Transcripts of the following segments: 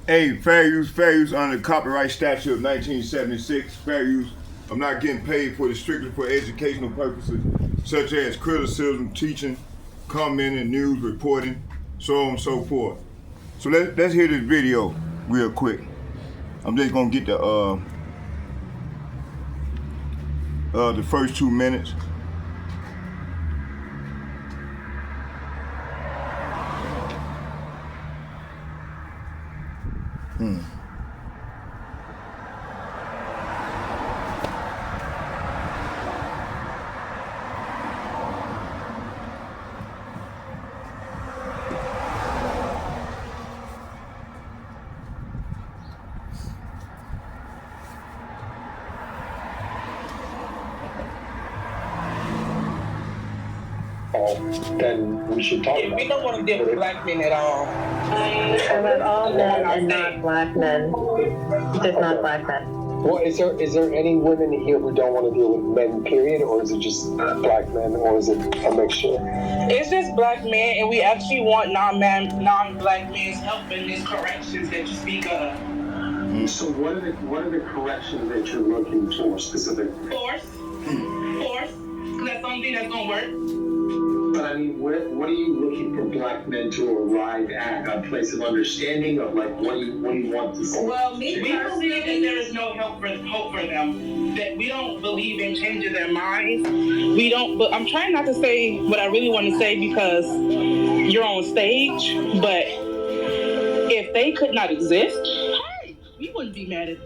Hey, fair use under the copyright statute of 1976. Fair use. I'm not getting paid for this strictly for educational purposes, such as criticism, teaching, commenting, news reporting, so on and so forth. So let's hear this video real quick. I'm just gonna get the first 2 minutes. Then we should talk about it. We don't want to deal with black men at all. I love all men and not black men. Just not black men. Well, is there any women here who don't want to deal with men, period, or is it just black men, or is it a mixture? It's just black men, and we actually want non-black men's help in these corrections that you speak of. So what are the corrections that you're looking for specifically? Force, because that's the only thing that's gonna work. But I mean, what are you looking for black men to arrive at? A place of understanding of like what do you want to see? Well, we believe that there is no hope for them. That we don't believe in changing their minds. We don't. But I'm trying not to say what I really want to say because you're on stage. But if they could not exist, hey, we wouldn't be mad at it.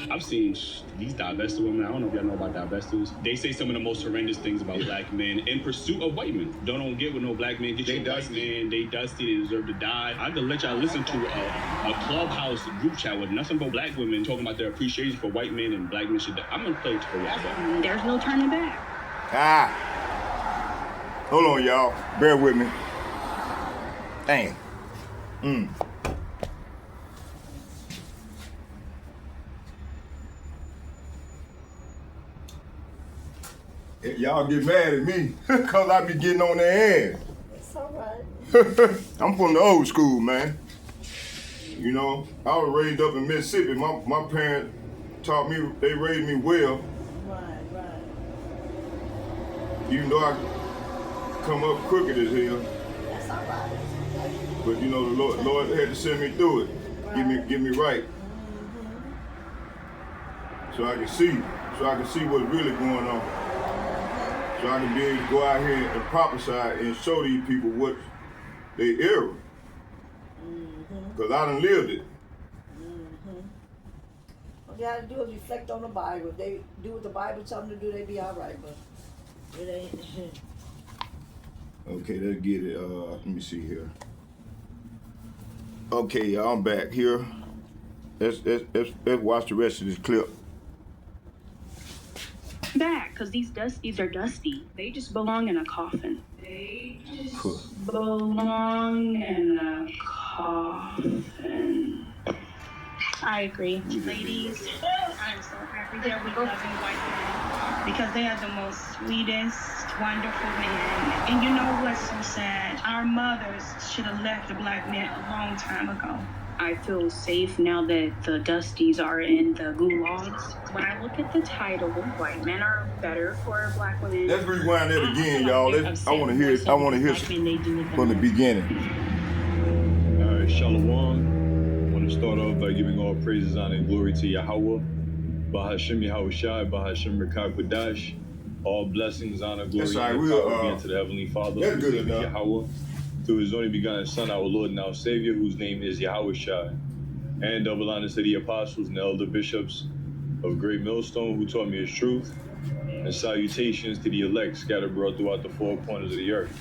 I've seen these divested women. I don't know if y'all know about divestors. They say some of the most horrendous things about black men in pursuit of white men. Don't get with no black men. Get your white man. They dusty. They deserve to die. I could let y'all listen to a clubhouse group chat with nothing but black women talking about their appreciation for white men and black men should die. I'm gonna play it for y'all. There's no turning back. Hold on, y'all. Bear with me. Dang. Y'all get mad at me because I be getting on their ass. It's all right. I'm from the old school, man. You know, I was raised up in Mississippi. My parents taught me, they raised me well. Right. Even though I come up crooked as hell. That's all right. But you know, the Lord had to send me through it. Right. Get me right. So I can see what's really going on. So I can be able to go out here and prophesy and show these people what they error. Because I done lived it. What you gotta do is reflect on the Bible. If they do what the Bible tells them to do, they be all right. But it ain't. Okay, let's get it. Let me see here. Okay, y'all, I'm back here. Let's watch the rest of this clip. Back, because these dusties are dusty. They just belong in a coffin. They just belong in a coffin. I agree. Ladies, I'm so happy that we love white men because they are the most sweetest, wonderful men. And you know what's so sad? Our mothers should have left the black men a long time ago. I feel safe now that the dusties are in the gulags. When I look at the title, white men are better for black women. Let's rewind that again, y'all. I want to hear it. I want to hear it from the beginning. All right, Shalom. I want to start off by giving all praises, honor, and glory to Yahweh. Bahashem Yahushai, Bahashem Rekah Kodash. All blessings, honor, glory, and power be unto the Heavenly Father. That's good enough. Yahweh. Through his only begotten Son, our Lord and our Savior, whose name is Yahushai. And double honors to the apostles and the elder bishops of Great Millstone who taught me his truth. And salutations to the elect scattered abroad throughout the four corners of the earth.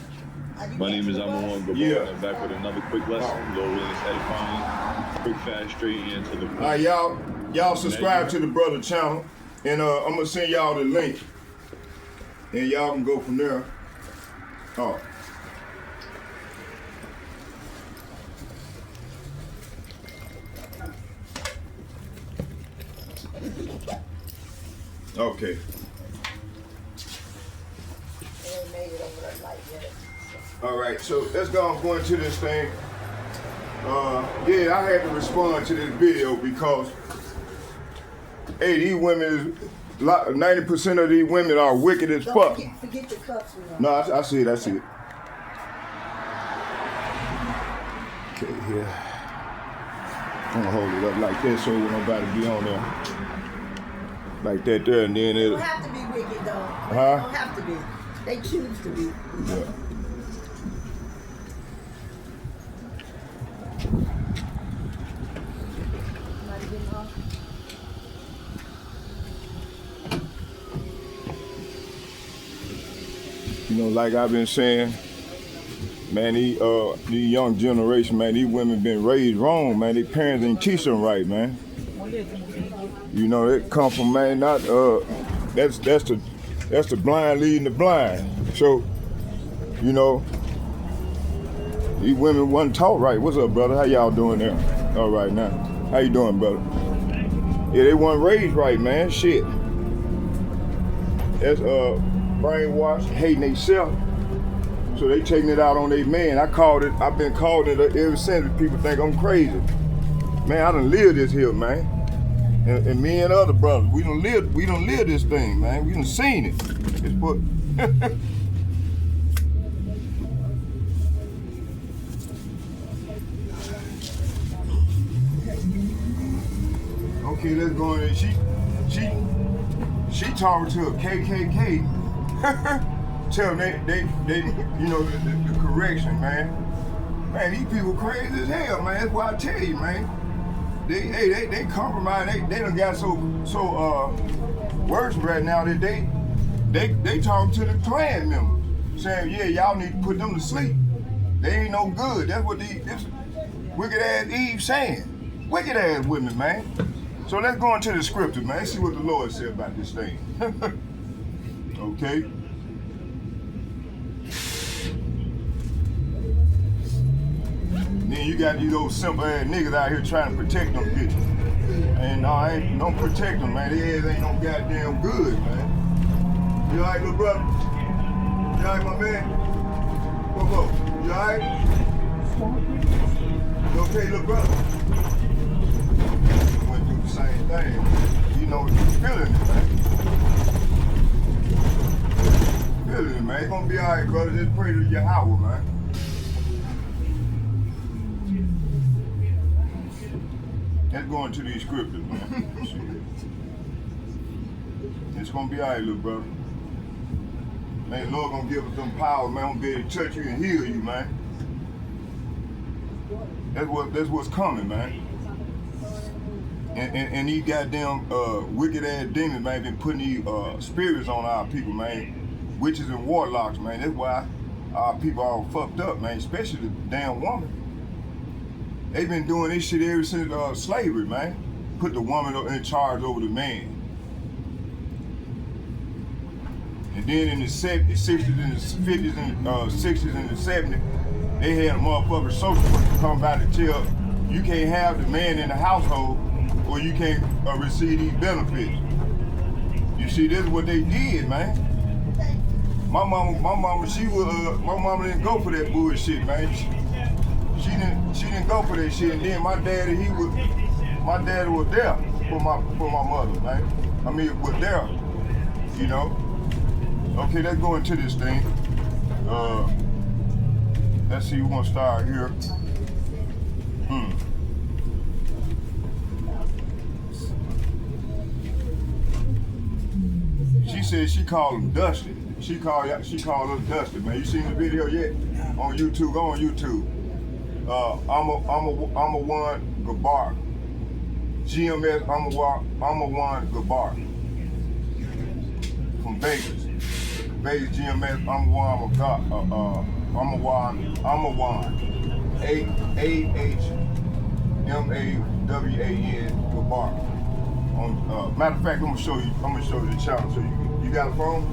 My name is Amon Gabon, and I'm back with another quick lesson. Lord willing, it's edifying, quick, fast, straight, and to the point. All right, y'all subscribe to the brother channel, and I'm gonna send y'all the link, and y'all can go from there. Oh. Okay. They ain't made it over that light yet. All right, so let's go into this thing. Yeah, I had to respond to this video because, hey, these women, 90% of these women are wicked as fuck. Forget the cups. No, I see it. Okay, here. I'm gonna hold it up like this so nobody be on there. Like that there, and then They it'll. don't have to be wicked though. Huh? They don't have to be. They choose to be. Yeah. Somebody getting off? You know, like I've been saying, man, these young generation, man, these women been raised wrong, man. Their parents ain't teach them right, man. You know, it come from, man, not that's the blind leading the blind. So, you know, these women wasn't taught right. What's up, brother? How y'all doing there? All right now. How you doing, brother? Yeah, they weren't raised right, man. Shit. That's brainwashed, hating themselves. So they taking it out on their man. I've been calling it ever since. People think I'm crazy. Man, I done lived this here, man. And me and other brothers, we done live this thing, man. We done seen it. It's put. Okay, let's go in. She talking to a KKK. Tell them they you know, the correction, man. Man, these people crazy as hell, man. That's why I tell you, man. They compromise. They done got so worse right now that they talking to the Klan members, saying, yeah, y'all need to put them to sleep. They ain't no good. That's what this wicked ass Eve saying. Wicked ass women, man. So let's go into the scripture, man. Let's see what the Lord said about this thing. Okay. Then you got these old simple ass niggas out here trying to protect them bitches. And no, don't protect them, man. Their ass ain't no goddamn good, man. You alright, little brother? You alright, my man? Whoa. You alright? You okay, little brother? Went through the same thing. You know, you feeling it, man. Feeling it, man. It's gonna be alright, brother. Just pray to Yahweh, man. Let's go into these scriptures, man. It's gonna be alright, little brother. Man, the Lord gonna give us some power, man. I'm gonna be able to touch you and heal you, man. That's what's coming, man. And these goddamn wicked ass demons, man, been putting these spirits on our people, man. Witches and warlocks, man. That's why our people are all fucked up, man. Especially the damn woman. They've been doing this shit ever since slavery, man. Put the woman in charge over the man. And then in the 60s and the 50s and 60s and the 70s, they had a motherfucking social worker come by to tell you can't have the man in the household or you can't receive these benefits. You see, this is what they did, man. My mama, my mama didn't go for that bullshit, man. She didn't go for that shit, and then my daddy was there for my mother, man. I mean, was there, you know. Okay, let's go into this thing. Let's see, we're gonna start here. She said she called him Dusty. She called us Dusty, man. You seen the video yet? On YouTube, go on YouTube. I'm a one Gabar. GMS, I'm a one Gabar. From Vegas. Vegas GMS, I'm a one AHMAWAN Gabar. Matter of fact, I'm gonna show you the channel so you got a phone?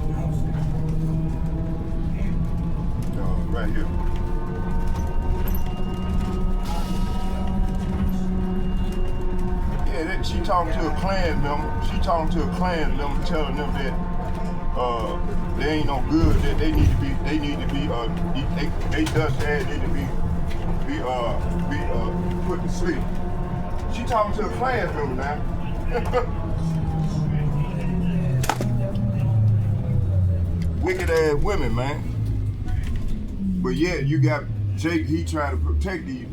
Right here. Yeah, she talking to a Klan member. She talking to a Klan member, telling them that they ain't no good. They need to be they dust ass need to be put to sleep. She talking to a class member now. Wicked ass women, man. But yeah, you got Jake, he trying to protect these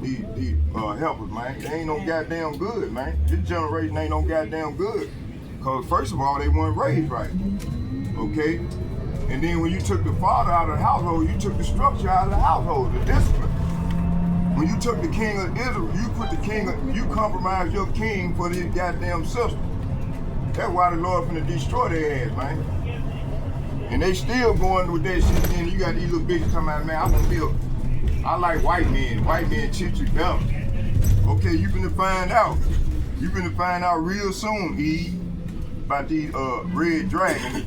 helpers, man. They ain't no goddamn good, man. This generation ain't no goddamn good. Cause first of all, they weren't raised right. Okay? And then when you took the father out of the household, you took the structure out of the household, the discipline. When you took the king of Israel, you compromised your king for this goddamn system. That's why the Lord finna destroy their ass, man. And they still going with that shit. And you got these little bitches talking about, man, I like white men. White men treat you better. Okay, you finna find out. You finna find out real soon, Eve, about these red dragons.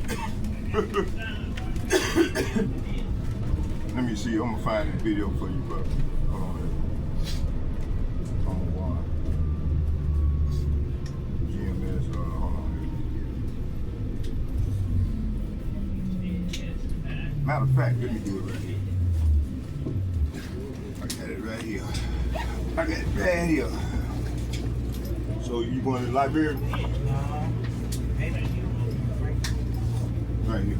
Let me see. I'm gonna find this video for you, brother. Hold on. GMS. Hold on. Matter of fact, let me do it right here. I got it right here. So you going to the library? Right here.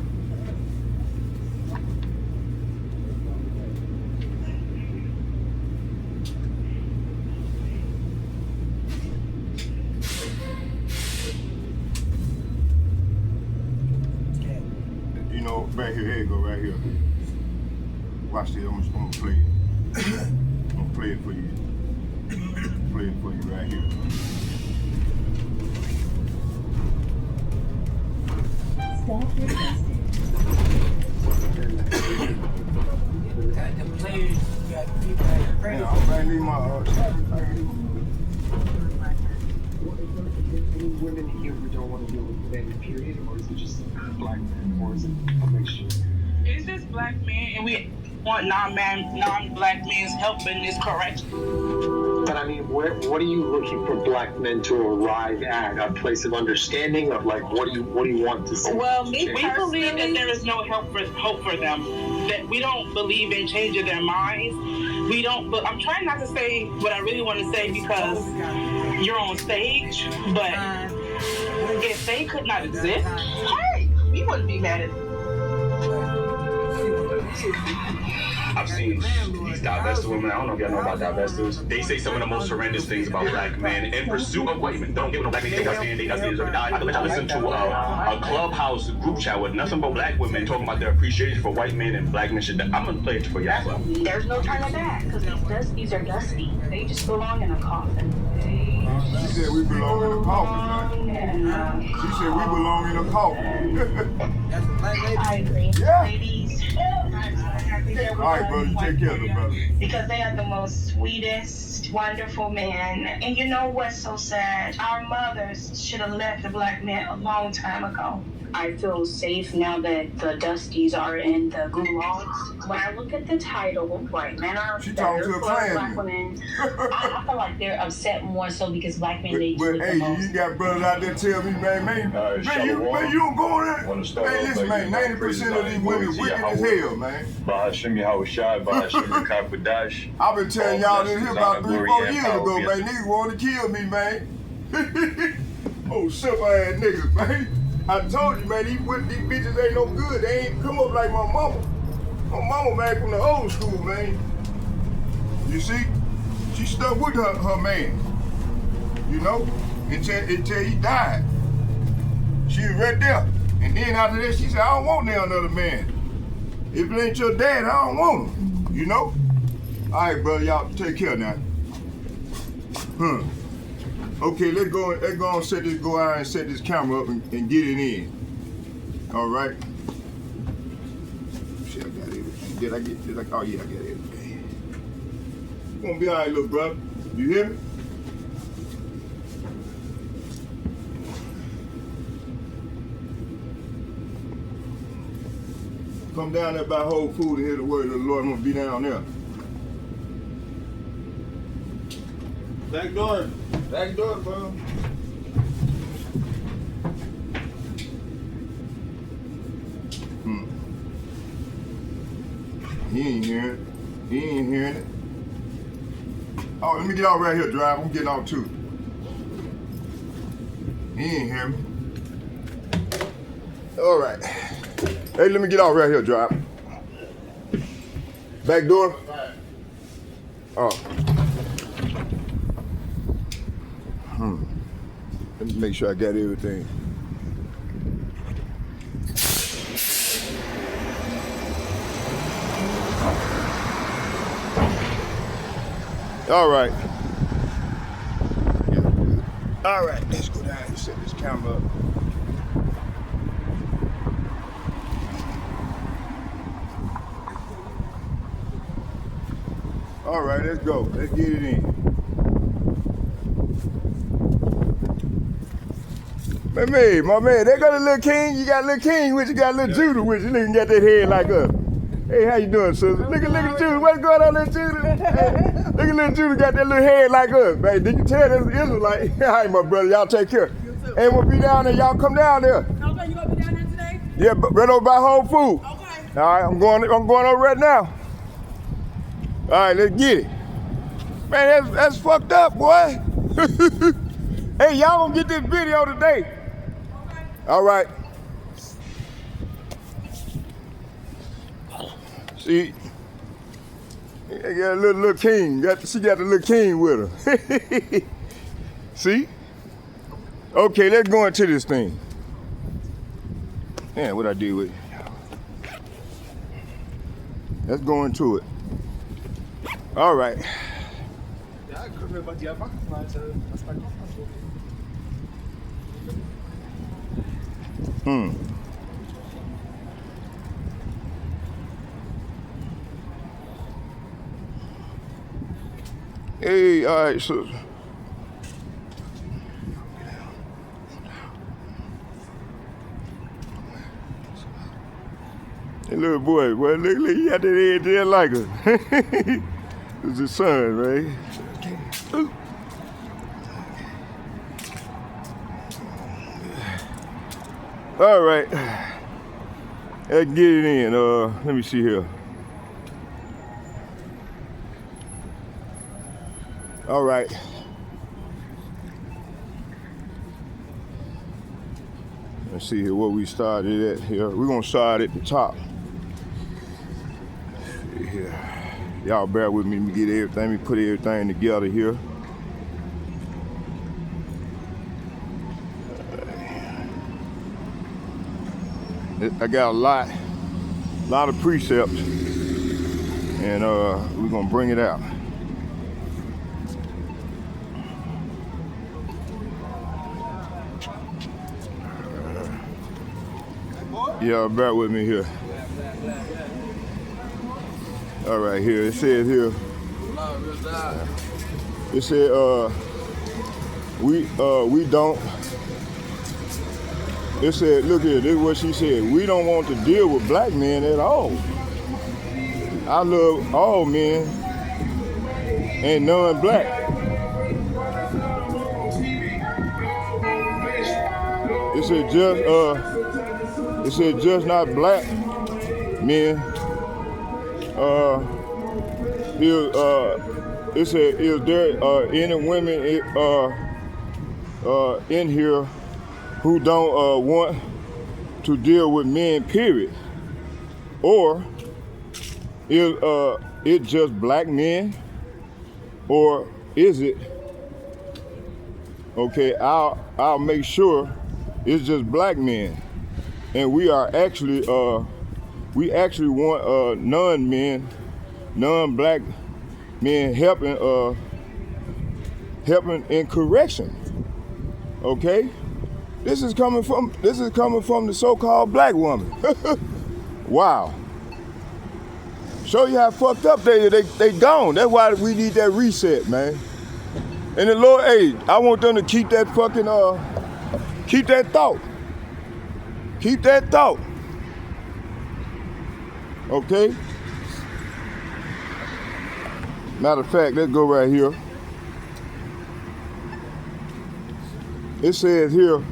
You know, right here, here you go, right here. Watch this, I'm gonna play it. I'm gonna play it for you. Play it for you right here. Stop requested. Got the players, got people like crazy. Yeah, I'm gonna leave my Any women here who don't want to deal with men, period, or is it just black men, or is it a mixture? It's just black men, and we want non-black men's help in this correction. But I mean, what are you looking for black men to arrive at? A place of understanding of like, what do you want to see? Well, we believe that there is no hope for them. That we don't believe in changing their minds. We don't. But I'm trying not to say what I really want to say because you're on stage. But if they could not exist, hey, we wouldn't be mad at them. I've seen these divested women. I don't know if y'all know about divestors. They say some of the most horrendous things about black men in pursuit of white men. Don't get with no black men. They got stand. They got stand. I listened to a clubhouse group chat with nothing but black women talking about their appreciation for white men and black men should. I'm gonna play it for y'all. There's no turning back because these are dusty. They just belong in a coffin. She said we belong in a coffin, man. She said we belong in a coffin. I agree. Yeah. Ladies, All right, brother, you take care of them, brother. because they are the most sweetest, wonderful men. And you know what's so sad? Our mothers should have left the black men a long time ago. I feel safe now that the Dusties are in the gulags. When I look at the title, white men are She better talking to a for client. black women. I feel like they're upset more so because black men they do But it hey, the most. you got brothers out there tell me, man, you don't go in there. Hey, listen, man, 90% of these women wicked as hell, man. Bahashim Yahushai, Bahashim Kakadash. I've been telling y'all this here about 3-4 years ago, man. Niggas want to kill me, man. Oh, simple ass niggas, man. I told you, man, these bitches ain't no good. They ain't come up like my mama. My mama, man, from the old school, man. You see? She stuck with her man. You know? Until he died. She was right there. And then after that, she said, I don't want another man. If it ain't your dad, I don't want him. You know? All right, brother, y'all take care now. Okay, let's go and set this and set this camera up and get it in. All right. Shit, I got everything. Did I oh yeah, I got everything. You gonna be all right, little brother. You hear me? Come down there by Whole Foods and hear the word of the Lord. I'm gonna be down there. Back door, bro. He ain't hearing it. He ain't hearing it. Oh, let me get out right here, drive. I'm getting out too. He ain't hearing me. All right. Hey, let me get out right here, drive. Back door? Oh. Let me make sure I got everything. All right. All right, let's go down and set this camera up. All right, let's go. Let's get it in. My man, they got a little king. You got a little king with you, got a little Judah with you. Look, you got that head like us. Hey, how you doing, sister? Look at Judah. What's going on, little Judah? Hey, look at little Judah got that little head like us, man. Did you tell this Israelite? All right, my brother, y'all take care. Hey, we'll be down there. Y'all come down there. Okay, you gonna be down there today? Yeah, right over by Whole Foods. Okay. All right, I'm going over right now. All right, let's get it. Man, that's fucked up, boy. Hey, y'all gonna get this video today. Okay. All right. See, they got a little king. She got the little king with her. See? Okay, let's go into this thing. Man, what I do with it? Let's go into it. All right. Ja, gucken wir mal die Erwachsenenseite. Was da noch so. Hey, all right, so. Hey, little boy, look, he got that head there like her. It's his son, right? All right, let's get it in. Let me see here. All right. Let's see here what we started at here. We're gonna start at the top. Here. Y'all bear with me, let me get everything, let me put everything together here. I got a lot of precepts, and we're gonna bring it out. Y'all bear with me here. All right, here it says here. It said we don't. It said, look here, this is what she said. We don't want to deal with black men at all. I love all men and non-black. It said just not black men. It said, is there any women in here who don't want to deal with men, period? Or is it just black men? Or is it, okay, I'll make sure it's just black men. And we are actually, we actually want non-men, non-black men helping in correction. Okay? This is coming from the so-called black woman. Wow. Show you how fucked up they gone. That's why we need that reset, man. And the Lord, hey, I want them to keep that fucking keep that thought. Keep that thought. Okay? Matter of fact, let's go right here. It says here,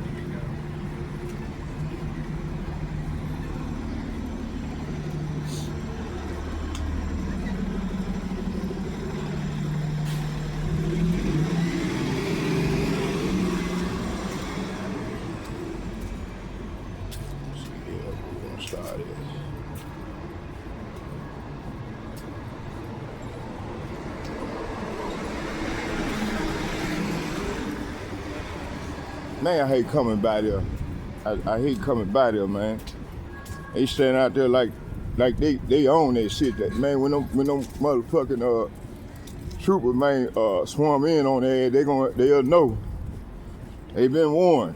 Man, I hate coming by there. I hate coming by there, man. They stand out there like they own that shit. That man, when them motherfucking troopers, man, swarm in on their ass, they'll know. They been warned.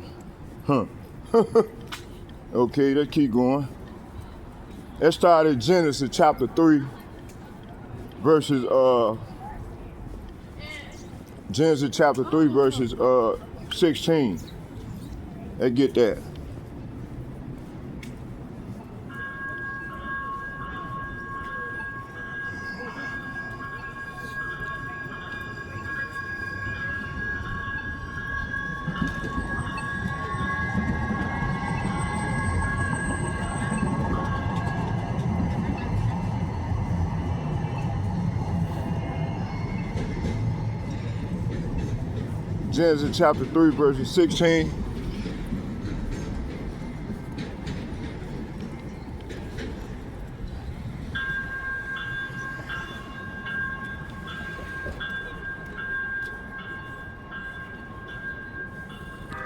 Huh. Okay, let's keep going. Let's start at Genesis chapter 3, verses Genesis chapter 3, verses 16. Let's get that. Genesis chapter 3, verses 16.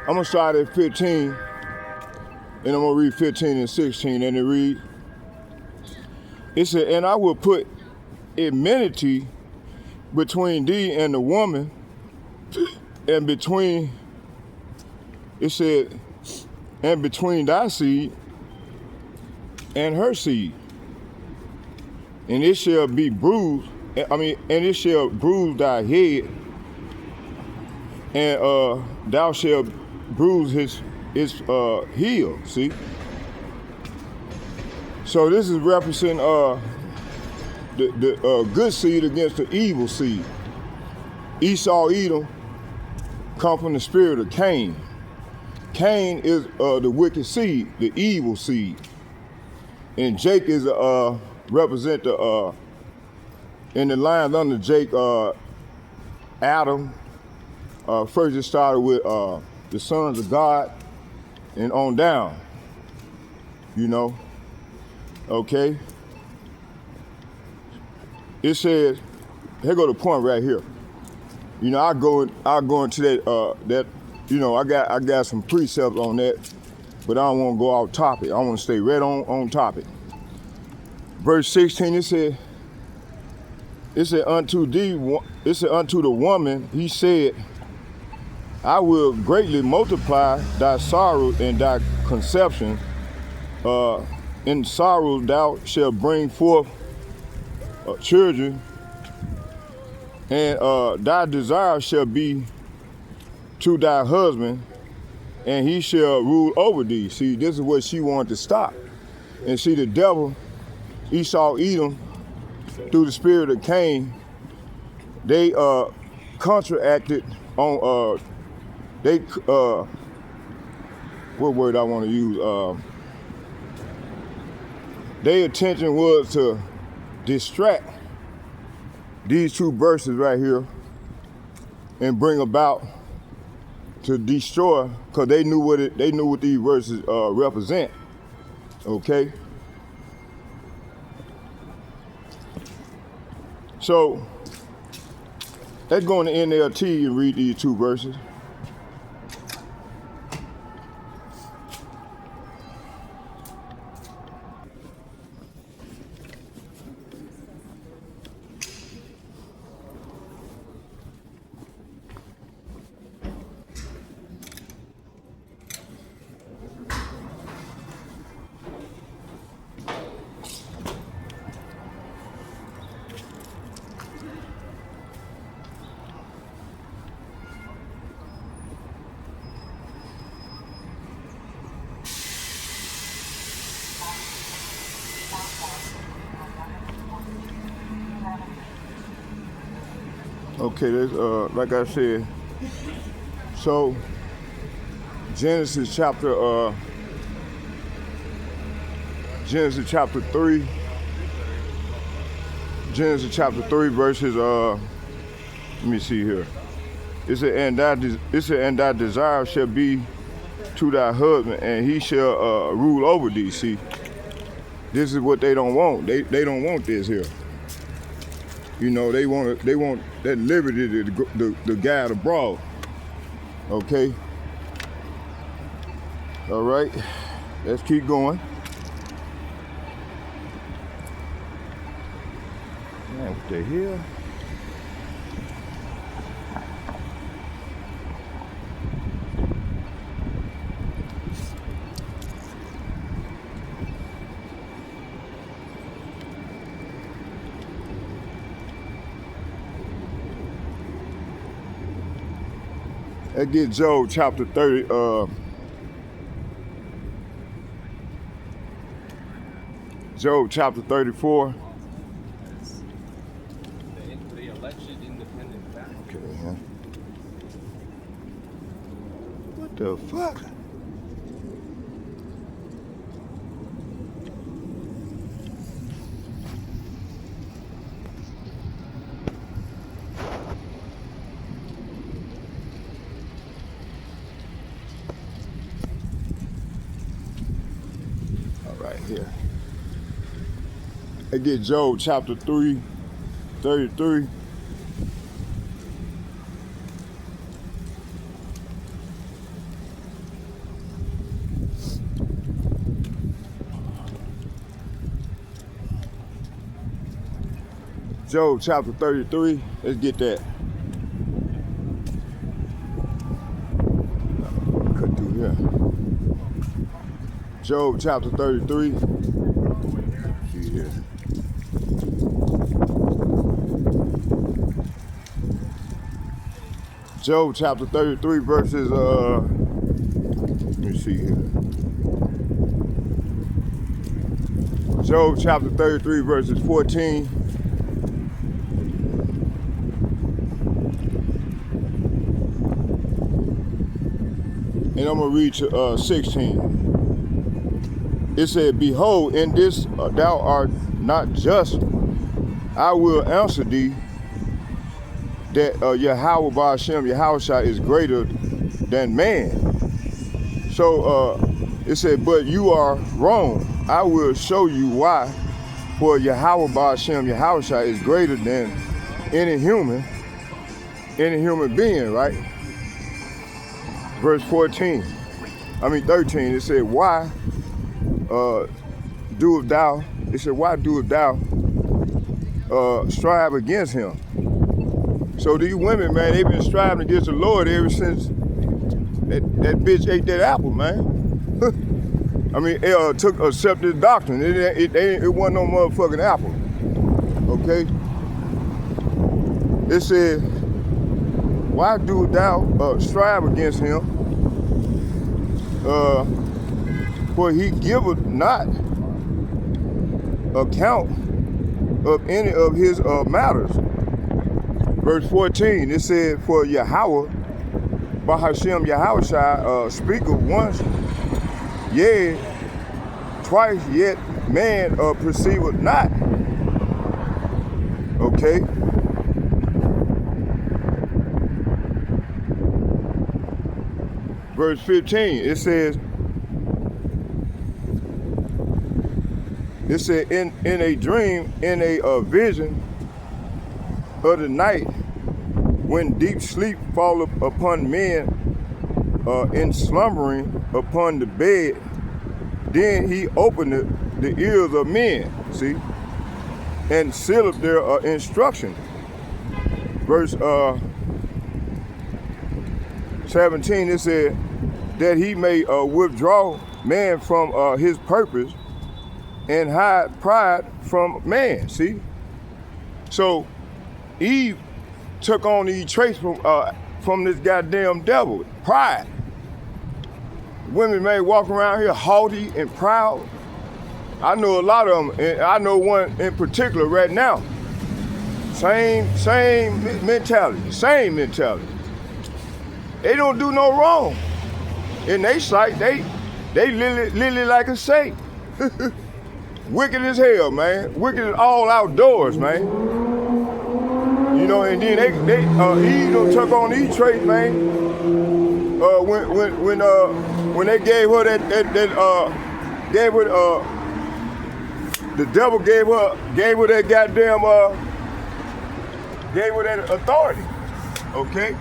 I'm gonna start at 15, and I'm gonna read 15 and 16, and it reads, it said, and I will put enmity between thee and the woman, and between, it said, and between thy seed and her seed. And it shall be bruised, and it shall bruise thy head, and thou shalt bruise his heel, see? So this is representing the good seed against the evil seed. Esau, Edom, come from the spirit of Cain. Cain is the wicked seed, the evil seed. And Jake is represent the in the line under Jake, Adam. First it started with the sons of God and on down, you know. Okay. It says, here go the point right here. You know, I'll go into that, you know, I got some precepts on that, but I don't want to go off topic. I want to stay right on topic. Verse 16, it said unto the woman, he said, I will greatly multiply thy sorrow and thy conception. In sorrow thou shalt bring forth children, and thy desire shall be to thy husband, and he shall rule over thee. See, this is what she wanted to stop. And see, the devil, Esau, Edom, through the spirit of Cain, they contracted on, what word I want to use? Their intention was to distract these two verses right here and bring about to destroy, because they knew what these verses represent. Okay. So let's go in the NLT and read these two verses. Okay, there's like I said, so Genesis chapter 3, verses let me see here. It said, and thy desire shall be to thy husband, and he shall rule over thee. See, this is what they don't want. They don't want this here. You know, they want that liberty to guide abroad. Okay. All right, let's keep going. Man, what the hell? Let's get Job chapter 30. Job chapter 34. The election independent fact. Okay, huh? What the fuck? Here. I get Job chapter 3, 33. Job chapter 33. Let's get that. Cut through here. Job chapter 33. See here. Job chapter 33 verses, let me see here. Job chapter 33 verses 14. And I'm gonna read to 16. It said, behold, in this thou art not just. I will answer thee that Yahweh Ba'ashem, Yahushua is greater than man. So it said, but you are wrong. I will show you why. For Yahweh Ba'ashem, Yahushua is greater than any human being, right? Verse 13, it said, why doest thou, strive against him? So these women, man, they've been striving against the Lord ever since that bitch ate that apple, man. Accepted the doctrine. It wasn't no motherfucking apple, okay? It said, why doest thou strive against him? For he giveth not account of any of his matters. Verse 14, it said, for Yahweh, Bahashem Yahushua, speaketh once, yea, twice, yet man perceiveth not. Okay? Verse 15, it said, in a dream, in a vision of the night, when deep sleep falleth upon men, in slumbering upon the bed, then he opened the ears of men, see, and sealed their instruction. Verse 17, it said, that he may withdraw man from his purpose and hide pride from man, see? So Eve took on these traits from this goddamn devil, pride. Women may walk around here haughty and proud. I know a lot of them, and I know one in particular right now. Same mentality, They don't do no wrong. In their sight, they lily like a saint. Wicked as hell, man. Wicked as all outdoors, man. You know, and then he done took on these traits, man. When they gave her the devil gave her that goddamn gave her that authority. Okay?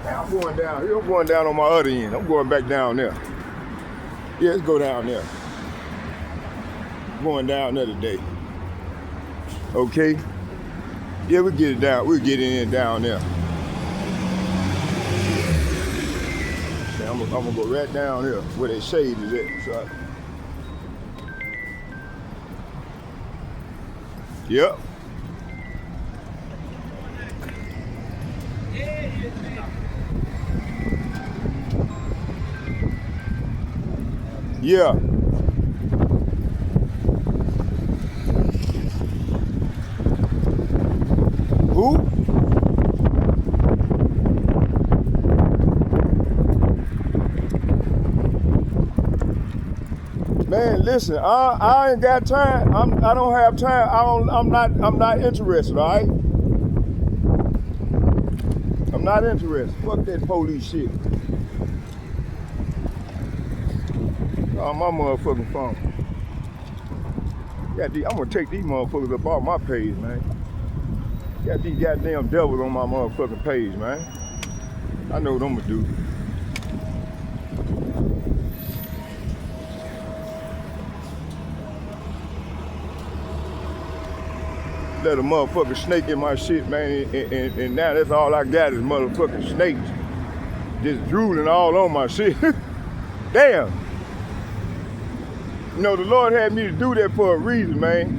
Now I'm going down here. I'm going down on my other end. I'm going back down there. Yeah, let's go down there. Going down there today. Okay? Yeah, we'll get it down. We'll get it in down there. Yeah, I'm gonna go right down here where that shade is at. So yep. Yeah. Who? Man, listen, I ain't got time. I don't have time. I'm not interested, all right? I'm not interested. Fuck that police shit. Oh, my motherfucking phone. I'm gonna take these motherfuckers up off my page, man. Got these goddamn devils on my motherfucking page, man. I know what I'm gonna do. Let a motherfucking snake in my shit, man, and now that's all I got is motherfucking snakes. Just drooling all on my shit. Damn. You know, the Lord had me to do that for a reason, man.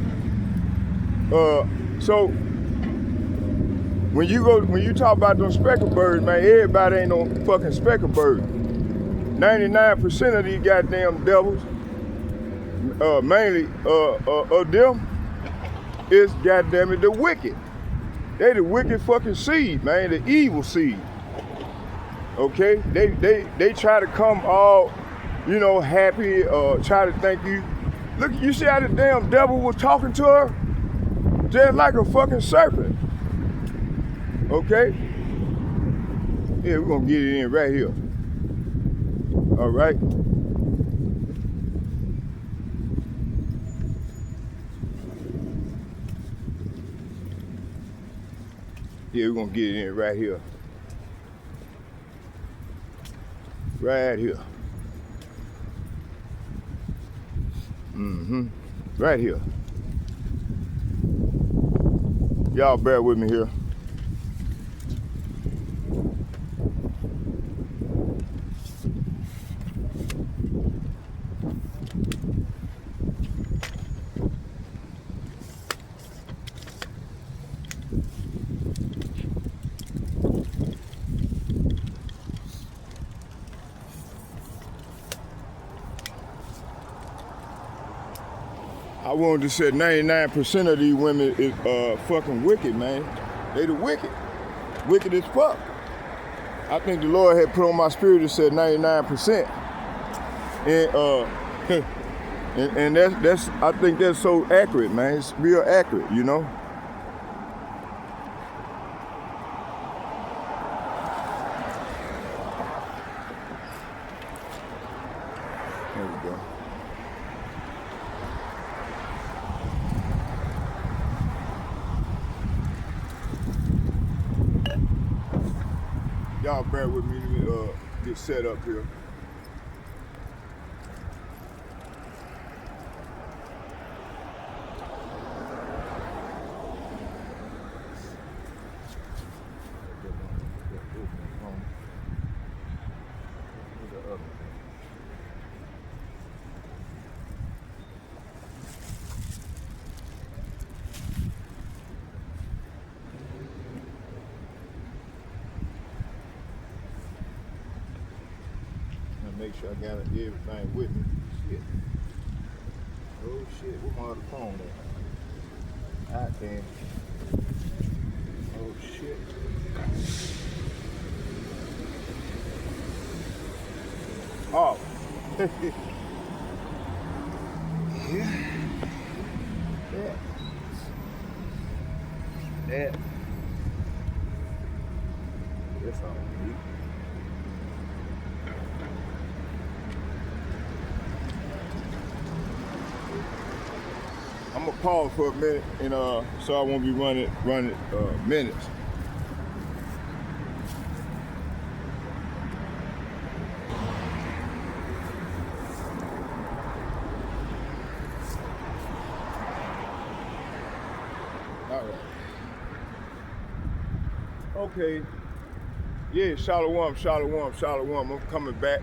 So when you talk about those speckled birds, man, everybody ain't no fucking speckled bird. 99% of these goddamn devils, mainly of them, is goddamn it the wicked. They the wicked fucking seed, man, the evil seed. Okay? They try to come all, you know, happy, try to think you. Look, you see how the damn devil was talking to her? Just like a fucking serpent. Okay? Yeah, we're gonna get it in right here. All right? Yeah, we're gonna get it in right here. Right here. Mm-hmm. Right here. Y'all bear with me here. I wanted to say 99% of these women is fucking wicked, man. They the wicked. Wicked as fuck. I think the Lord had put on my spirit and said 99%. And that's I think that's so accurate, man. It's real accurate, you know. There we go. Y'all bear with me to get set up here. Make sure I got everything with me. Shit. Oh shit, where my other phone at? I can. Oh shit. Oh. Yeah. That. That's all I need. I'm gonna pause for a minute, and so I won't be running minutes. Okay. Yeah, shalom. I'm coming back.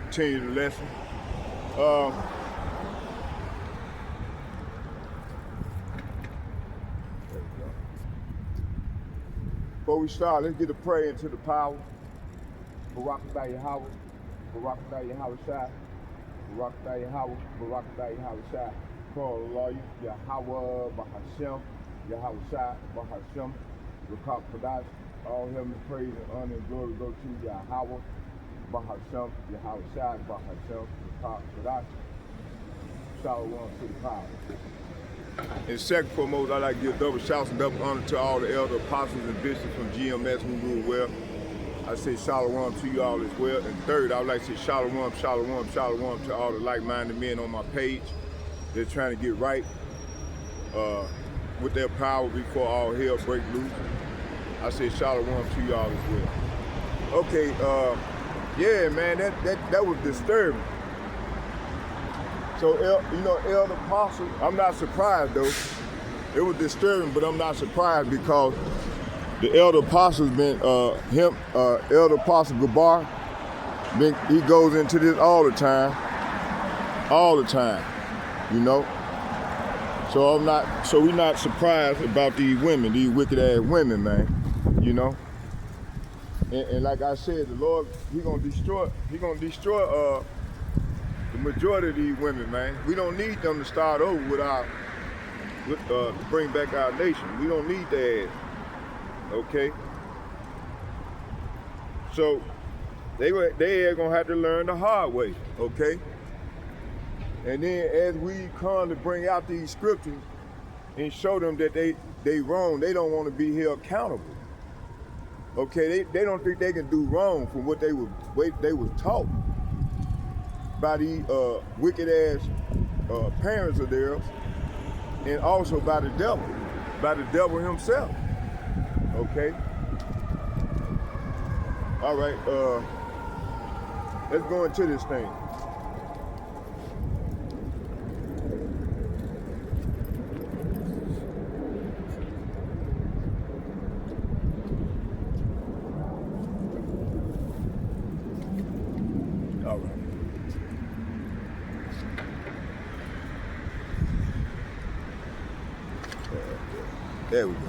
Continue the lesson. There we go. Before we start, let's get a prayer into the power. Barakatah Yahweh, Barakatah Yahweh Shai, Barakatah Yahweh, Barakatah Yahweh Shai. Call Allah Yahweh Bahashem, Yahweh Shai Bahashem, Rakab Kadash. All heaven praise and honor and glory go to Yahweh Bahashem, Yahweh Shai Bahashem, Rakab Kadash. Shalom to the power. And second foremost, I'd like to give double shouts and double honor to all the elder apostles and bishops from GMS who rule well. I say shalom to you all as well. And third, I would like to say shalom to all the like-minded men on my page. They're trying to get right with their power before all hell break loose. I say shalom to you all as well. Okay, yeah, man, that was disturbing. So, elder apostle, I'm not surprised though. It was disturbing, but I'm not surprised because the elder apostle's been, elder apostle Gabar, he goes into this all the time, you know. So we're not surprised about these women, these wicked ass women, man, you know. And like I said, the Lord, he gonna destroy the majority of these women, man. We don't need them to start over to bring back our nation. We don't need their ass. Okay, so they are gonna have to learn the hard way. Okay, and then as we come to bring out these scriptures and show them that they wrong, they don't want to be held accountable. Okay, they don't think they can do wrong from what they was taught by these wicked ass parents of theirs, and also by the devil himself. Okay. All right. Let's go into this thing. All right. There we go.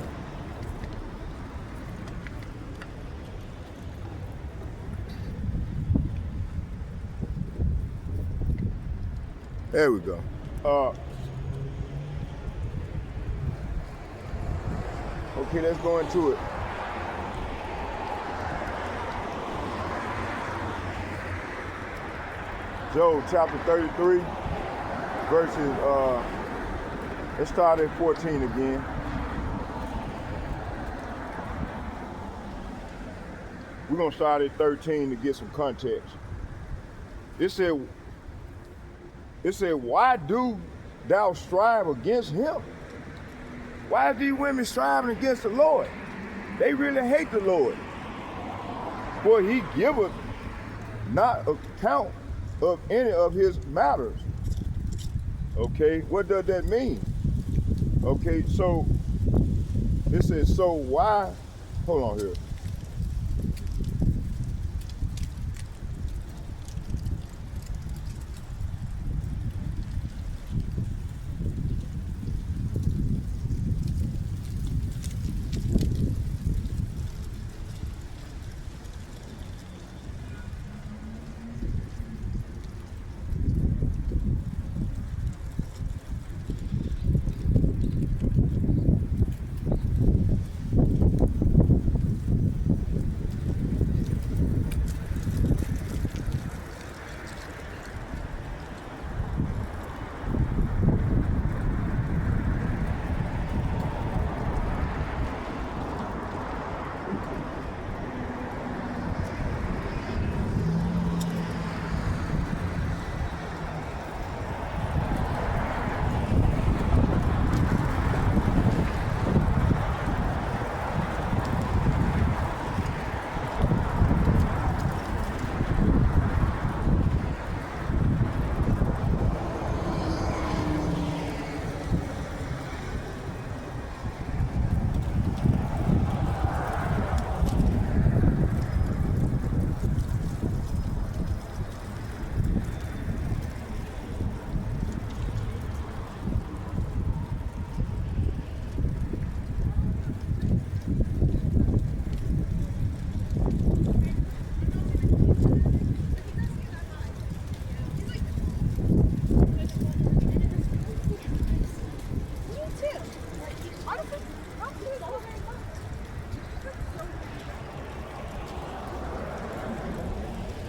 There we go. Okay, let's go into it. Job chapter 33, verses, let's start at 14 again. We're gonna start at 13 to get some context. It said, why do thou strive against him? Why are these women striving against the Lord? They really hate the Lord. For he giveth not account of any of his matters. Okay, what does that mean? Okay, so it says, so why, hold on here.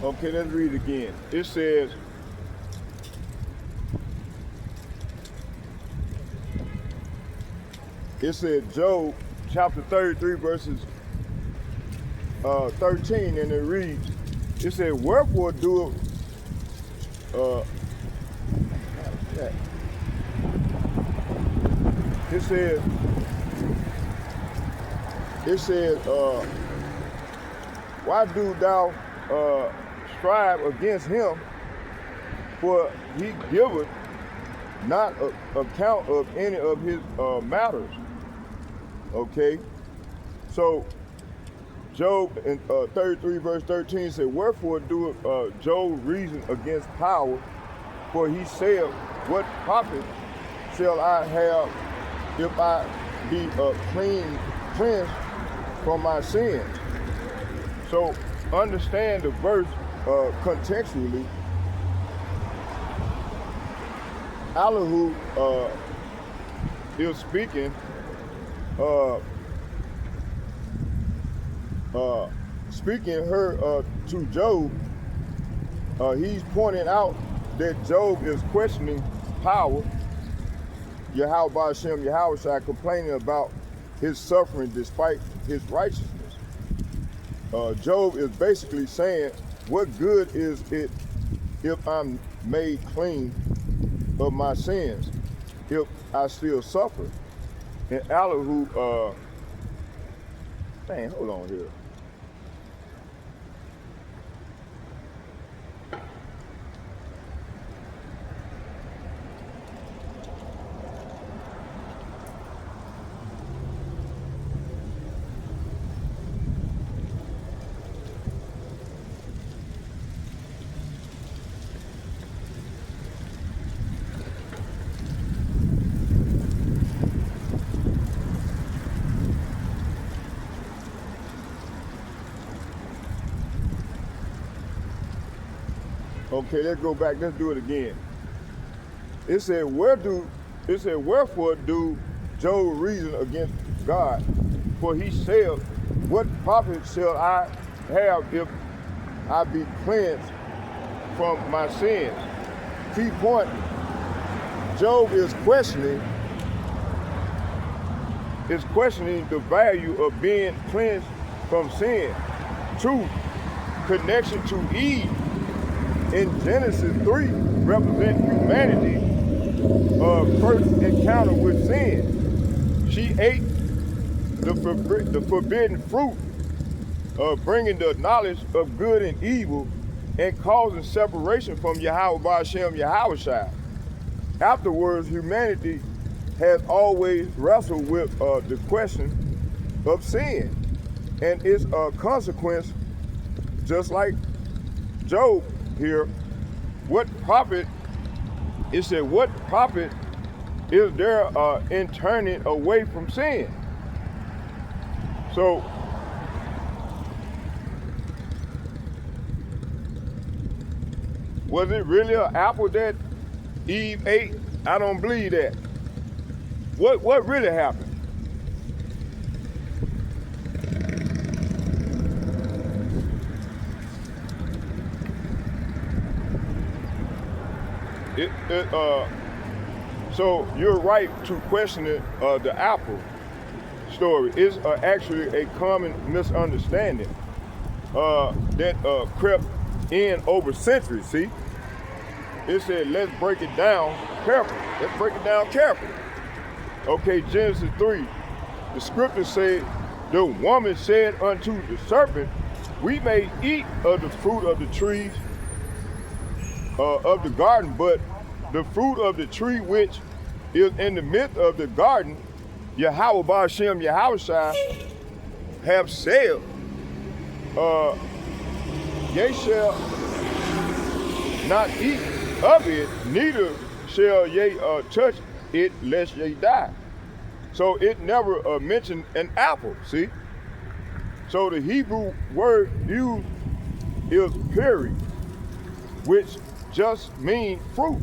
Okay, let's read it again. It says, Job chapter 33 verses 13, and it reads, it said, wherefore do it says, why do thou strive against him? For he giveth not account of any of his matters. Okay, so Job in 33 verse 13 said, wherefore doeth Job reason against power? For he said, what profit shall I have if I be cleansed from my sins? So understand the verse contextually. Elihu is speaking to Job. He's pointing out that Job is questioning power. Yahweh Hashem, Yahweh complaining about his suffering despite his righteousness. Job is basically saying, what good is it if I'm made clean of my sins, if I still suffer? And Elihu, hold on here. Okay, let's go back. Let's do it again. It said, wherefore do Job reason against God? For he said, what profit shall I have if I be cleansed from my sins? Key point, Job is questioning the value of being cleansed from sin. Two, connection to Eve in Genesis 3 represent humanity's first encounter with sin. She ate the forbidden fruit, bringing the knowledge of good and evil and causing separation from Yahweh Hashem, Yahweh. Afterwards, humanity has always wrestled with the question of sin and its consequence, just like Job here. What profit, it said, what profit is there in turning away from sin? So, was it really an apple that Eve ate? I don't believe that. What really happened? So you're right to question the apple story. It's actually a common misunderstanding that crept in over centuries. See, it said, let's break it down carefully. Let's break it down carefully. Okay, Genesis 3, the scripture said, the woman said unto the serpent, we may eat of the fruit of the trees of the garden, but the fruit of the tree which is in the midst of the garden, Yahweh Hashem, Yahweh have said, ye shall not eat of it, neither shall ye touch it, lest ye die. So it never mentioned an apple, see? So the Hebrew word used is peri, which just means fruit.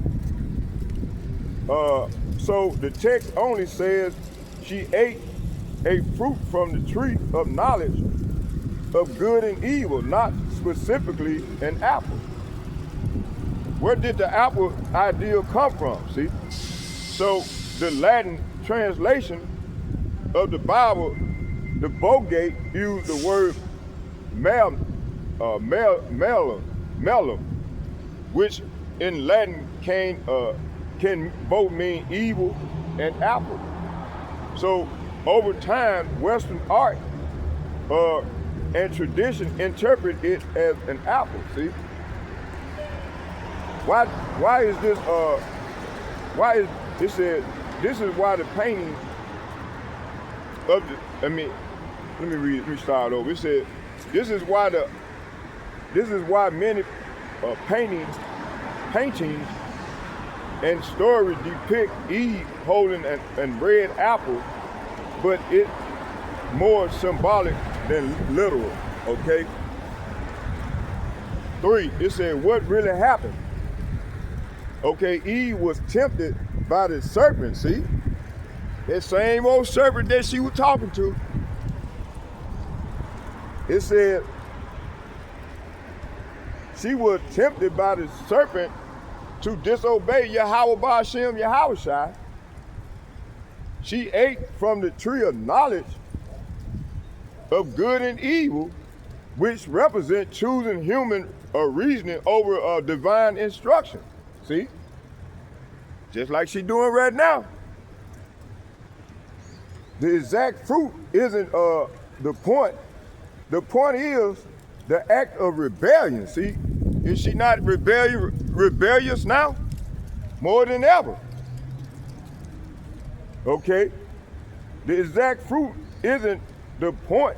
So the text only says she ate a fruit from the tree of knowledge of good and evil, not specifically an apple. Where did the apple idea come from, see? So the Latin translation of the Bible, the Vulgate used the word melum, which in Latin can both mean evil and apple. So over time, Western art and tradition interpret it as an apple, see? Why is this, this is why the painting of the, let me start over. It said, this is why many paintings and stories depict Eve holding an red apple, but it's more symbolic than literal, okay? 3, it said, what really happened? Okay, Eve was tempted by the serpent, see? That same old serpent that she was talking to. It said, she was tempted by the serpent to disobey Yahweh Ba'ashem Yahushai. She ate from the tree of knowledge of good and evil, which represent choosing human reasoning over divine instruction. See? Just like she's doing right now. The exact fruit isn't the point. The point is the act of rebellion, see? Is she not rebellious now? More than ever. Okay? The exact fruit isn't the point.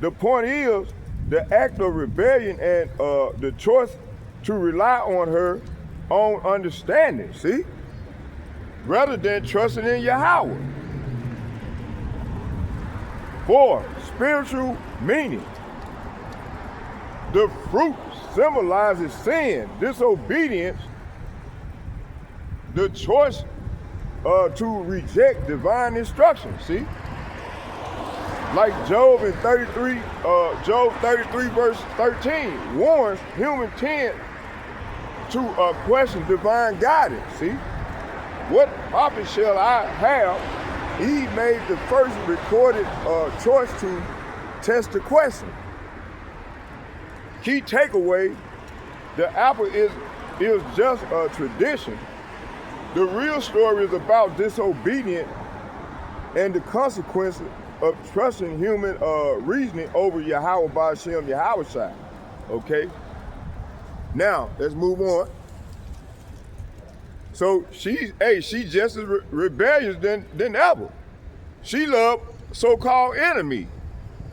The point is the act of rebellion and the choice to rely on her own understanding, see? Rather than trusting in Yahweh. 4, spiritual meaning. The fruit symbolizes sin, disobedience, the choice to reject divine instruction, see? Like Job 33 verse 13 warns human tend to question divine guidance, see? What profit shall I have? He made the first recorded choice to test the question. Key takeaway, the apple is just a tradition. The real story is about disobedience and the consequences of trusting human reasoning over Yahweh Ba'ashem Yahushai. Okay? Now, let's move on. So she's just as rebellious than ever. She loved so-called enemy.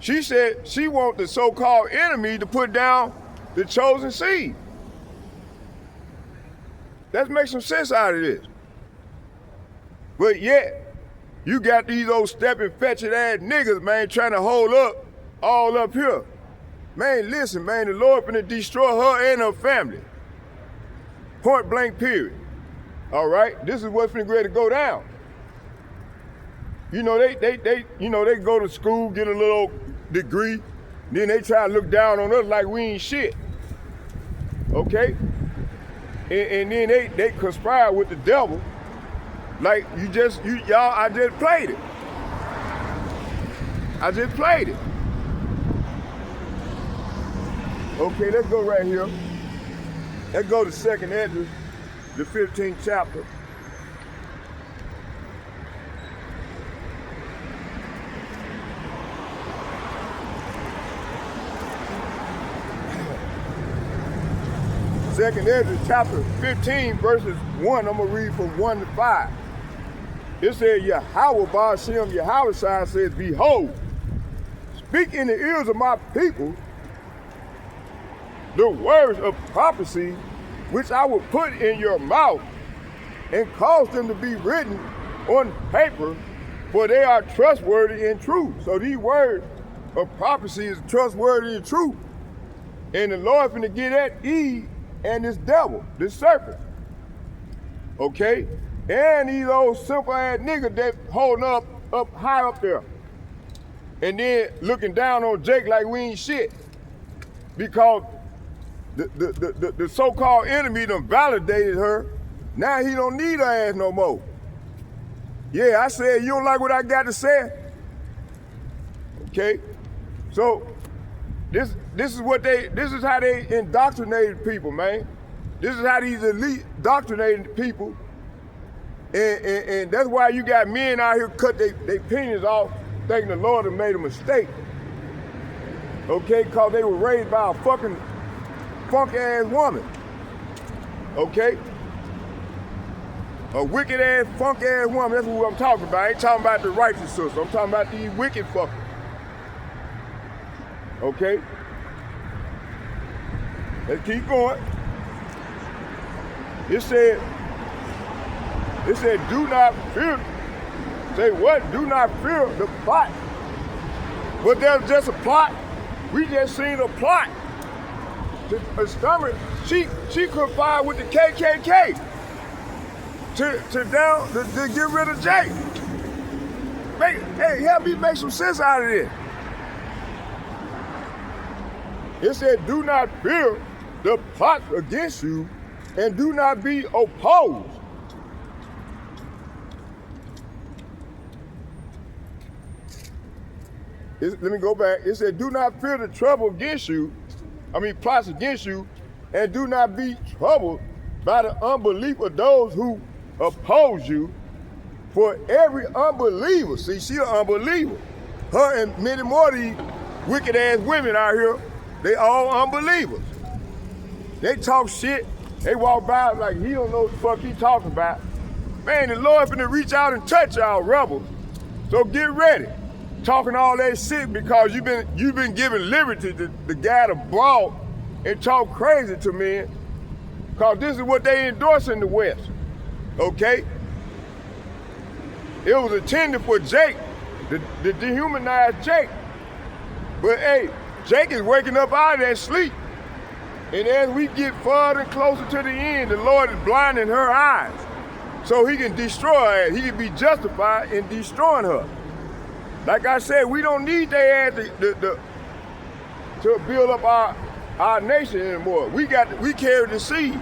She said she wants the so-called enemy to put down the chosen seed. Let's make some sense out of this. But yet, you got these old stepping, fetching ass niggas, man, trying to hold up all up here. Man, listen, man, the Lord finna destroy her and her family. Point blank, period. All right, this is what's finna ready to go down. You know, they go to school, get a little degree, then they try to look down on us like we ain't shit. Okay? And then they conspire with the devil. Like I just played it. I just played it. Okay, let's go right here. Let's go to 2nd Ezra, the 15th chapter. Second Ezra chapter 15 verses 1, I'm gonna read from 1 to 5. It says, Yahweh Ba'ashem Yahushai says, behold, speak in the ears of my people the words of prophecy which I will put in your mouth and cause them to be written on paper, for they are trustworthy and true. So these words of prophecy is trustworthy and true. And the Lord finna get at Eve and this devil, this serpent. Okay? And these old simple ass niggas that holding up high up there. And then looking down on Jake like we ain't shit. because the so-called enemy done validated her. Now he don't need her ass no more. Yeah, I said, you don't like what I got to say? Okay, so this is how they indoctrinated people, man. This is how these elite indoctrinated people, and that's why you got men out here cut their penis off, thinking the Lord have made a mistake. Okay, cause they were raised by a fucking funk ass woman. Okay, a wicked ass funk ass woman. That's what I'm talking about. I ain't talking about the righteous sister. I'm talking about these wicked fuckers. Okay, let's keep going. It said, do not fear. Say what? Do not fear the plot. But there's just a plot. We just seen a plot. The stomach, she conspired with the KKK to get rid of Jake. Hey, help me make some sense out of this. It said, do not fear the plot against you, and do not be opposed. Let me go back. It said, do not fear the trouble against you, plots against you, and do not be troubled by the unbelief of those who oppose you. For every unbeliever, see, she an unbeliever. Her and many more of these wicked ass women out here, they all unbelievers. They talk shit, they walk by like he don't know what the fuck he talking about. Man, the Lord finna reach out and touch y'all rebels. So get ready. Talking all that shit because you've been giving liberty to the guy to brawl and talk crazy to men. Cause this is what they endorse in the West. Okay? It was intended for Jake, to dehumanize Jake. But hey, Jake is waking up out of that sleep. And as we get further and closer to the end, the Lord is blinding her eyes. So he can destroy her. He can be justified in destroying her. Like I said, we don't need their ass to build up our nation anymore. We carry the seed.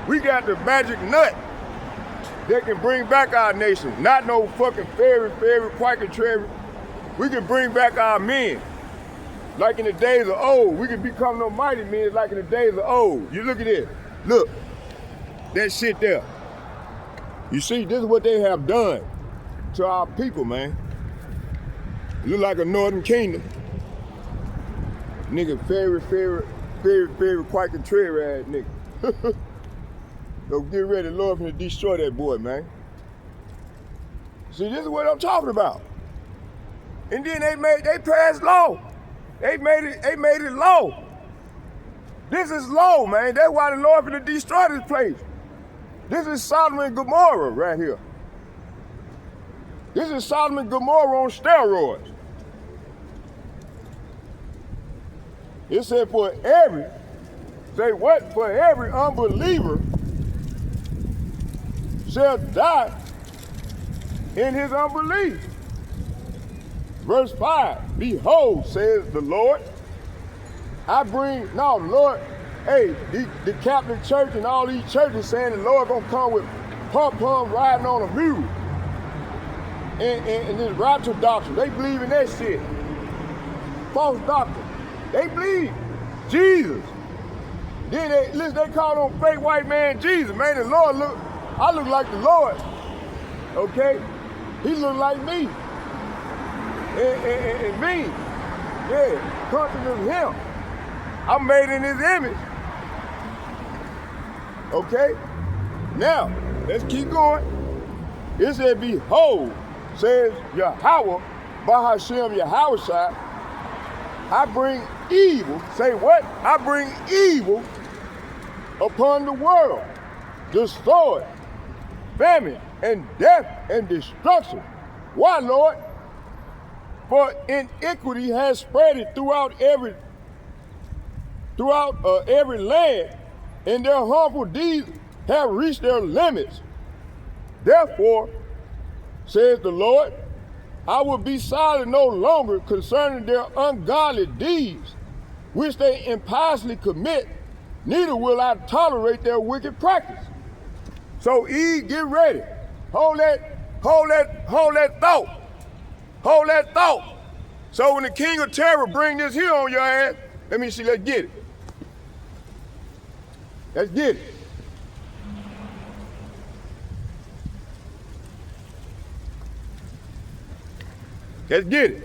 We got the magic nut that can bring back our nation. Not no fucking fairy, quacker, cherry. We can bring back our men. Like in the days of old. We can become no mighty men like in the days of old. You look at this. Look. That shit there. You see, this is what they have done to our people, man. Look like a northern kingdom. Nigga, fairy, quacker, cherry ass nigga. So get ready, Lord, to destroy that boy, man. See, this is what I'm talking about. And then they passed law. They made it law. This is law, man. That's why the Lord finna destroy this place. This is Sodom and Gomorrah right here. This is Sodom and Gomorrah on steroids. It said for every unbeliever shall die in his unbelief. Verse 5, behold, says the Lord, Lord, hey, the Catholic Church and all these churches saying the Lord gonna come with pom-pom riding on a mule. And this rapture doctrine, they believe in that shit. False doctrine. They believe Jesus. Then they call on fake white man Jesus. Man, I look like the Lord. Okay? He look like me. And me. Yeah, country of him. I'm made in his image. Okay? Now, let's keep going. It said, behold, says Yahweh, Bahashem Yahushua, I bring evil, say what? I bring evil upon the world, the sword, famine, and death, and destruction. Why, Lord? For iniquity has spread it throughout every land, and their harmful deeds have reached their limits. Therefore, says the Lord, I will be silent no longer concerning their ungodly deeds, which they impiously commit, neither will I tolerate their wicked practice. So Eve, get ready. Hold that thought. Hold that thought. So when the king of terror bring this here on your ass, let me see, let's get it. Let's get it. Let's get it.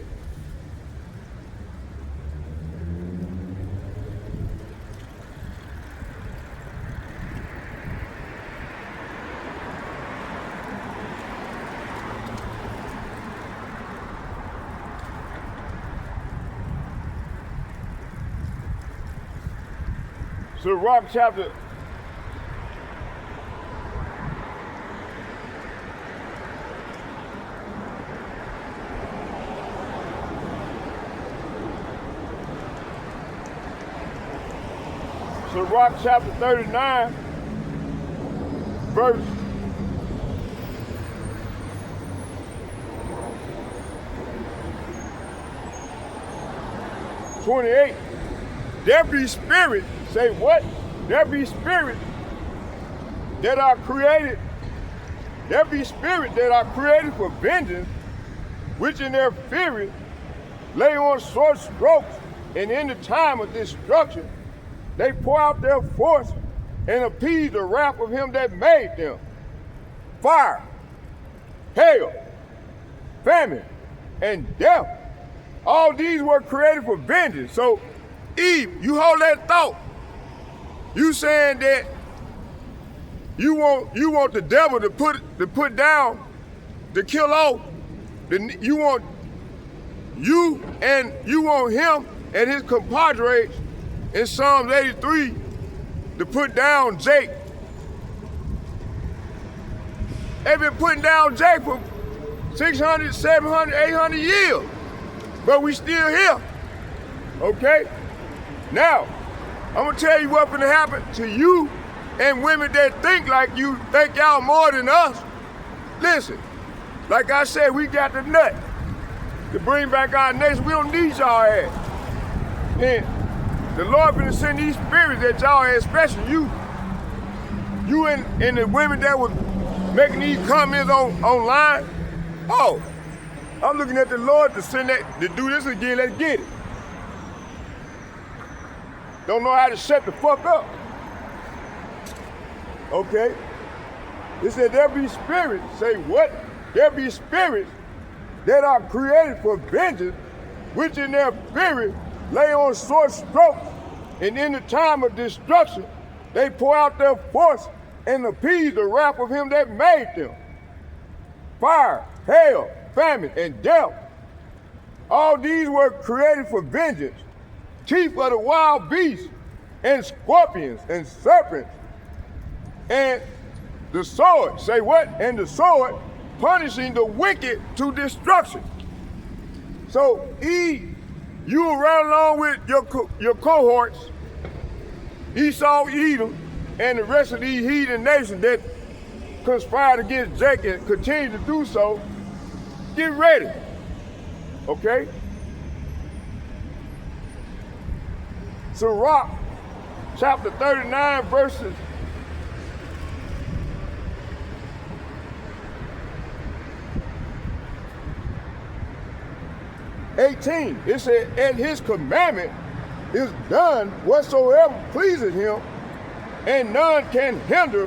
So Rock chapter 39, verse 28. There be spirits, say what? There be spirits that are created. There be spirits that are created for vengeance, which in their fury lay on short strokes, and in the time of destruction they pour out their force and appease the wrath of him that made them. Fire, hail, famine, and death. All these were created for vengeance. So Eve, you hold that thought. You saying that you want the devil to put down, to kill off. You want him and his compadres in Psalms 83 to put down Jake. They've been putting down Jake for 600, 700, 800 years, but we still here, okay? Now, I'm gonna tell you what's gonna happen to you and women that think like you, think y'all more than us. Listen, like I said, we got the nut to bring back our nation. We don't need y'all ass. And the Lord gonna send these spirits at y'all ass, especially you and the women that was making these comments online. Oh, I'm looking at the Lord to send that, to do this again. Let's get it. Don't know how to shut the fuck up. Okay? It said there be spirits, say what? There be spirits that are created for vengeance, which in their fury lay on short strokes, and in the time of destruction they pour out their force and appease the wrath of him that made them. Fire, hail, famine, and death. All these were created for vengeance. Teeth of the wild beasts, and scorpions, and serpents, and the sword, say what? And the sword, punishing the wicked to destruction. So Eve, you were right along with your cohorts, Esau, Edom, and the rest of these heathen nations that conspired against Jacob and continue to do so. Get ready, okay? Sirach, chapter 39, verses 18. It said, and his commandment is done whatsoever pleases him, and none can hinder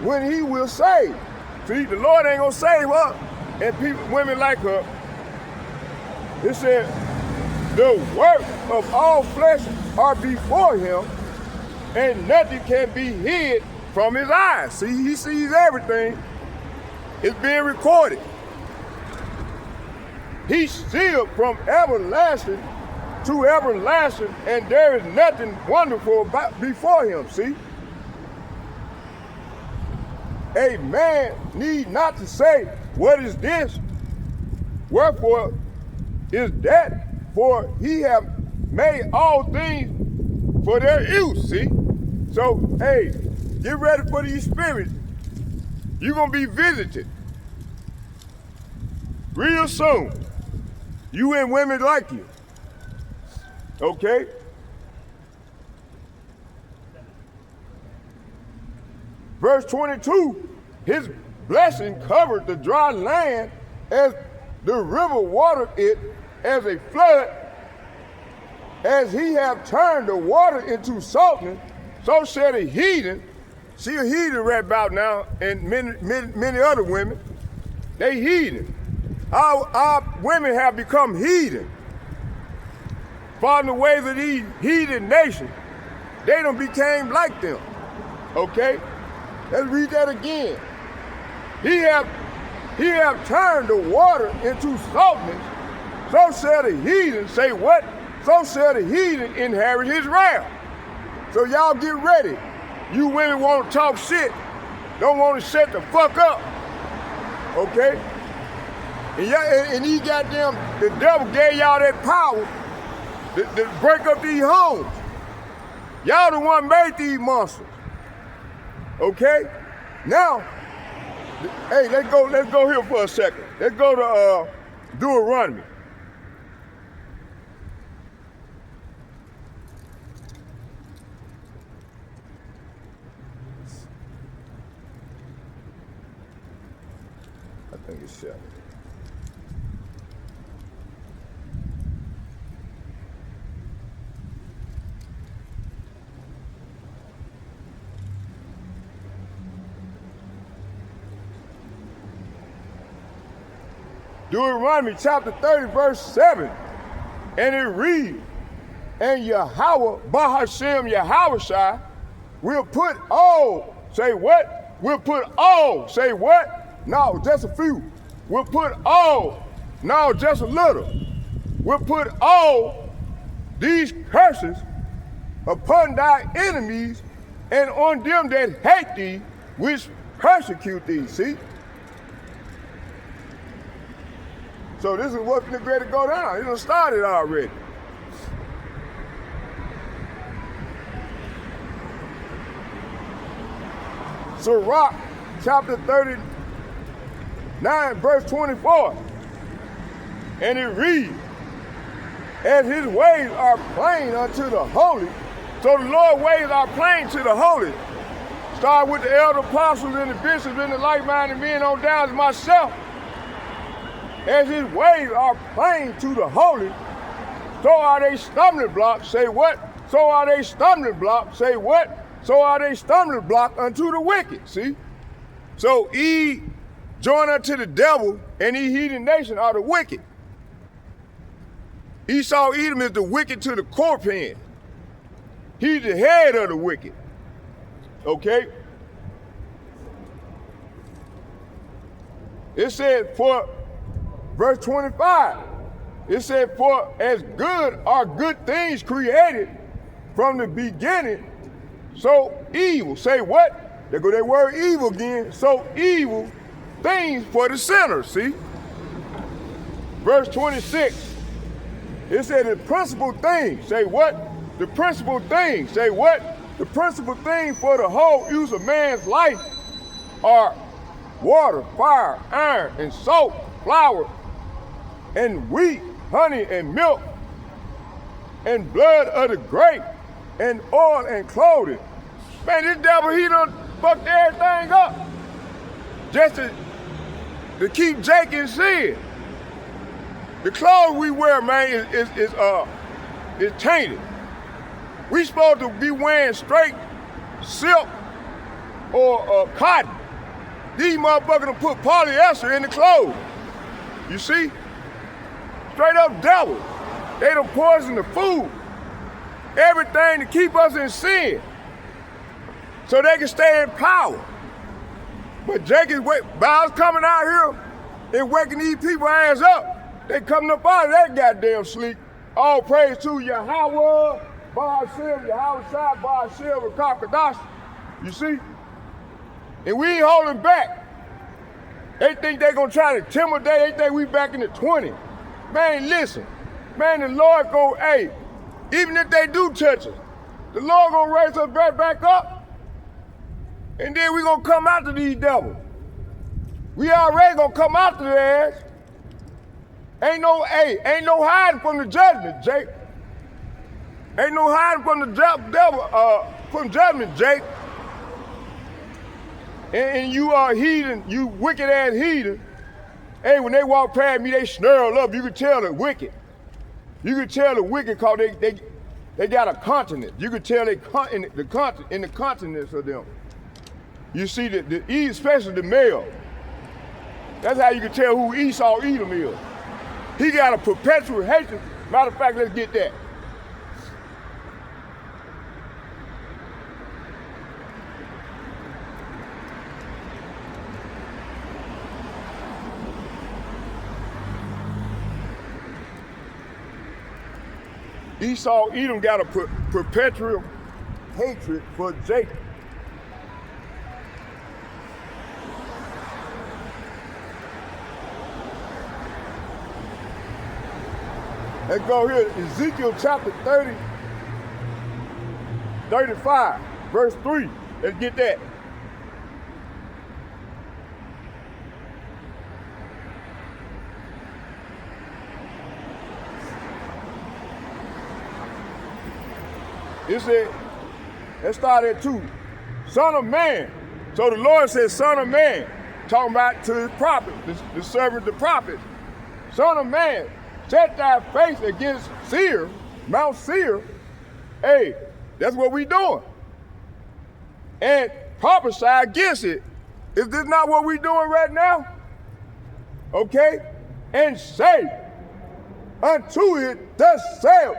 when he will save. See, the Lord ain't gonna save her and people, women like her. It said, the work of all flesh are before him, and nothing can be hid from his eyes. See, he sees everything. It's being recorded. He's sealed from everlasting to everlasting, and there is nothing wonderful before him, see? A man need not to say, what is this? Wherefore is that? For he have made all things for their use, see? So, hey, get ready for these spirits. You're gonna be visited real soon. You and women like you, okay? Verse 22, his blessing covered the dry land as the river watered it as a flood. As he have turned the water into saltness, so shall the heathen. See a heathen right about now, and many other women, they heathen. Our women have become heathen. Following the ways of these heathen nations, they done became like them. Okay? Let's read that again. He have turned the water into saltness, so shall the heathen, say what? So shall the heathen inherit his wrath. So y'all get ready. You women want to talk shit, don't want to shut the fuck up. Okay? And he goddamn, the devil gave y'all that power to break up these homes. Y'all the one made these monsters. Okay? Now, hey, let's go here for a second. Let's go to Deuteronomy. I think it's 7. Deuteronomy chapter 30, verse 7. And it reads, and Yahweh, Bahashem Yahushai, will put all, say what? We'll put all, say what? No, just a few. We'll put all, no, just a little. We'll put all these curses upon thy enemies and on them that hate thee, which persecute thee, see? So this is what's ready to go down. It done started already. Sirach, chapter 39, verse 24. And it reads, as his ways are plain unto the holy, so the Lord's ways are plain to the holy. Start with the elder apostles and the bishops and the like-minded men on down to myself. As his ways are plain to the holy, so are they stumbling blocks, say what? So are they stumbling blocks, say what? So are they stumbling block unto the wicked, see? So Eve joined unto the devil, and these heathen nations are the wicked. Esau Edom is the wicked to the corpse hand. He's the head of the wicked, okay? It said for, verse 25, it said, for as good are good things created from the beginning, so evil, say what? There go that word evil again. So evil things for the sinners, see? Verse 26, it said the principal thing, say what? The principal thing, say what? The principal thing for the whole use of man's life are water, fire, iron, and salt, flour, and wheat, honey, and milk, and blood of the grape, and oil and clothing. Man, this devil, he done fucked everything up just to keep Jake in sin. The clothes we wear, man, is tainted. We supposed to be wearing straight silk or cotton. These motherfuckers done put polyester in the clothes. You see? Straight up devil. They done poison the food. Everything to keep us in sin, so they can stay in power. But Jake is Bow's coming out here and waking these people ass up. They coming up out of that goddamn sleep. All praise to Yahweh, Bahashem, Yahushai, Bahashem, Rakakadash. You see? And we ain't holding back. They think they gonna try to intimidate. They think we back in the 20s. Man, listen. Man, the Lord hey, even if they do touch us, the Lord gonna raise us back up, and then we gonna come after these devils. We already gonna come after their ass. Ain't no hiding from the judgment, Jake. Ain't no hiding from the devil, from judgment, Jake. And you are heathen, you wicked ass heathen. Hey, when they walk past me, they snarl up. You can tell they're wicked. You can tell the wicked because they got a continent. You can tell they in the continents of them. You see especially the male. That's how you can tell who Esau Edom is. He got a perpetual hatred. Matter of fact, let's get that. Esau Edom got a perpetual hatred for Jacob. Let's go here, Ezekiel chapter 35, verse 3. Let's get that. It said, let's start at 2. Son of man. So the Lord said, son of man, talking about to his prophet, the servant, the prophet. Son of man, set thy face against Seir, Mount Seir. Hey, that's what we doing. And prophesy against it. Is this not what we doing right now? Okay? And say unto it, thus saith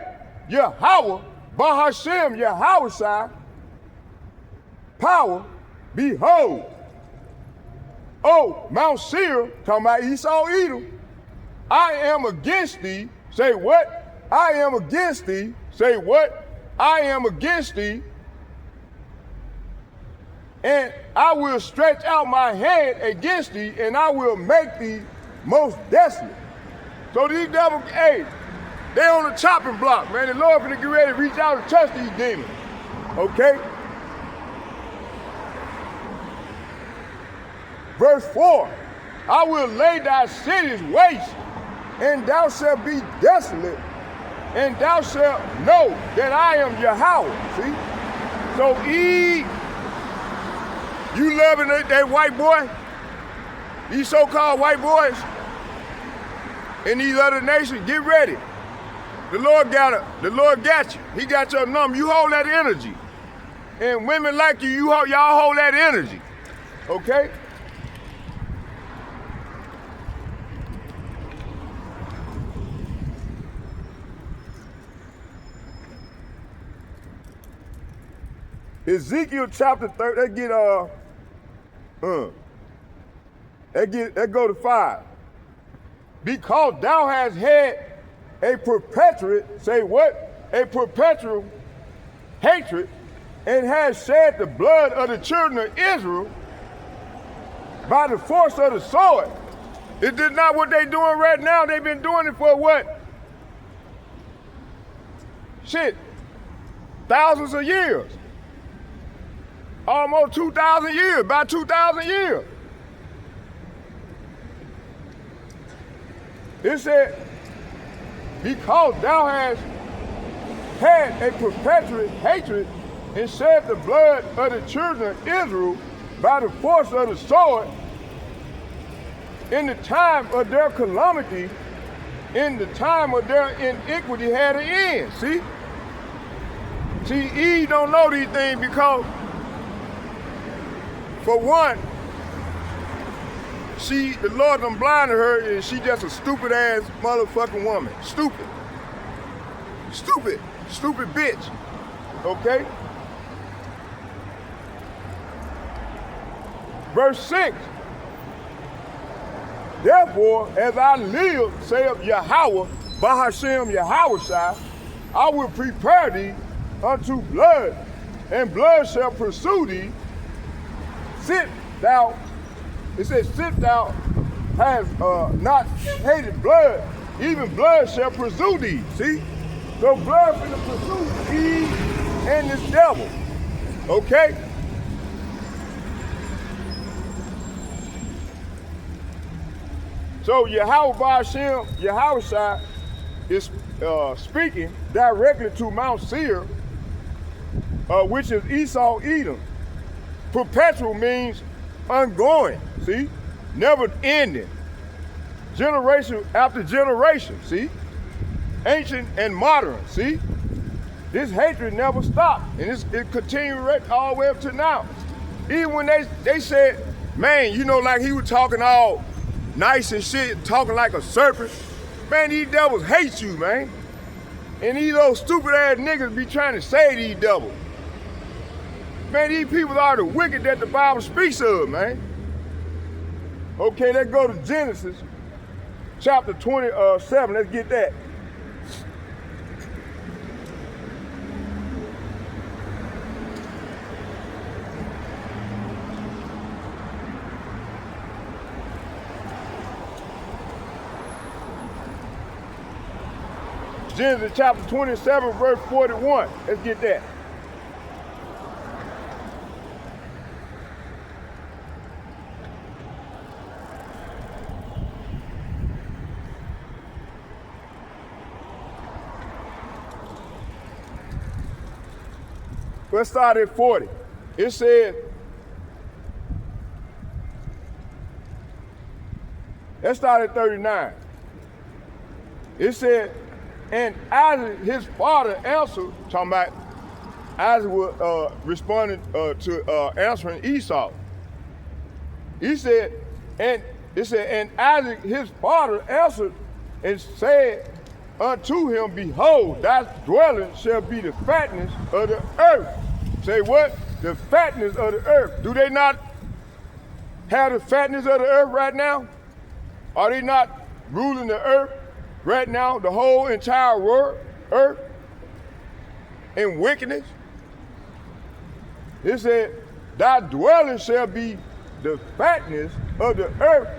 Yahweh, Bahashem Yahweh, power, behold, oh, Mount Seir, talking about Esau Edom, I am against thee. Say what? I am against thee. Say what? I am against thee. And I will stretch out my hand against thee, and I will make thee most desolate. So these devils, hey, they on the chopping block, man. The Lord finna get ready to reach out and touch these demons. Okay? Verse 4, I will lay thy cities waste, and thou shalt be desolate, and thou shalt know that I am Yahweh. See? So you loving that white boy? These so-called white boys in these other nations, get ready. The Lord got you. He got your number. You hold that energy. And women like you, y'all hold that energy. Okay? Ezekiel chapter 30, let's go to 5. Because thou hast had a perpetual, say what? A perpetual hatred, and has shed the blood of the children of Israel by the force of the sword. Is this not what they doing right now? They've been doing it for what? Shit, thousands of years. Almost 2,000 years, about 2,000 years. It said, because thou hast had a perpetual hatred and shed the blood of the children of Israel by the force of the sword, in the time of their calamity, in the time of their iniquity had an end. See? Eve don't know these things because, for one, the Lord done blinded her, and she just a stupid ass motherfucking woman. Stupid bitch. Okay? Verse 6. Therefore, as I live, saith Yahweh, Bahashem Yahweh, I will prepare thee unto blood, and blood shall pursue thee. Sit thou has not hated blood, even blood shall pursue thee. See? So blood finna pursue Eve and this devil. Okay? So Yahweh Ba'ashem, Yahweh is speaking directly to Mount Seir, which is Esau Edom. Perpetual means ongoing, see? Never ending. Generation after generation, see? Ancient and modern, see? This hatred never stopped, and it continues right all the way up to now. Even when they said, man, you know, like he was talking all nice and shit, talking like a serpent. Man, these devils hate you, man. And these old stupid ass niggas be trying to save these devils. Man, these people are the wicked that the Bible speaks of, man. Okay, let's go to Genesis chapter 27. Let's get that. Genesis chapter 27, verse 41. Let's get that. Let's start at 40. It said, let's start at 39. It said, and Isaac, his father, answered, talking about Isaac was responding to answering Esau. He said, and it said, and Isaac, his father, answered and said unto him, behold, thy dwelling shall be the fatness of the earth. Say what? The fatness of the earth. Do they not have the fatness of the earth right now? Are they not ruling the earth right now, the whole entire world, earth, in wickedness? It said, thy dwelling shall be the fatness of the earth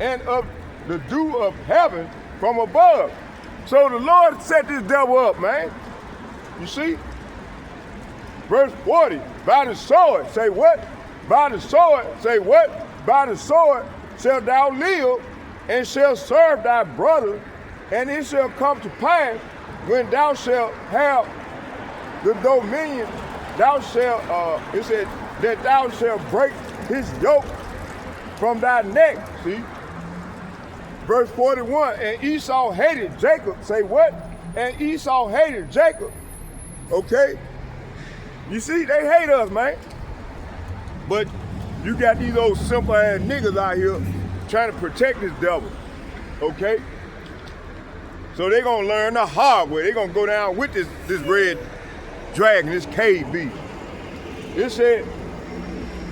and of the dew of heaven from above. So the Lord set this devil up, man. You see? Verse 40, by the sword, say what? By the sword, say what? By the sword shalt thou live, and shalt serve thy brother, and it shall come to pass when thou shalt have the dominion, thou shalt, it said, that thou shalt break his yoke from thy neck, see? Verse 41, and Esau hated Jacob, say what? And Esau hated Jacob, okay? You see, they hate us, man. But you got these old simple ass niggas out here trying to protect this devil, okay? So they gonna learn the hard way. They gonna go down with this red dragon, this cave beast. It said,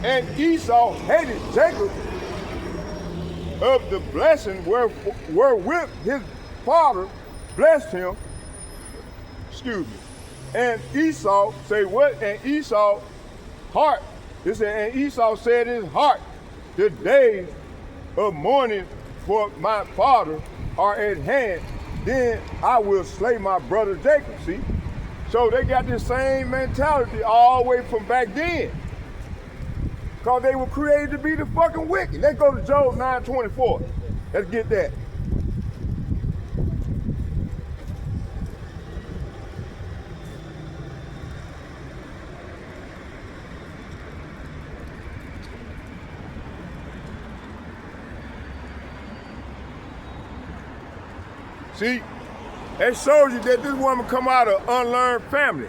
and Esau hated Jacob of the blessing wherewith his father blessed him. Excuse me. And Esau, say what? And Esau heart. It said, and Esau said in his heart, the days of mourning for my father are at hand. Then I will slay my brother Jacob, see? So they got this same mentality all the way from back then. Because they were created to be the fucking wicked. Let's go to Job 9:24. Let's get that. See, that shows you that this woman come out of unlearned family.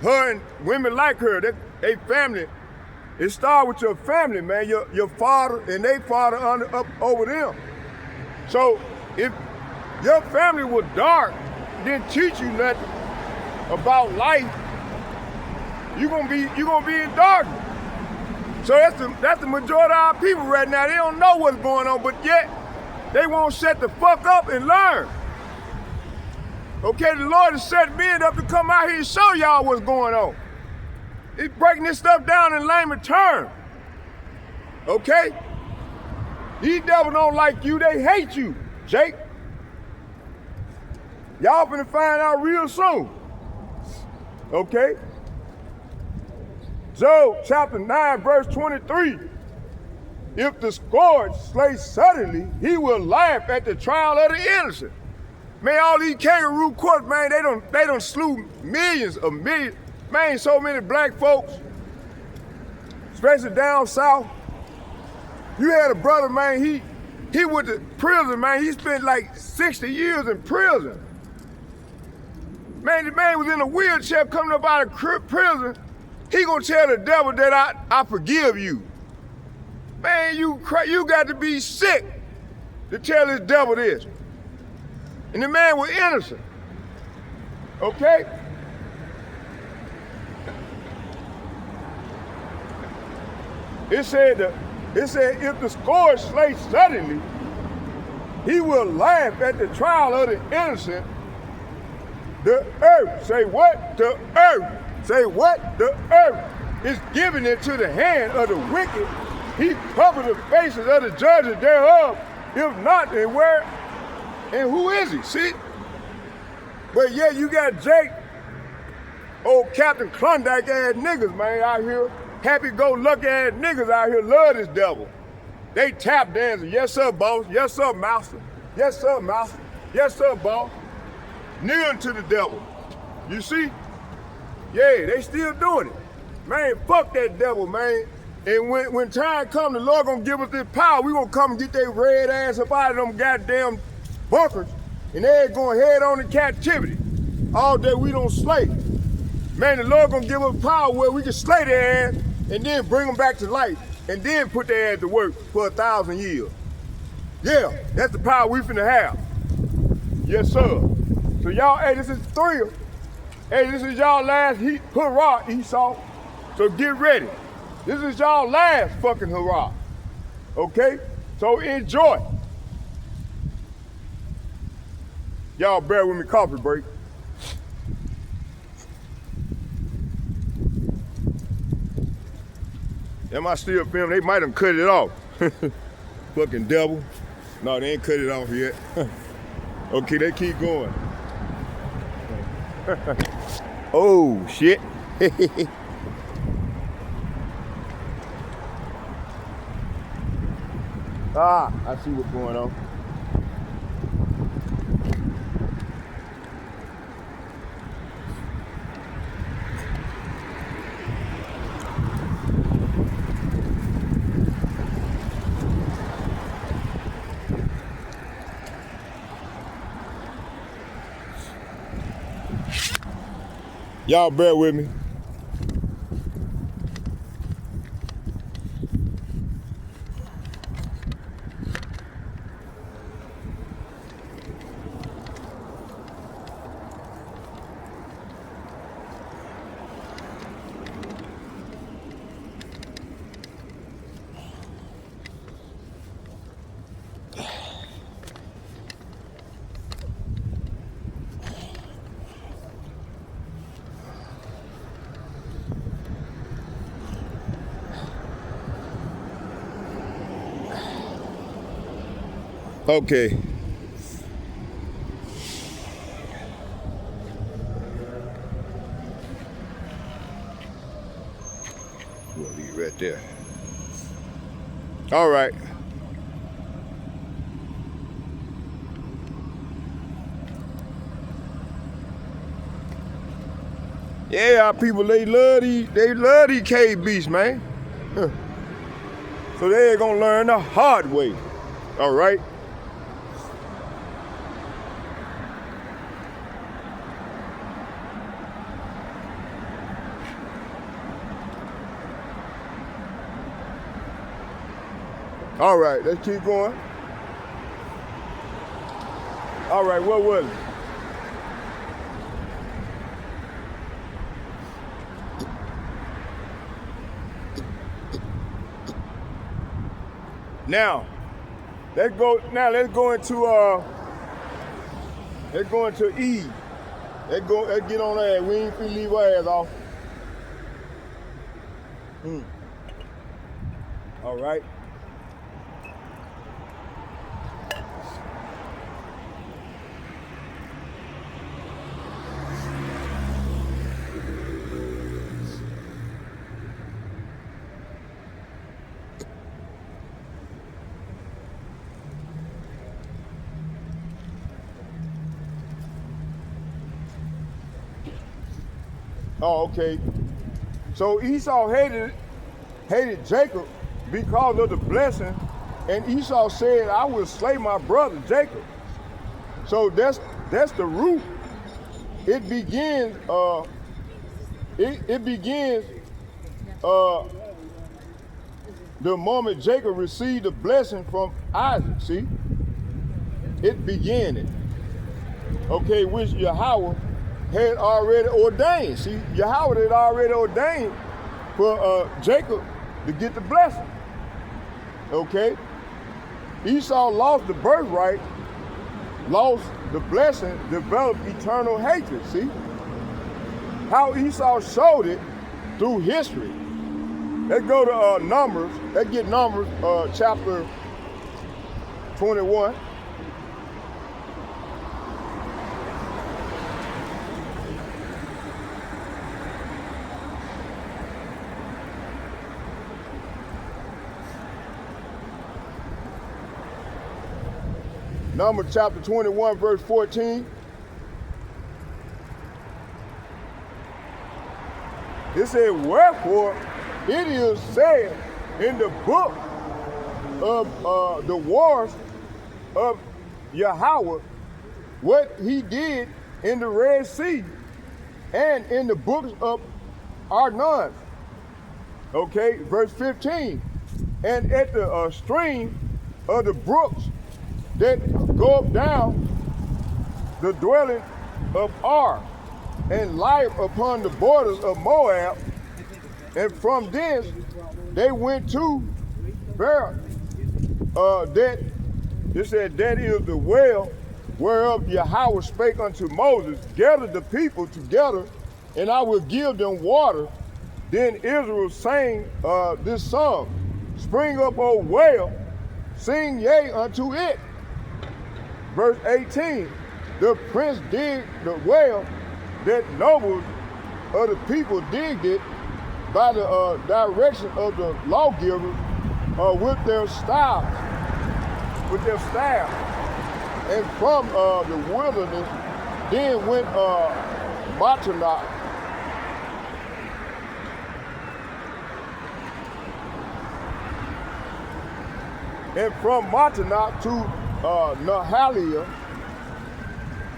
Her and women like her, they family. It starts with your family, man. Your father and they father up over them. So if your family was dark, didn't teach you nothing about life, you're gonna be in darkness. So that's the majority of our people right now. They don't know what's going on, but yet they won't shut the fuck up and learn. Okay, the Lord has set men up to come out here and show y'all what's going on. He's breaking this stuff down in layman terms. Okay? These devils don't like you, they hate you, Jake. Y'all finna find out real soon. Okay? Job chapter 9, verse 23. If the scourge slay suddenly, he will laugh at the trial of the innocent. Man, all these kangaroo courts, man, they don't slew millions of millions. Man, so many black folks, especially down south, You had a brother, man, he went to prison, man. He spent like 60 years in prison. Man, the man was in a wheelchair coming up out of prison. He gonna tell the devil that I forgive you. Man, you got to be sick to tell this devil this. And the man was innocent. Okay? It said if the scourge slay suddenly, he will laugh at the trial of the innocent. The earth, say what? The earth, say what? The earth is giving it to the hand of the wicked. He covered the faces of the judges thereof. If not, then where? And who is he? See? But yeah, you got Jake, old Captain Klondike ass niggas, man, out here. Happy-go-lucky ass niggas out here love this devil. They tap dancing. Yes, sir, boss. Yes, sir, master. Yes, sir, master. Yes, sir, boss. Kneeling to the devil. You see? Yeah, they still doing it. Man, fuck that devil, man. And when time comes, the Lord gonna give us this power. We gonna come and get their red ass up out of them goddamn bunkers, and they're going head on in captivity. All day we don't slay. Man, the Lord gonna give us power where we can slay their ass and then bring them back to life and then put their ass to work for 1,000 years. Yeah, that's the power we finna have. Yes, sir. So y'all, hey, this is thrill. Hey, this is y'all last hurrah, Esau. So get ready. This is y'all last fucking hurrah. Okay? So enjoy. Y'all bear with me, coffee break. Am I still filming? They might have cut it off. Fucking devil. No, they ain't cut it off yet. Okay, they keep going. Oh, shit. Ah, I see what's going on. Y'all bear with me. Okay. We'll leave right there. All right. Yeah, our people, they love these cave beasts, man. So they're gonna learn the hard way. All right. All right, let's keep going. All right, what was it? Now, let's go into E. Let's get on that. We ain't finna leave our ass off. All right. Oh, okay. So Esau hated Jacob because of the blessing And Esau said, I will slay my brother Jacob. So that's the root. It begins the moment Jacob received the blessing from Isaac, see? It began it. Okay, which Yahweh had already ordained. See, Yahweh had already ordained for Jacob to get the blessing. Okay? Esau lost the birthright, lost the blessing, developed eternal hatred, see? How Esau showed it through history. Let's go to Numbers. Let's get Numbers chapter 21. Numbers chapter 21, verse 14. It said, wherefore it is said in the book of the wars of Yahweh, what he did in the Red Sea and in the books of Arnon. Okay, verse 15. And at the stream of the brooks that go up down the dwelling of Ar, and lie upon the borders of Moab, and from thence they went to Beer. That it said that is the well whereof Yahweh spake unto Moses, gather the people together, and I will give them water. Then Israel sang this song, spring up, O well, sing yea unto it. Verse 18, the prince digged the well, that nobles of the people digged it by the direction of the lawgivers with their staffs. And from the wilderness, then went Matanah. And from Matanah to Nahaliah,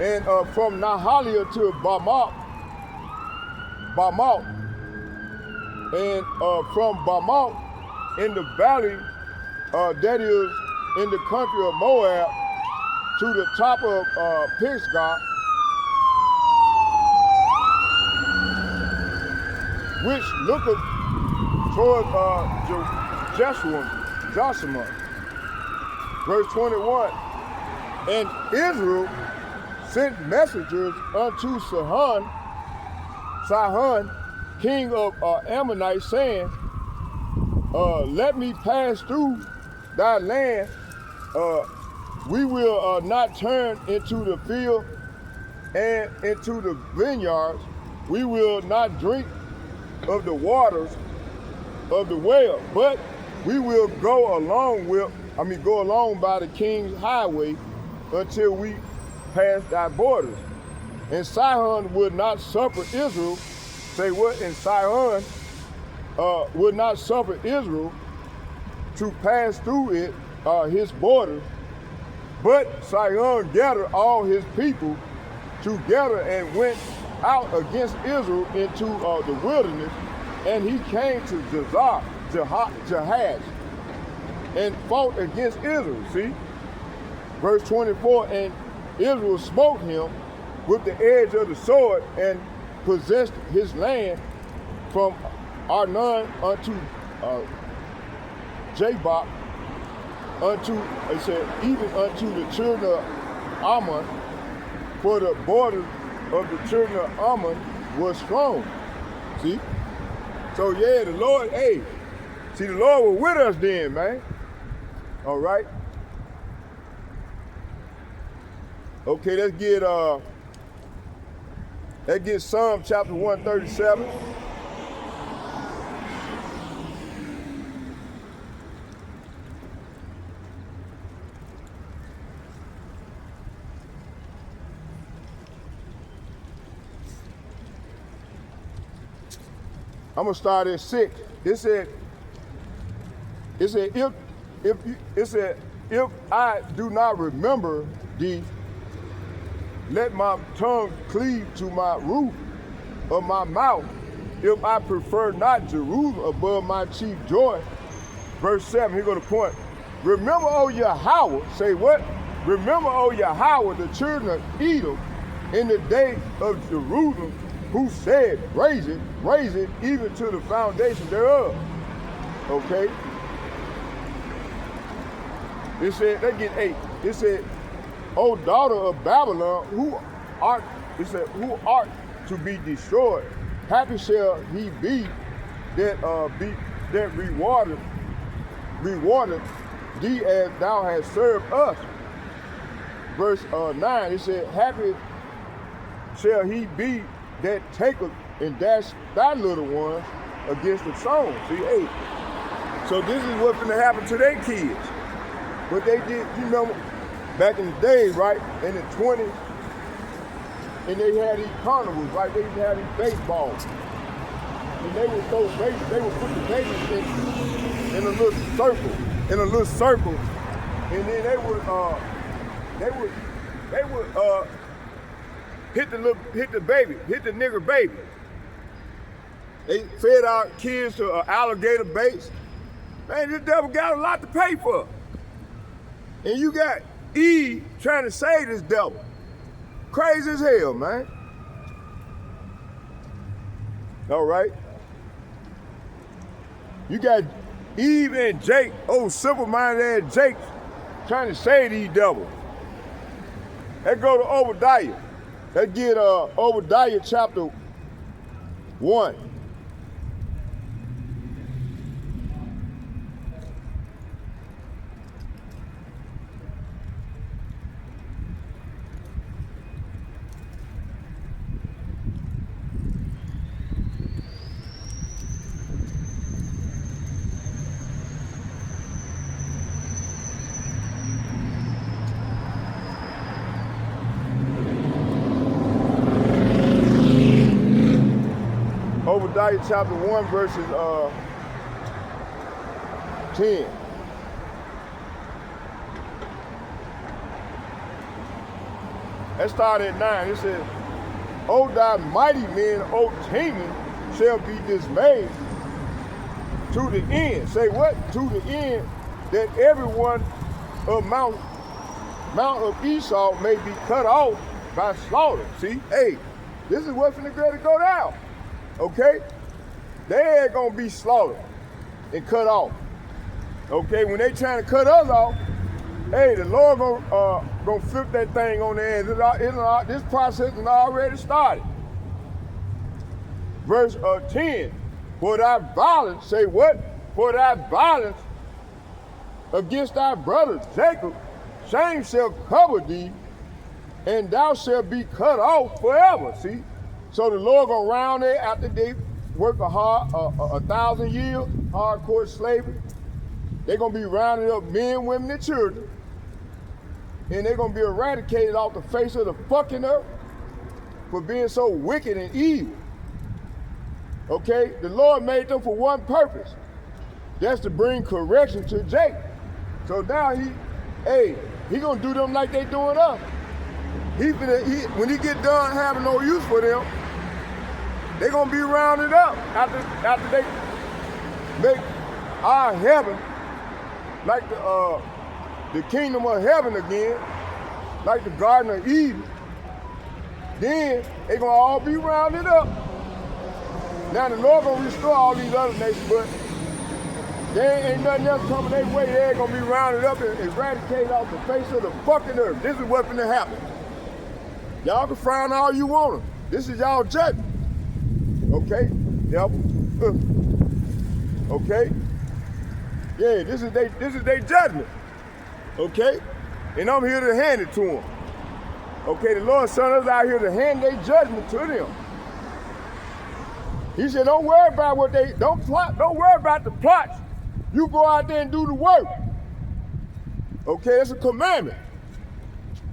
and from Nahaliah to Bamoth, and from Bamoth in the valley, that is in the country of Moab, to the top of Pisgah, which looketh toward Joshua. Verse 21, and Israel sent messengers unto Sihon, king of Ammonites, saying, let me pass through thy land. We will not turn into the field and into the vineyards. We will not drink of the waters of the well, but we will go along by the king's highway until we pass thy borders. And Sihon would not suffer Israel, say what? And Sihon would not suffer Israel to pass through it, his borders. But Sihon gathered all his people together and went out against Israel into the wilderness, and he came to Jahaz, and fought against Israel, see? Verse 24, and Israel smote him with the edge of the sword and possessed his land from Arnon unto Jabbok, even unto the children of Ammon, for the border of the children of Ammon was strong. See? So yeah, the Lord, the Lord was with us then, man. All right. Okay, let's get Psalm chapter 137. I'm gonna start at 6. It said, it said, if I do not remember thee, let my tongue cleave to my roof of my mouth. If I prefer not Jerusalem above my chief joy. Verse 7, here go the point. Remember, O Yahweh, say what? Remember, O Yahweh, the children of Edom, in the day of Jerusalem, who said, raise it, even to the foundation thereof. Okay? It said, they get 8. It said, O daughter of Babylon, who art to be destroyed. Happy shall he be that rewarded thee as thou hast served us. Verse 9, it said, happy shall he be that taketh and dash thy little ones against the stone. See, 8. So this is what's gonna happen to their kids. But they did, you remember, back in the day, right, in the 20s, and they had these carnivals, right? They had these baseballs. And they would throw babies, they would put the babies in a little circle, and then they would hit the nigger baby. They fed our kids to alligator baits. Man, this devil got a lot to pay for. And you got Eve trying to save this devil. Crazy as hell, man. All right. You got Eve and Jake, simple-minded ass Jake, trying to save these devils. Let's go to Obadiah. Let's get Obadiah chapter 1. Obadiah chapter 1 verses 10. Let's start at 9. It says, O thy mighty men, O Teman, shall be dismayed to the end. Say what? To the end that everyone of Mount of Esau may be cut off by slaughter. See, hey, this is what's finna go down. Okay? They ain't gonna be slaughtered and cut off. Okay, when they trying to cut us off, hey, the Lord gonna flip that thing on their ass. This process has already started. Verse 10, for thy violence, say what? For thy violence against thy brother Jacob, shame shall cover thee, and thou shalt be cut off forever. See? So the Lord gonna round there after they work a 1,000 years, hardcore slavery. They're gonna be rounding up men, women, and children. And they're gonna be eradicated off the face of the fucking earth for being so wicked and evil. Okay? The Lord made them for one purpose. That's to bring correction to Jacob. So now he gonna do them like they doing us. When he get done having no use for them, they gonna be rounded up after they make our heaven like the kingdom of heaven again, like the Garden of Eden. Then they gonna all be rounded up. Now the Lord gonna restore all these other nations, but there ain't nothing else coming their way. They're gonna be rounded up and eradicated off the face of the fucking earth. This is what's gonna happen. Y'all can frown all you want. This is y'all judgment. Okay? Yep. Okay? Yeah, this is their judgment. Okay? And I'm here to hand it to them. Okay, the Lord sent us out here to hand their judgment to them. He said, don't worry about don't worry about the plots. You go out there and do the work. Okay, that's a commandment.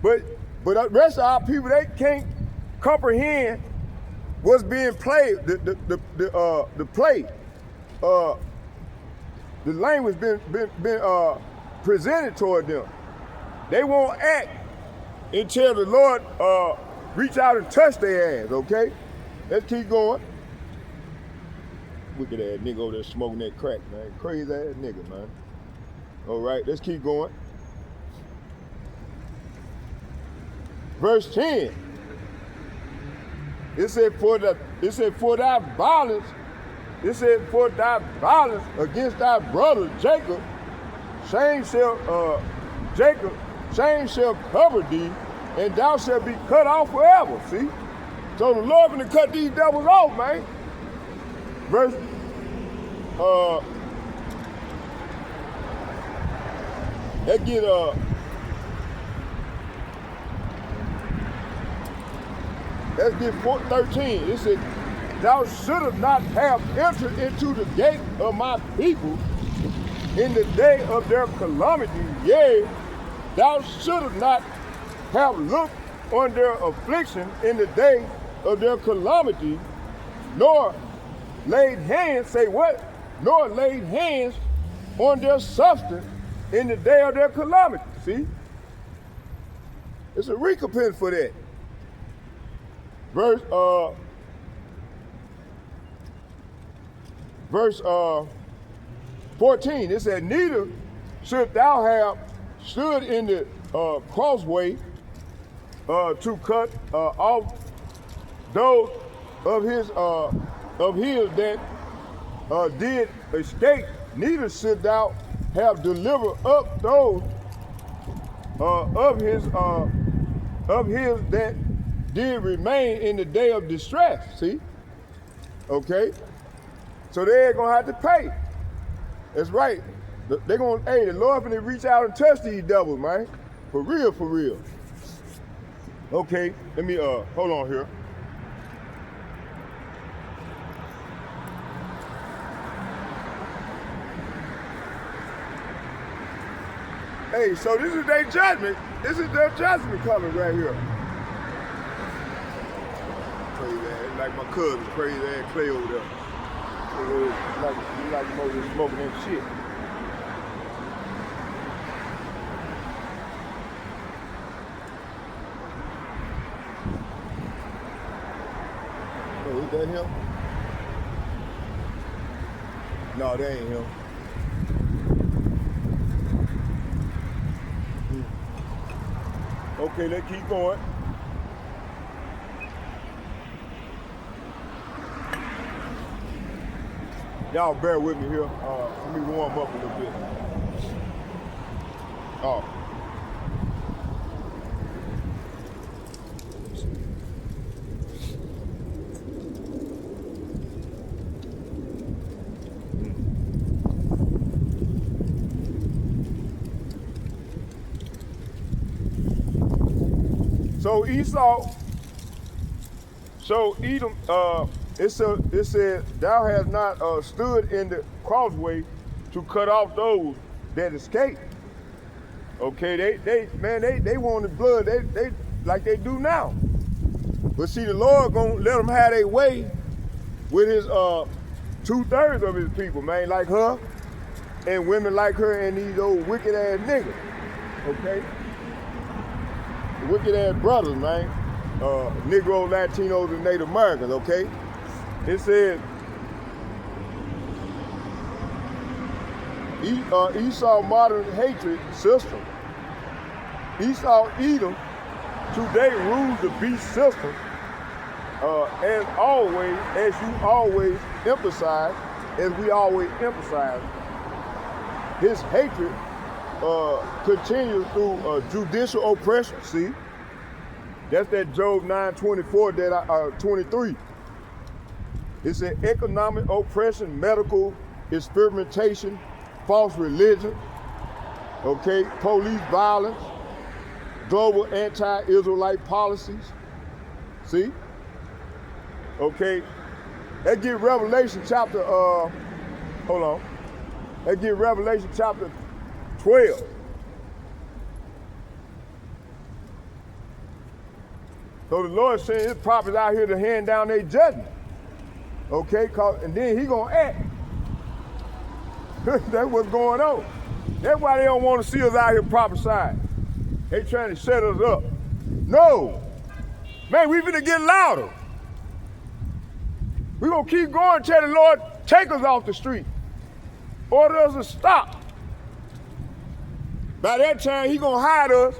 But the rest of our people, they can't comprehend what's being played, the play. The language been presented toward them. They won't act until the Lord reach out and touch their ass, okay? Let's keep going. Wicked ass nigga over there smoking that crack, man. Crazy ass nigga, man. All right, let's keep going. Verse 10. It said, for thy violence against thy brother Jacob, shame shall cover thee, and thou shalt be cut off forever. See? So the Lord gonna cut these devils off, man. Verse let's get let's get 13. It said, thou shouldst not have entered into the gate of my people in the day of their calamity. Yea, thou shouldst not have looked on their affliction in the day of their calamity, nor laid hands, say what? Nor laid hands on their substance in the day of their calamity. See? It's a recompense for that. Verse 14, it said, neither should thou have stood in the crossway to cut off those of his that did escape, neither should thou have delivered up those of his that did remain in the day of distress. See? Okay? So they're gonna have to pay. That's right. They're gonna, hey, the Lord gonna reach out and touch these devils, man. For real, for real. Okay, let me hold on here. Hey, so this is their judgment. This is their judgment coming right here. Crazy ass, like my cousin, crazy ass Clay over there. Like Moses smoking that shit. Oh, is that him? No, that ain't him. Okay, let's keep going. Y'all bear with me here. Let me warm up a little bit. Oh. So Edom, it said, thou hast not stood in the crossway to cut off those that escape. Okay, they wanted blood, they like they do now. But see, the Lord gonna let them have their way with his 2/3 of his people, man, like her and women like her and these old wicked ass niggas. Okay, the wicked ass brothers, man. Negro, Latinos, and Native Americans, okay? It said, Esau modern hatred system. Esau Edom today rules the beast system, as we always emphasize, his hatred continues through judicial oppression, see? That's that Job 9:24 that 23. It said economic oppression, medical experimentation, false religion, okay, police violence, global anti-Israelite policies. See? Okay. Let's get Revelation chapter, hold on. Let's get Revelation chapter 12. So the Lord sent his prophets out here to hand down their judgment. Okay, and then he gonna act. That's what's going on. That's why they don't want to see us out here prophesying. They trying to set us up. No. Man, we finna get louder. We gonna keep going till the Lord take us off the street. Order us to stop. By that time, he gonna hide us.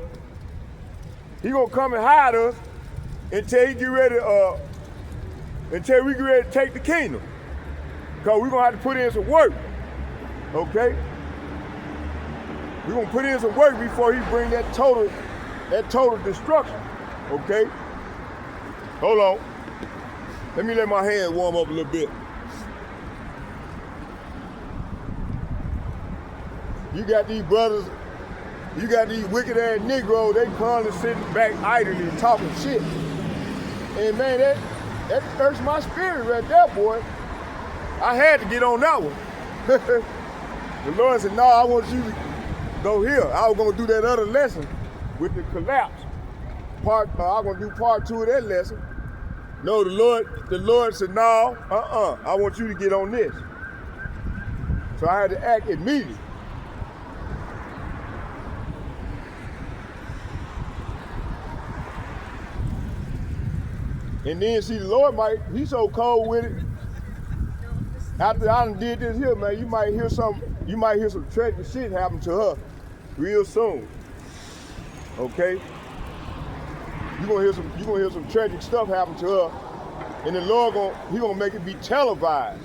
He gonna come and hide us until he get ready, until we get ready to take the kingdom. Cause we gonna have to put in some work, okay? We gonna put in some work before he bring that total destruction, okay? Hold on. Let me let my hand warm up a little bit. You got these brothers, you got these wicked ass Negroes, they constantly sitting back idly talking shit. And man, that hurts my spirit right there, boy. I had to get on that one. The Lord said, no, I want you to go here. I was gonna do that other lesson with the collapse. I was gonna do part 2 of that lesson. No, the Lord said, no, I want you to get on this. So I had to act immediately. And then see, the Lord he's so cold with it. After I done did this here, man, you might hear some tragic shit happen to her real soon. Okay? You're gonna hear some tragic stuff happen to her, and the Lord he gonna make it be televised.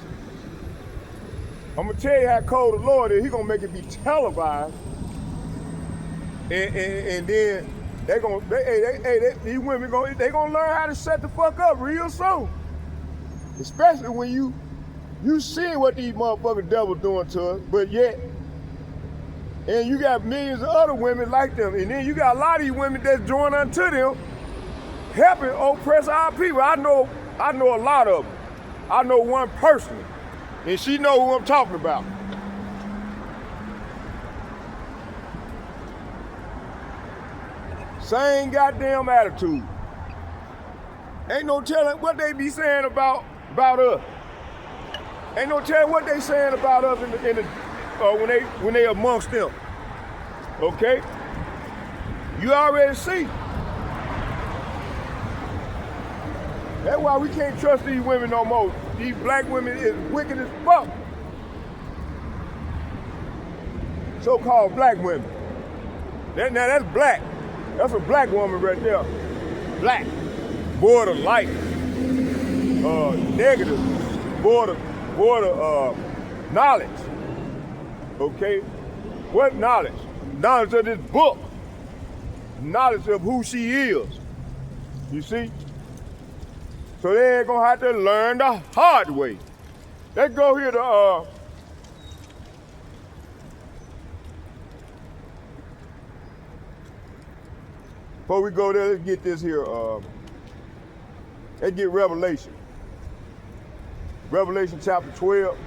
I'm gonna tell you how cold the Lord is. He gonna make it be televised, and then these women gonna learn how to shut the fuck up real soon. Especially when you see what these motherfucking devils doing to us, but yet, and you got millions of other women like them, and then you got a lot of these women that's joined unto them, helping oppress our people. I know a lot of them. I know one personally, and she know who I'm talking about. Same goddamn attitude. Ain't no telling what they be saying about us. Ain't no telling what they saying about us when they amongst them. Okay? You already see. That's why we can't trust these women no more. These black women is wicked as fuck. So-called black women. Now that's black. That's a black woman right there. Black. Border light. Negative. Border knowledge. Okay? What knowledge? Knowledge of this book. Knowledge of who she is. You see? So they ain't gonna have to learn the hard way. Let's go here to before we go there, let's get this here. Let's get Revelation. Revelation chapter 12.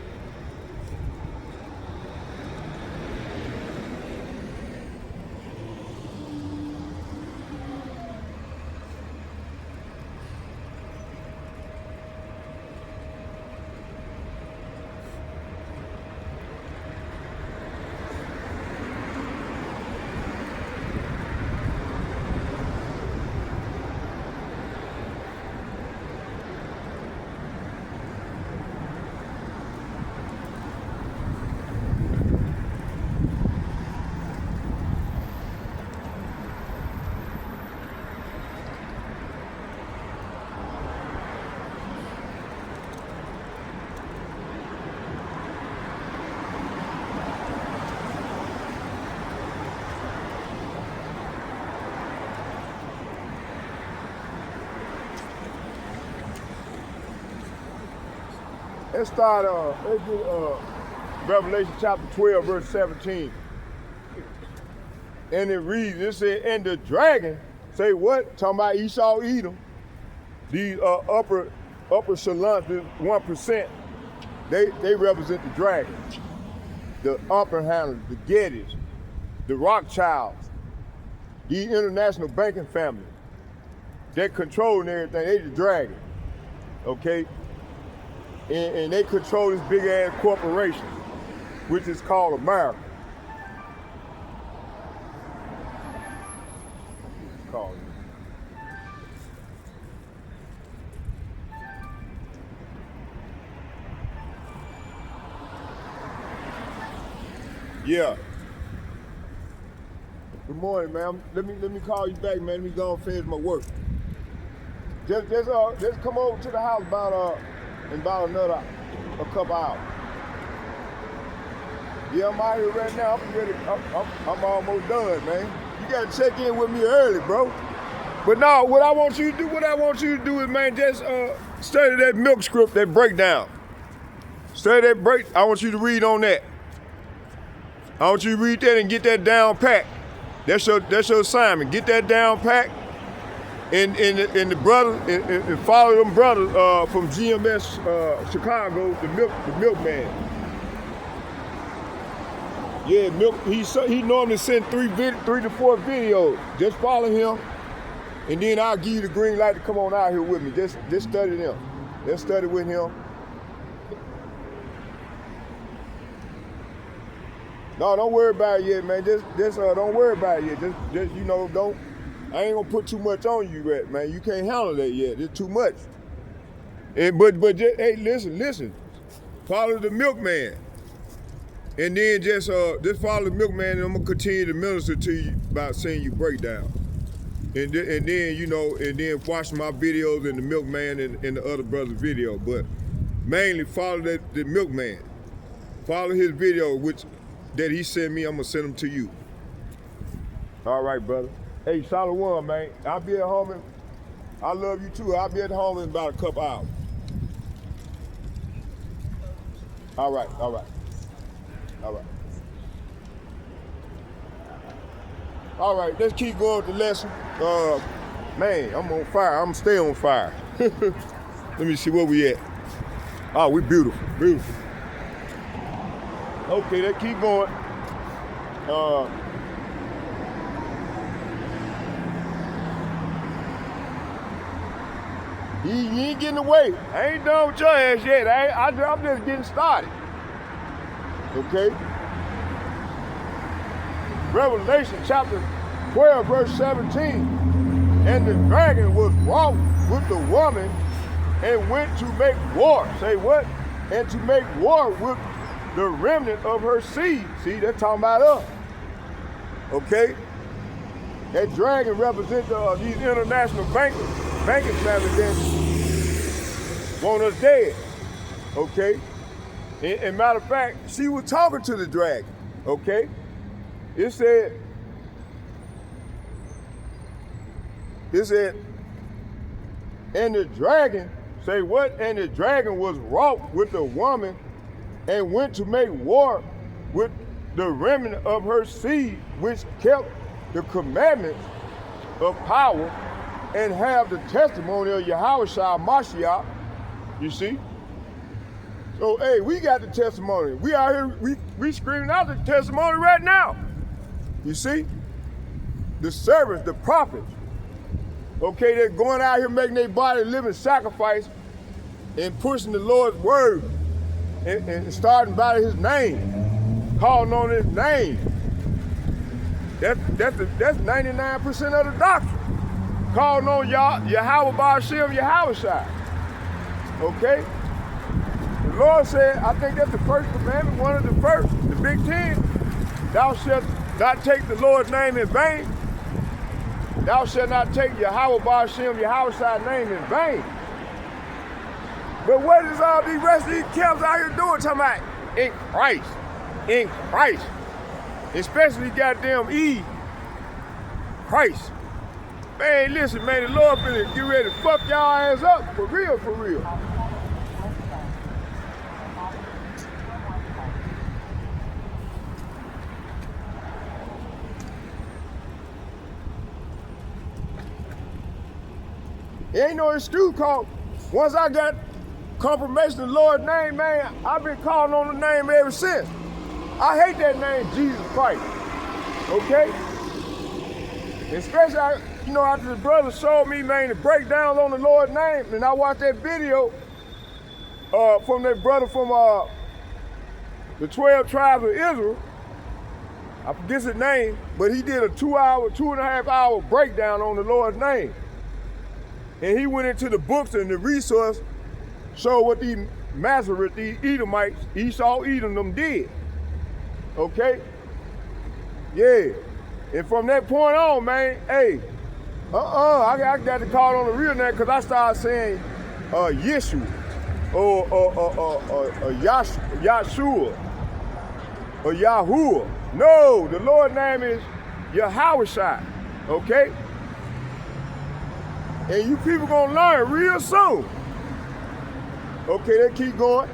Let's do Revelation chapter 12, verse 17. And it reads, it said, and the dragon, say what? Talking about Esau, Edom. These upper echelons, the 1%, they represent the dragon. The upper handlers, the Gettys, the Rothschilds, the international banking family. They're controlling everything. They the dragon, okay? And they control this big ass corporation, which is called America. call you. Yeah. Good morning, ma'am. Let me call you back, man. Let me go and finish my work. Just come over to the house in about a couple hours. Yeah, I'm out here right now. I'm ready. I'm almost done, man. You gotta check in with me early, bro. But no, what I want you to do is, man, just study that milk script, that breakdown. Study that break. I want you to read on that. I want you to read that and get that down pat. That's your assignment. Get that down pat. And the brothers and follow them brothers from GMS Chicago, the milkman. Yeah, milk. He normally send 3 to 4 videos. Just follow him, and then I'll give you the green light to come on out here with me. Just study them. Just study with him. No, don't worry about it yet, man. Just don't worry about it yet. Just don't. I ain't gonna put too much on you yet, man. You can't handle that yet. It's too much. But just, hey, listen. Follow the milkman, and then just follow the milkman, and I'm gonna continue to minister to you about seeing you break down, and then watch my videos and the milkman and the other brother's video. But mainly follow the milkman. Follow his video, that he sent me. I'm gonna send them to you. All right, brother. Hey, Shalom, man. I'll be at home. I love you too. I'll be at home in about a couple hours. All right. All right, let's keep going with the lesson. Man, I'm on fire. I'm stay on fire. Let me see where we at. Oh, we beautiful. Okay, let's keep going. You ain't getting away. I ain't done with your ass yet. I'm just getting started. Okay? Revelation chapter 12, verse 17. And the dragon was wroth with the woman and went to make war. Say what? And to make war with the remnant of her seed. See, they're talking about us. Okay? That dragon represents these international banking families that want us dead. Okay? And matter of fact, she was talking to the dragon. Okay? It said, and the dragon, say what? And the dragon was wroth with the woman and went to make war with the remnant of her seed, which kept the commandments of power and have the testimony of Yahushua Mashiach. You see? So, hey, we got the testimony. We out here, we screaming out the testimony right now. You see? The servants, the prophets, okay, they're going out here making their body a living sacrifice and pushing the Lord's word and starting by his name, calling on his name. That's 99% of the doctrine. Calling on Yahweh Ba'ashem Yahushua. Okay? The Lord said, I think that's the first commandment, one of the first, the big 10. Thou shalt not take the Lord's name in vain. Thou shalt not take Yahweh Ba'ashem Yahushua's name in vain. But what is all these rest of these camps out here doing? Talking about in Christ. In Christ. Especially goddamn Eve. Christ. Man, listen, man, the Lord finna get ready to fuck y'all ass up. For real, for real. It ain't no excuse called. Once I got confirmation of the Lord's name, man, I've been calling on the name ever since. I hate that name, Jesus Christ. Okay? Especially, after the brother showed me, man, the breakdowns on the Lord's name, and I watched that video from that brother from the 12 tribes of Israel, I forget his name, but he did a 2.5 hour breakdown on the Lord's name. And he went into the books and the resource showed what these Nazareth, these Edomites, Esau, Edom, them did. Okay? Yeah. And from that point on, man, hey, I got to call on the real name because I started saying Yeshua or Yahshua or Yahuwah. No, the Lord's name is Yahushua, okay? And you people gonna learn real soon. Okay, they keep going.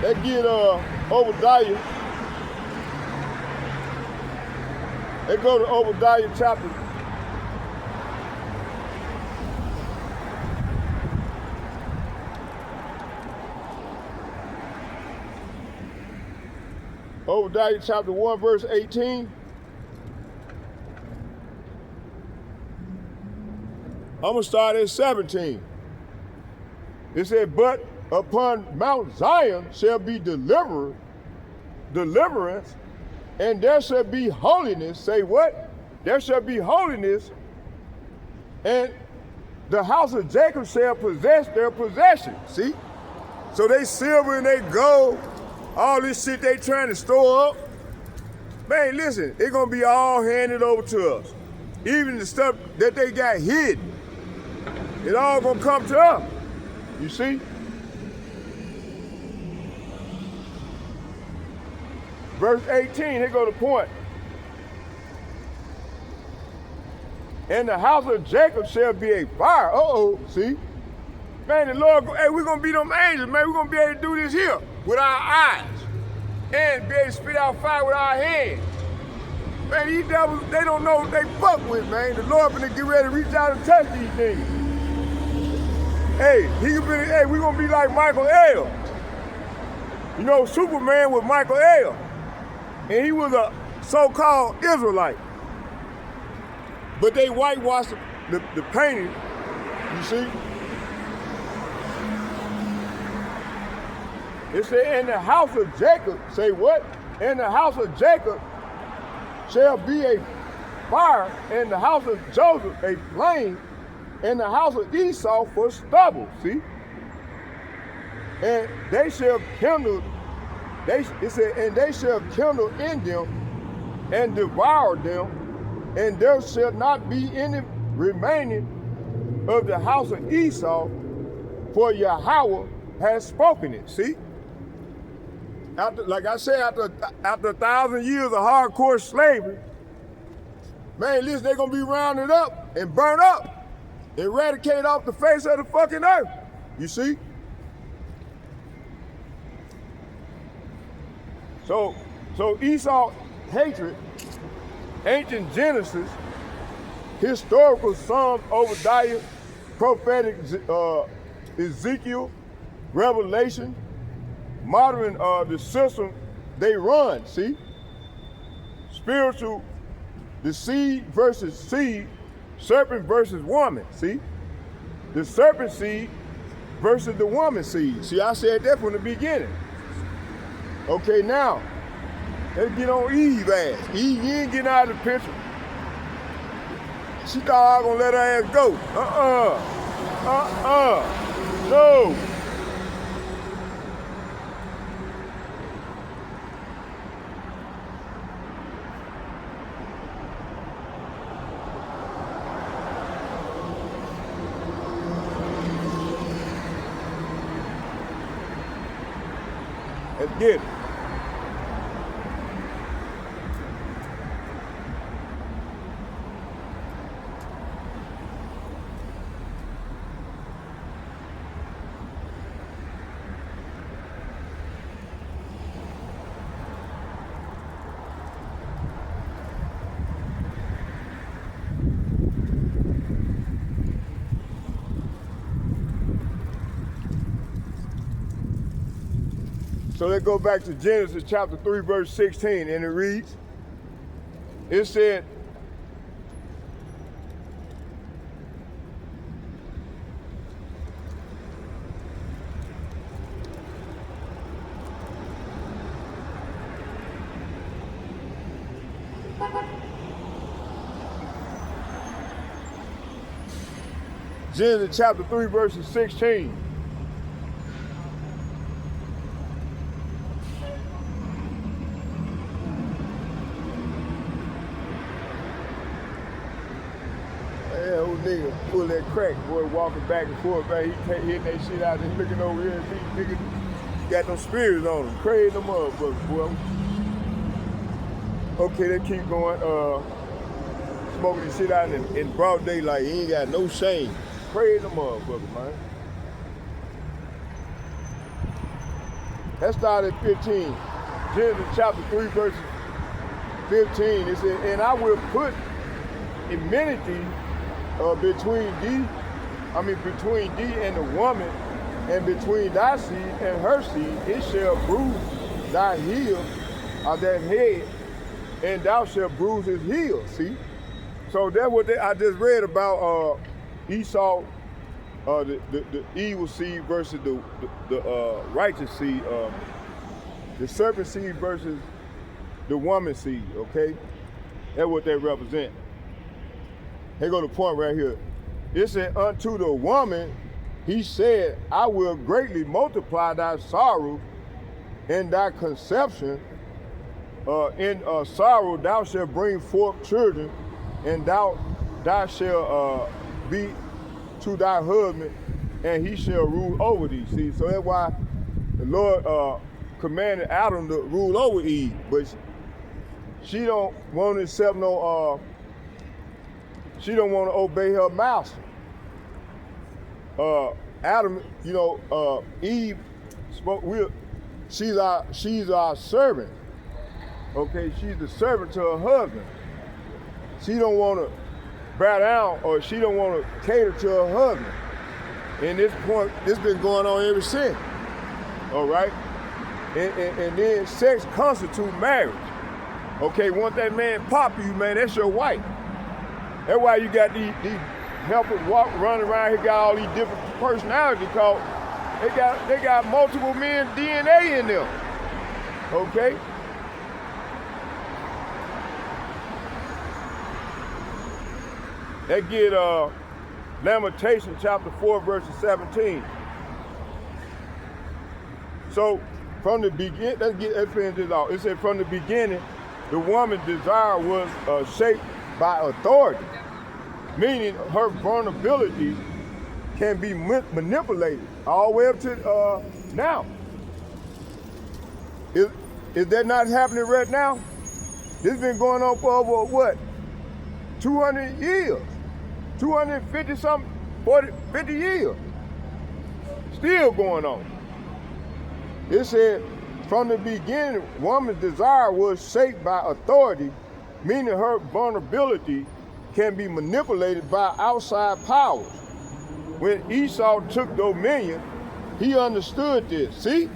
They get Obadiah. They go to Obadiah chapter. Obadiah chapter 1, verse 18. I'm going to start at 17. It said, but upon Mount Zion shall be deliverance, and there shall be holiness. Say what? There shall be holiness, and the house of Jacob shall possess their possession. See? So they silver and they gold, all this shit they trying to store up. Man, listen, it's gonna be all handed over to us. Even the stuff that they got hidden, it all gonna come to us. You see? Verse 18, here go the point. And the house of Jacob shall be a fire. See? Man, the Lord, hey, we're gonna be them angels, man. We're gonna be able to do this here with our eyes. And be able to spit out fire with our hands. Man, these devils, they don't know what they fuck with, man. The Lord gonna get ready to reach out and touch these things. Hey, we're gonna be like Michael L. You know, Superman was Michael L. And he was a so-called Israelite. But they whitewashed the painting, you see? It said, in the house of Jacob, say what? In the house of Jacob shall be a fire, in the house of Joseph a flame, in the house of Esau for stubble, see? And they shall kindle, it said, and they shall kindle in them and devour them, and there shall not be any remaining of the house of Esau, for Yahweh has spoken it, see? After, like I said, after 1,000 years of hardcore slavery, man, listen, they're gonna be rounded up and burnt up, eradicated off the face of the fucking earth, you see? So Esau hatred, ancient Genesis, historical Psalms, Obadiah, prophetic Ezekiel, Revelation, modern the system they run, see? Spiritual, the seed versus seed, serpent versus woman, see? The serpent seed versus the woman seed. See, I said that from the beginning. Okay, now, let's get on Eve ass. Eve, you ain't getting out of the picture. She thought I was gonna let her ass go. No. Let's get it. So let's go back to Genesis chapter 3, verse 16, and it reads, it said, Genesis chapter 3, verses 16. Yeah, old nigga pull that crack, boy, walking back and forth, man. He hitting that shit out there, looking over here. See, nigga got them spirits on him, crazy them motherfuckers, boy. Okay, they keep going, smoking the shit out in broad daylight. He ain't got no shame. Crazy them motherfuckers, man. Let's start at 15. Genesis chapter 3, verses 15. It says, and I will put enmity between thee and the woman, and between thy seed and her seed. It shall bruise thy heel, or that head, and thou shalt bruise his heel. See? So that's what I just read about Esau, the evil seed versus the righteous seed, the serpent seed versus the woman seed, okay? That's what they represent. Here go the point right here. It said, unto the woman, he said, I will greatly multiply thy sorrow and thy conception. In sorrow thou shalt bring forth children, and thou shalt be to thy husband, and he shall rule over thee. See, so that's why the Lord commanded Adam to rule over Eve, but she don't want to accept no, she don't want to obey her master. Adam, you know, Eve spoke. She's our servant. Okay, she's the servant to her husband. She don't want to bow down, or she don't want to cater to her husband. And this point, this been going on ever since. All right, and then sex constitutes marriage. Okay, once that man pop you, man, that's your wife. That's why you got these helpers running around here, got all these different personalities, because they got multiple men DNA in them. Okay? That get Lamentation chapter 4, verses 17. So from the beginning, let's finish this off. It said from the beginning, the woman's desire was shaped by authority, meaning her vulnerability can be manipulated all the way up to now. Is that not happening right now? This has been going on for over what? 200 years, 250 something, 50 years. Still going on. It said, from the beginning, woman's desire was shaped by authority, meaning her vulnerability can be manipulated by outside powers. When Esau took dominion, he understood this. See?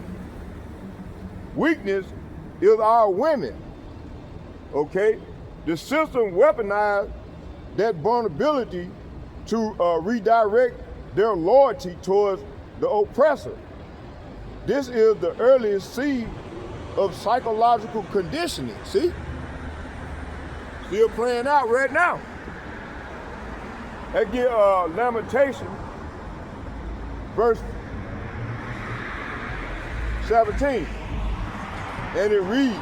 Weakness is our women. Okay? The system weaponized that vulnerability to redirect their loyalty towards the oppressor. This is the earliest seed of psychological conditioning, see? Still playing out right now. Let's get Lamentation, verse 17. And it reads,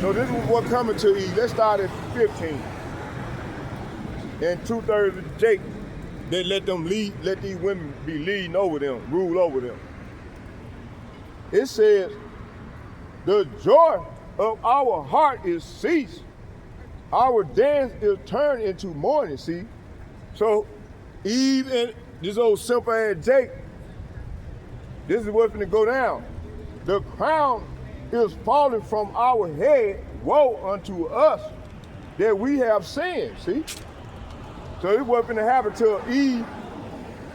so this is what coming to Eve. Let's start at 15. And 2/3 of Jake, they let these women be leading over them, rule over them. It says, the joy of our heart is ceased. Our dance is turned into mourning, see? So Eve and this old simple ass Jake, this is what's gonna go down. The crown is falling from our head. Woe unto us that we have sinned, see? So this what's gonna happen to Eve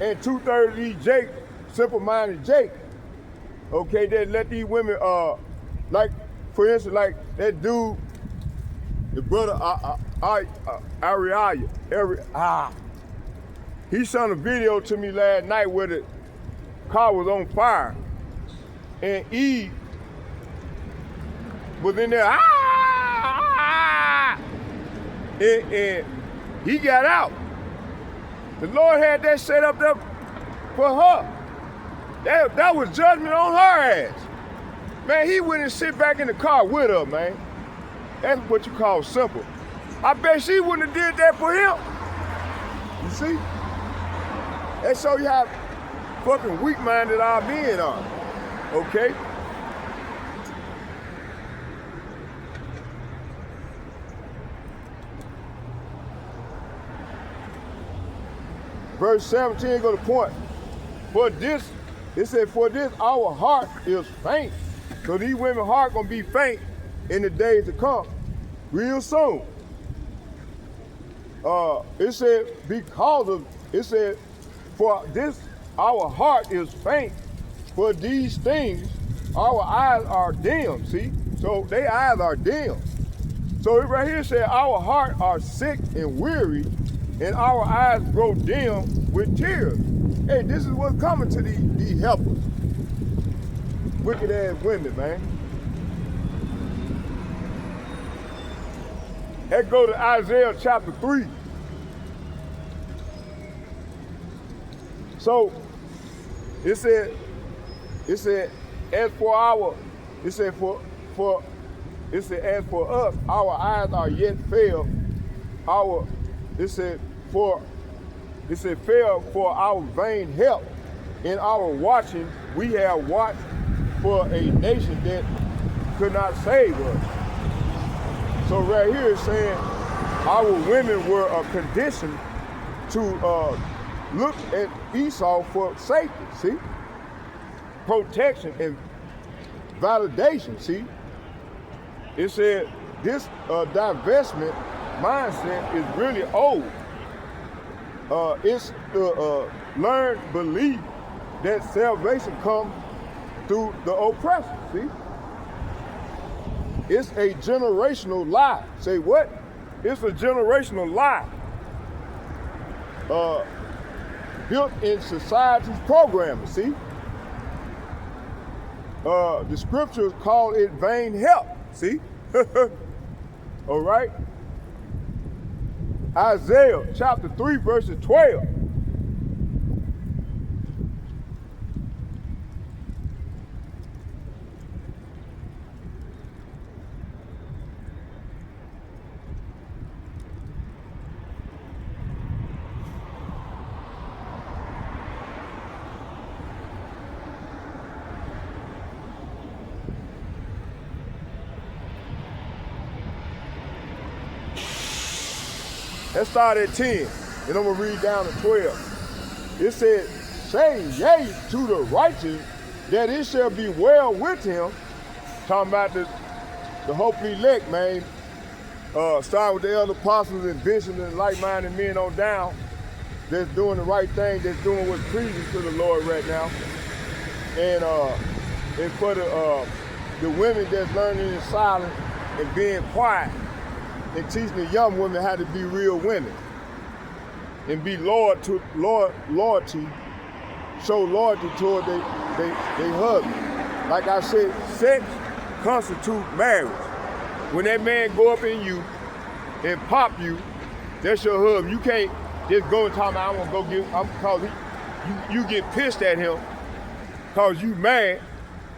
and 2/3 of these Jake, simple-minded Jake. Okay, they let these women, like, for instance, like that dude the brother Ariah, he sent a video to me last night where the car was on fire, and Eve was in there, and he got out. The Lord had that set up there for her. That was judgment on her ass. Man, he went and sit back in the car with her, man. That's what you call simple. I bet she wouldn't have did that for him. You see? That show you how fucking weak-minded our men are, okay? Verse 17 go to point. For this, it said, for this our heart is faint. So these women's heart gonna be faint in the days to come, real soon. It said, because of, it said, for this our heart is faint. For these things, our eyes are dim, see? So their eyes are dim. So it right here said, our heart are sick and weary, and our eyes grow dim with tears. Hey, this is what's coming to these helpers. Wicked ass women, man. Let's go to Isaiah chapter 3. So it said, as for us, our eyes are yet failed. Fail for our vain help. In our watching, we have watched for a nation that could not save us. So right here it's saying our women were conditioned to look at Esau for safety, see? Protection and validation, see? It said this divestment mindset is really old. It's the learned belief that salvation comes through the oppressor, see? It's a generational lie. Say what? It's a generational lie. Built in society's programming, see? The scriptures call it vain help, see? All right? Isaiah chapter 3, verses 12. Let's start at 10, and I'm gonna read down to 12. It said, say yea to the righteous, that it shall be well with him. Talking about the hopefully elect, man. Starting with the elder apostles and bishops and like-minded men on down, that's doing the right thing, that's doing what's pleasing to the Lord right now. And for the women that's learning in silence and being quiet, and teaching the young women how to be real women and be loyalty, show loyalty toward their husband. Like I said, sex constitutes marriage. When that man go up in you and pop you, that's your husband. You can't just go and talk about, I want to go get, cause you get pissed at him cause you mad,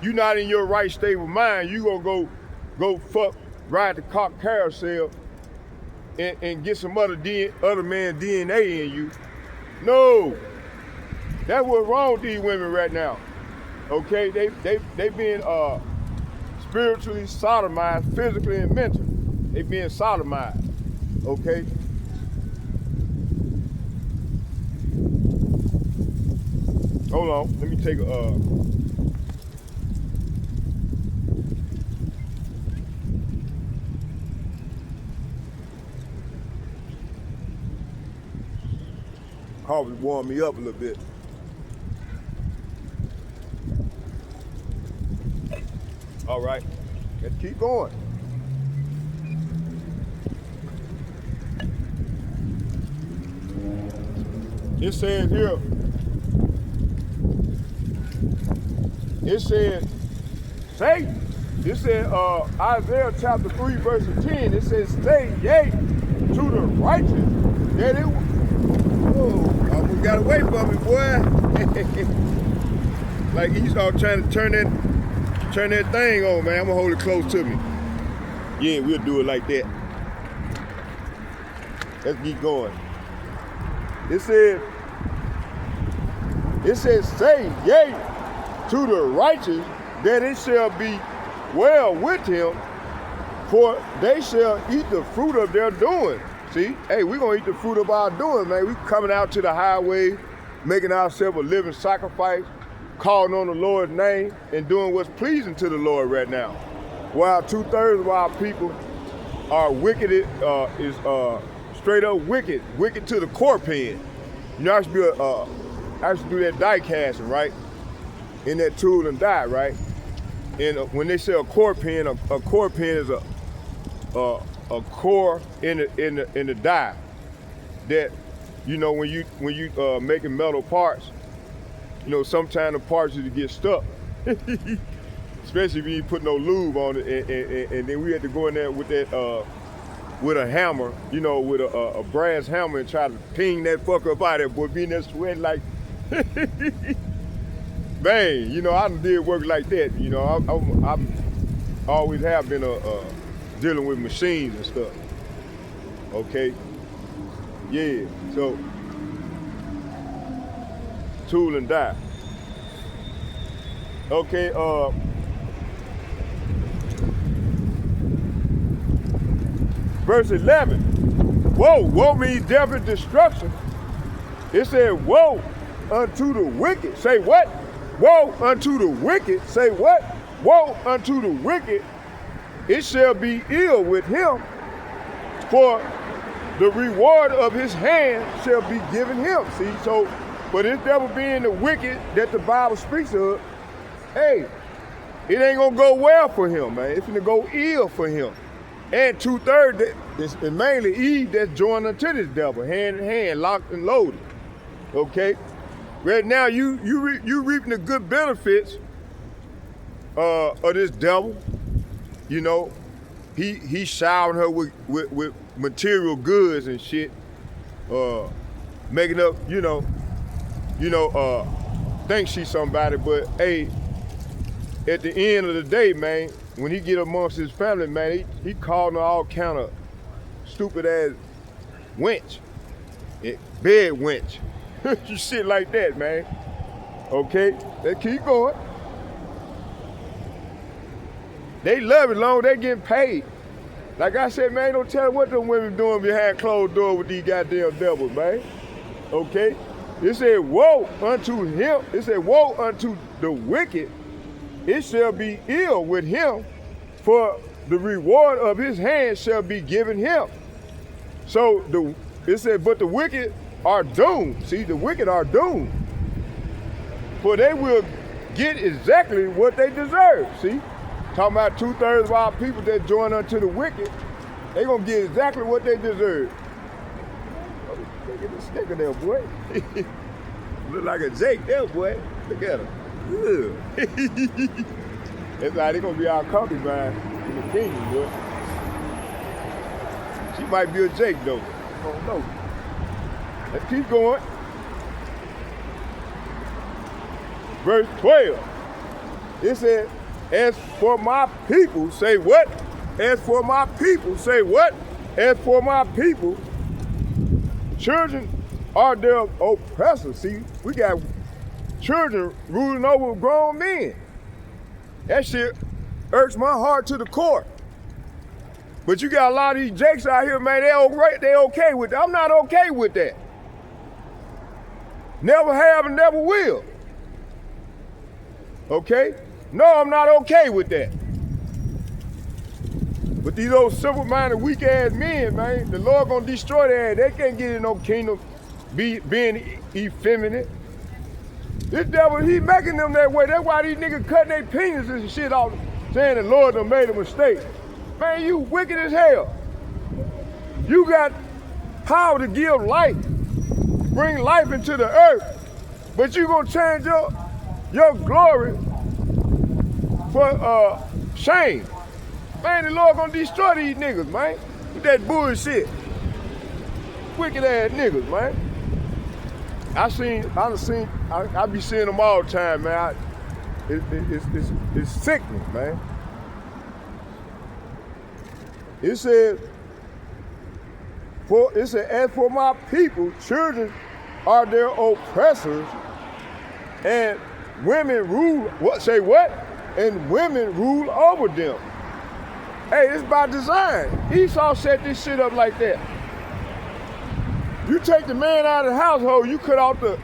you not in your right state of mind, you gonna go fuck, ride the cock carousel and get some other man DNA in you. No, that's what's wrong with these women right now. Okay, they being spiritually sodomized, physically and mentally. They being sodomized. Okay. Hold on, let me take a. Coffee warm me up a little bit. All right, let's keep going. it says here, it says, Satan. It said, Isaiah chapter 3, verse 10, it says, say yea to the righteous. That it, oh, we got away from it, boy. Like Esau trying to turn that thing on, man. I'm gonna hold it close to me. Yeah, we'll do it like that. Let's keep going. It says, say yea to the righteous, that it shall be well with him, for they shall eat the fruit of their doing. See, hey, we're gonna eat the fruit of our doing, man. We coming out to the highway, making ourselves a living sacrifice, calling on the Lord's name, and doing what's pleasing to the Lord right now. While 2/3 of our people are wicked, is straight up wicked to the core pen. You know, I used to do that die casting, right? In that tool and die, right? And when they say a core pen is a core in the die that, you know, when you making metal parts, you know, sometimes the parts just get stuck. Especially if you ain't put no lube on it, and then we had to go in there with that with a hammer, you know, with a brass hammer, and try to ping that fucker up out of there, boy, being there sweating like man, you know, I did work like that. You know, I always have been dealing with machines and stuff. Okay, yeah. So tool and die. Okay. Verse 11. Woe means death and destruction. It said, woe unto the wicked. Say what? Woe unto the wicked. Say what? Woe unto the wicked. It shall be ill with him, for the reward of his hand shall be given him. See, so for this devil being the wicked that the Bible speaks of, hey, it ain't gonna go well for him, man. It's gonna go ill for him. And 2/3, it's mainly Eve that's joined unto this devil, hand in hand, locked and loaded. Okay? Right now, you reaping the good benefits of this devil. You know, he showering her with material goods and shit, making up, think she's somebody, but hey, at the end of the day, man, when he get amongst his family, man, he calling her all kind of stupid ass wench, bed wench, shit like that, man. Okay, let's keep going. They love it long, they getting paid. Like I said, man, don't tell what them women doing behind closed doors with these goddamn devils, man. Okay? It said, woe unto him. It said, woe unto the wicked. It shall be ill with him, for the reward of his hand shall be given him. So it said, but the wicked are doomed. See, the wicked are doomed. For they will get exactly what they deserve. See? Talking about 2/3 of our people that join unto the wicked, they gonna get exactly what they deserve. Oh, look at the sticker there, boy. Look like a Jake there, boy. Look at him. That's how they gonna be our concubine in the kingdom, boy. She might be a Jake though. I don't know. Let's keep going. Verse 12. It said, as for my people, say what? As for my people, say what? As for my people, children are their oppressors. See, we got children ruling over grown men. That shit irks my heart to the core. But you got a lot of these jakes out here, man, they okay with that. I'm not okay with that. Never have and never will. Okay? No, I'm not okay with that. But these old simple-minded, weak-ass men, man, the Lord gonna destroy their ass. They can't get in no kingdom being effeminate. This devil, he making them that way. That's why these niggas cutting their penises and shit off, saying the Lord done made a mistake. Man, you wicked as hell. You got power to give life. bring life into the earth, but you gonna change your glory for shame. Man, the Lord gonna destroy these niggas, man, with that bullshit. Wicked ass niggas, man. I be seeing them all the time, man. It's sickening, man. It says, as for my people, children are their oppressors, and women rule, And women rule over them. Hey, it's by design. Esau set this shit up like that. You take the man out of the household, you cut off the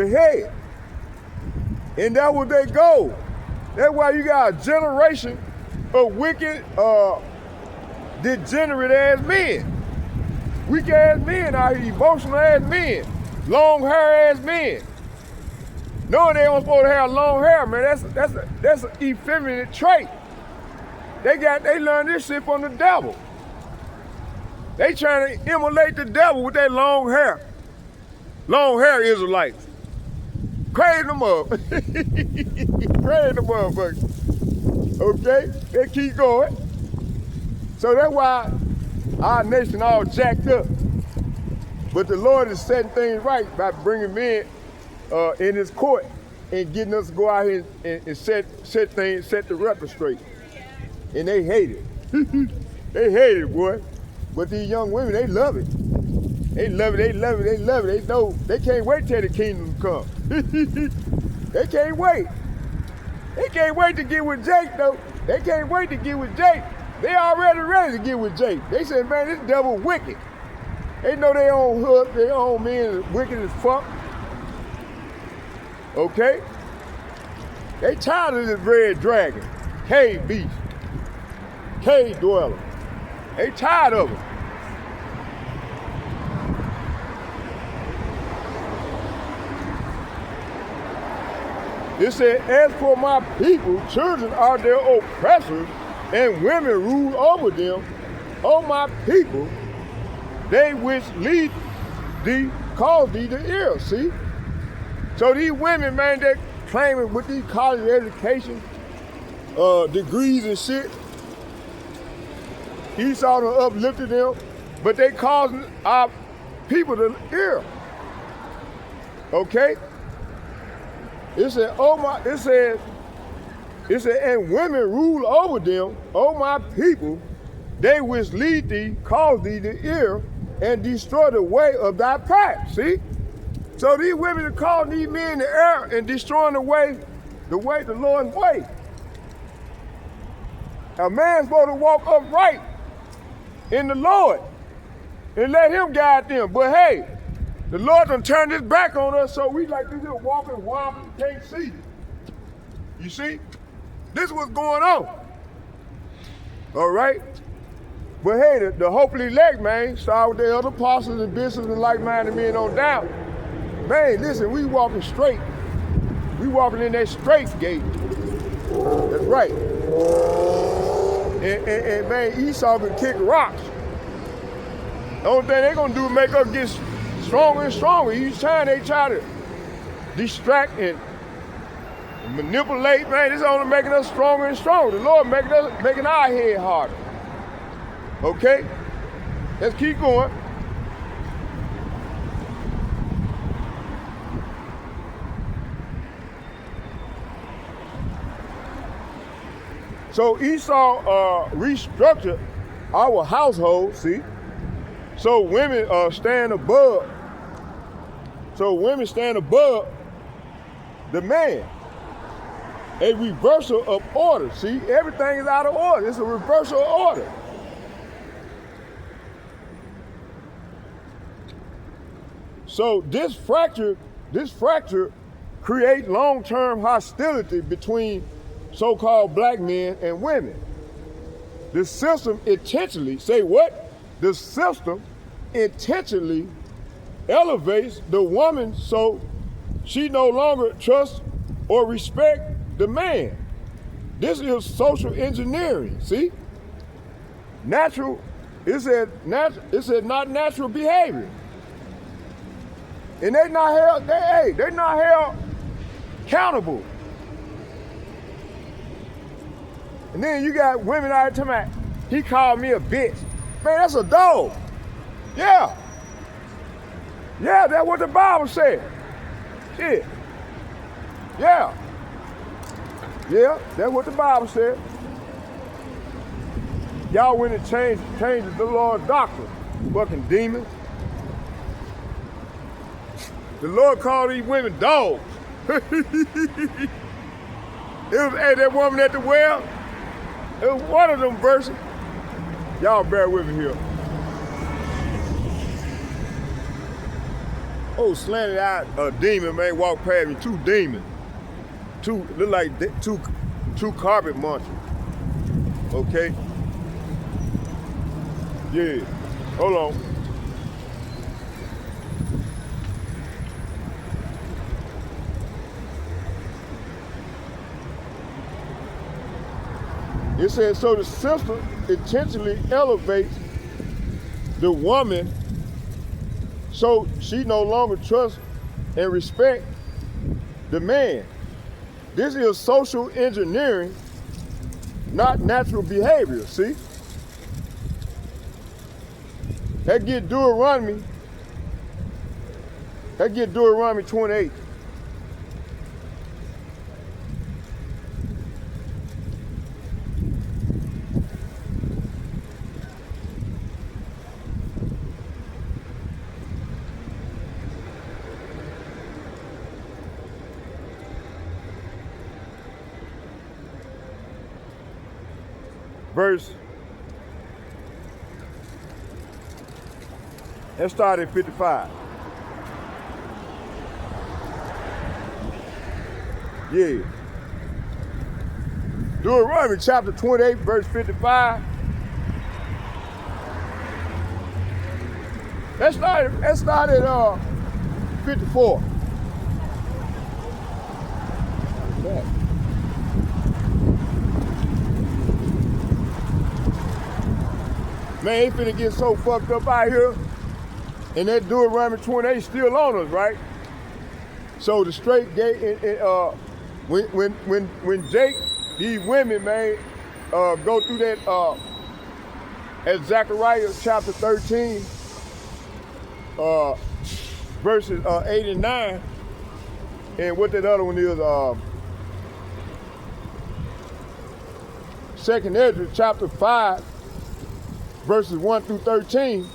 head. And that's what they go. That's why you got a generation of wicked, degenerate ass men. Weak ass men out here, emotional ass men, long hair ass men. Knowing they don't supposed to have long hair, man, that's an effeminate trait. They learned this shit from the devil. They trying to emulate the devil with that long hair. Long hair Israelites. Crazy them up. Crazy them motherfuckers. Okay? They keep going. So that's why our nation all jacked up. But the Lord is setting things right by bringing men in his court and getting us to go out here and set the record straight. And they hate it. They hate it, boy. But these young women, they love it. They love it, they love it, they love it. They know, they can't wait till the kingdom come. They can't wait. They can't wait to get with Jake, though. They can't wait to get with Jake. They already ready to get with Jake. They said, man, this devil wicked. They know their own hood, their own men is wicked as fuck. Okay? They tired of this red dragon, cave beast, cave dweller. They tired of them. It said, as for my people, children are their oppressors, and women rule over them. O my people, they which lead thee, cause thee to ill. See? So these women, man, they claiming with these college education, degrees and shit, Esau done uplifted them, but they causing our people to ill. Okay? It said, and women rule over them, O my people, they which lead thee, cause thee to err, and destroy the way of thy path. See? So these women are calling these men to err and destroying the way, the Lord's way. A man's supposed to walk upright in the Lord and let him guide them. But hey, the Lord done turned his back on us, so we like this here walking, wobbling, can't see. You see? This is what's going on. All right? But hey, the hopefully elect, man, start with the other apostles and bishops and like-minded men on down. Man, listen, we walking straight. We walking in that straight gate. That's right. And man, Esau can kick rocks. The only thing they gonna do is make us get stronger and stronger. Each time they try to distract and manipulate, man, this only making us stronger and stronger. The Lord making our head harder. Okay? Let's keep going. So Esau restructured our household, see? So women stand above. So women stand above the man. A reversal of order. See, everything is out of order. It's a reversal of order. So this fracture creates long-term hostility between so-called black men and women. The system intentionally, say what? The system intentionally elevates the woman so she no longer trusts or respects the man. This is social engineering, see? It said not natural behavior. And they not held, they not held accountable. And then you got women out there talking about, he called me a bitch. Man, that's a dog. Yeah. Yeah, that's what the Bible said. Shit. Yeah. Yeah, that's what the Bible said. Y'all went and changed the Lord's doctrine. Fucking demons. The Lord called these women dogs. It was, hey, that woman at the well, it was one of them verses. Y'all bear with me here. Oh, slanted out a demon, man, walked past me. Two demons. Look like two carpet munchers. Okay? Yeah. Hold on. It says, so the sister intentionally elevates the woman so she no longer trusts and respects the man. This is social engineering, not natural behavior, see? That get Deuteronomy 28. Verse, let's start at 55. Yeah. Deuteronomy chapter 28, verse 55. Let's start at 54. Yeah. Man, they finna get so fucked up out here, and that Deuteronomy 28 still on us, right? So the straight gate, when Jake, these women, man, go through that at Zechariah chapter 13, verses 8 and 9, and what that other one is, 2nd Ezra chapter 5, verses 1 through 13.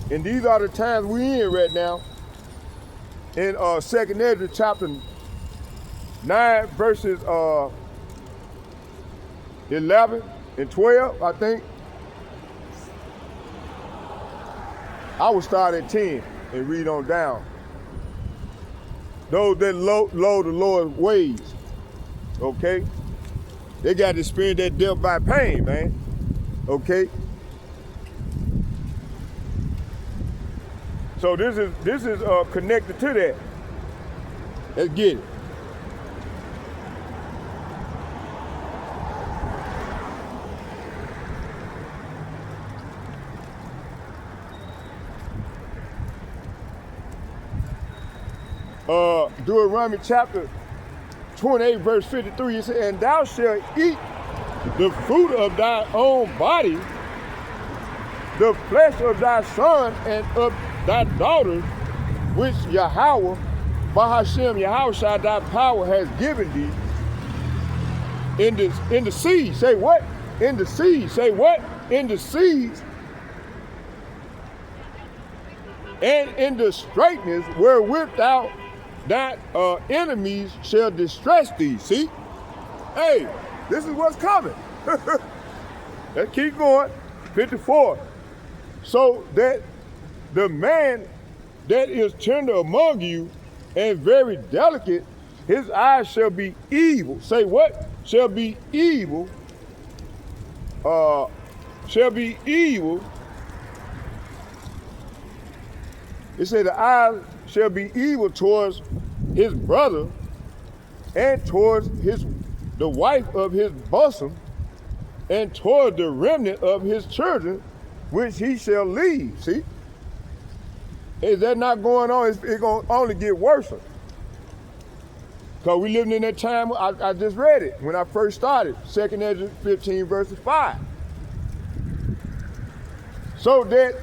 And these are the times we in right now. In 2nd Ezra chapter 9, verses 11 and 12, I think. I would start at 10 and read on down. Those that loathe the Lord's ways, okay? They got to experience that death by pain, man. Okay. So this is connected to that. Let's get it. Deuteronomy chapter 28, verse 53, it says, and thou shalt eat the fruit of thy own body, the flesh of thy son and of thy daughter, which Yahweh, Bahashem Yahushua, thy power has given thee, in the seed. Say what? In the seed. Say what? In the seeds. And in the straightness wherewith thou thy enemies shall distress thee. See? Hey, this is what's coming. Let's keep going. 54. So that the man that is tender among you and very delicate, his eyes shall be evil. Say what? Shall be evil. Shall be evil. It said the eyes shall be evil towards his brother and towards the wife of his bosom and toward the remnant of his children, which he shall leave. See? Is that not going on? It's going to only get worse. Because we living in that time, I just read it when I first started, 2 Ezra 15 verses 5. So that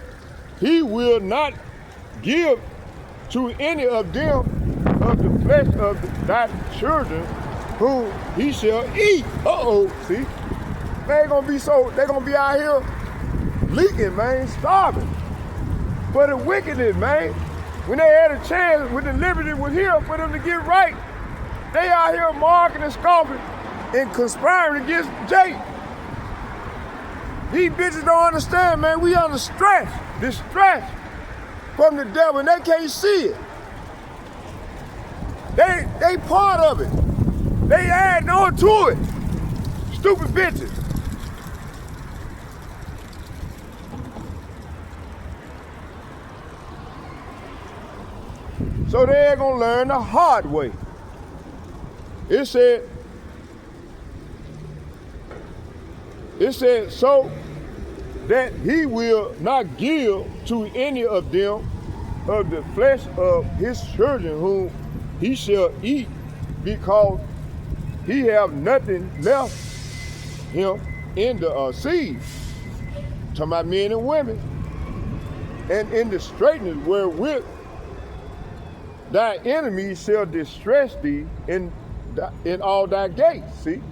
he will not give to any of them of the flesh of thy children whom he shall eat. See? They gonna be out here leaking, man, starving. For the wickedness, man. When they had a chance, when the liberty was here for them to get right, they out here marking and scoffing and conspiring against Jake. These bitches don't understand, man. We under stress, distress from the devil, and they can't see it. They part of it. They add on to it. Stupid bitches. So they're gonna learn the hard way. It said, so that he will not give to any of them of the flesh of his children whom he shall eat, because he have nothing left him in the seed. Talking about men and women. And in the straightness wherewith thy enemies shall distress thee in all thy gates, see?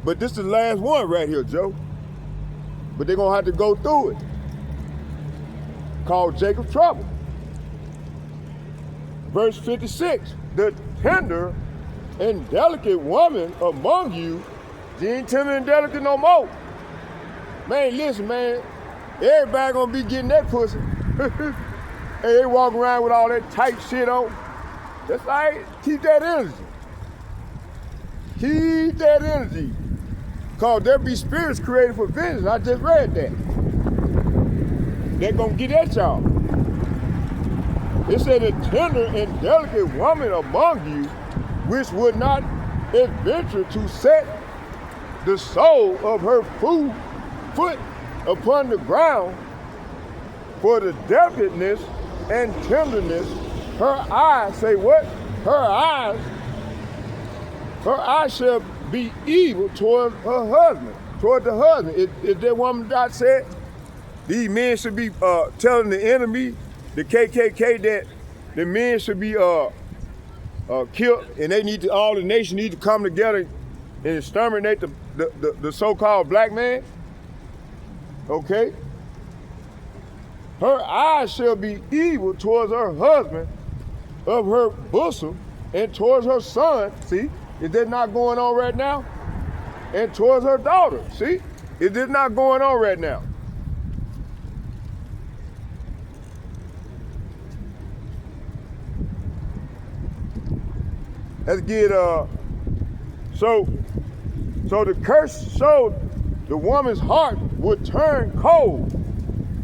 But this is the last one right here, Joe. But they're gonna have to go through it. Called Jacob's trouble. Verse 56, the tender and delicate woman among you, she ain't tender and delicate no more. Man, listen, man, everybody gonna be getting that pussy. Hey, they walk around with all that tight shit on. That's right, keep that energy. Keep that energy. Cause there be spirits created for vengeance. I just read that. They're gonna get at y'all. It said a tender and delicate woman among you, which would not adventure to set the sole of her foot upon the ground, for the delicateness and tenderness, her eyes, say what? Her eyes shall be evil toward her husband, toward the husband. Is that woman that said these men should be telling the enemy, the KKK, that the men should be killed, and they need to, all the nation need to come together and exterminate the so-called black man? Okay? Her eyes shall be evil towards her husband of her bosom, and towards her son. See, is that not going on right now? And towards her daughter. See, is this not going on right now? Let's get so the curse showed the woman's heart would turn cold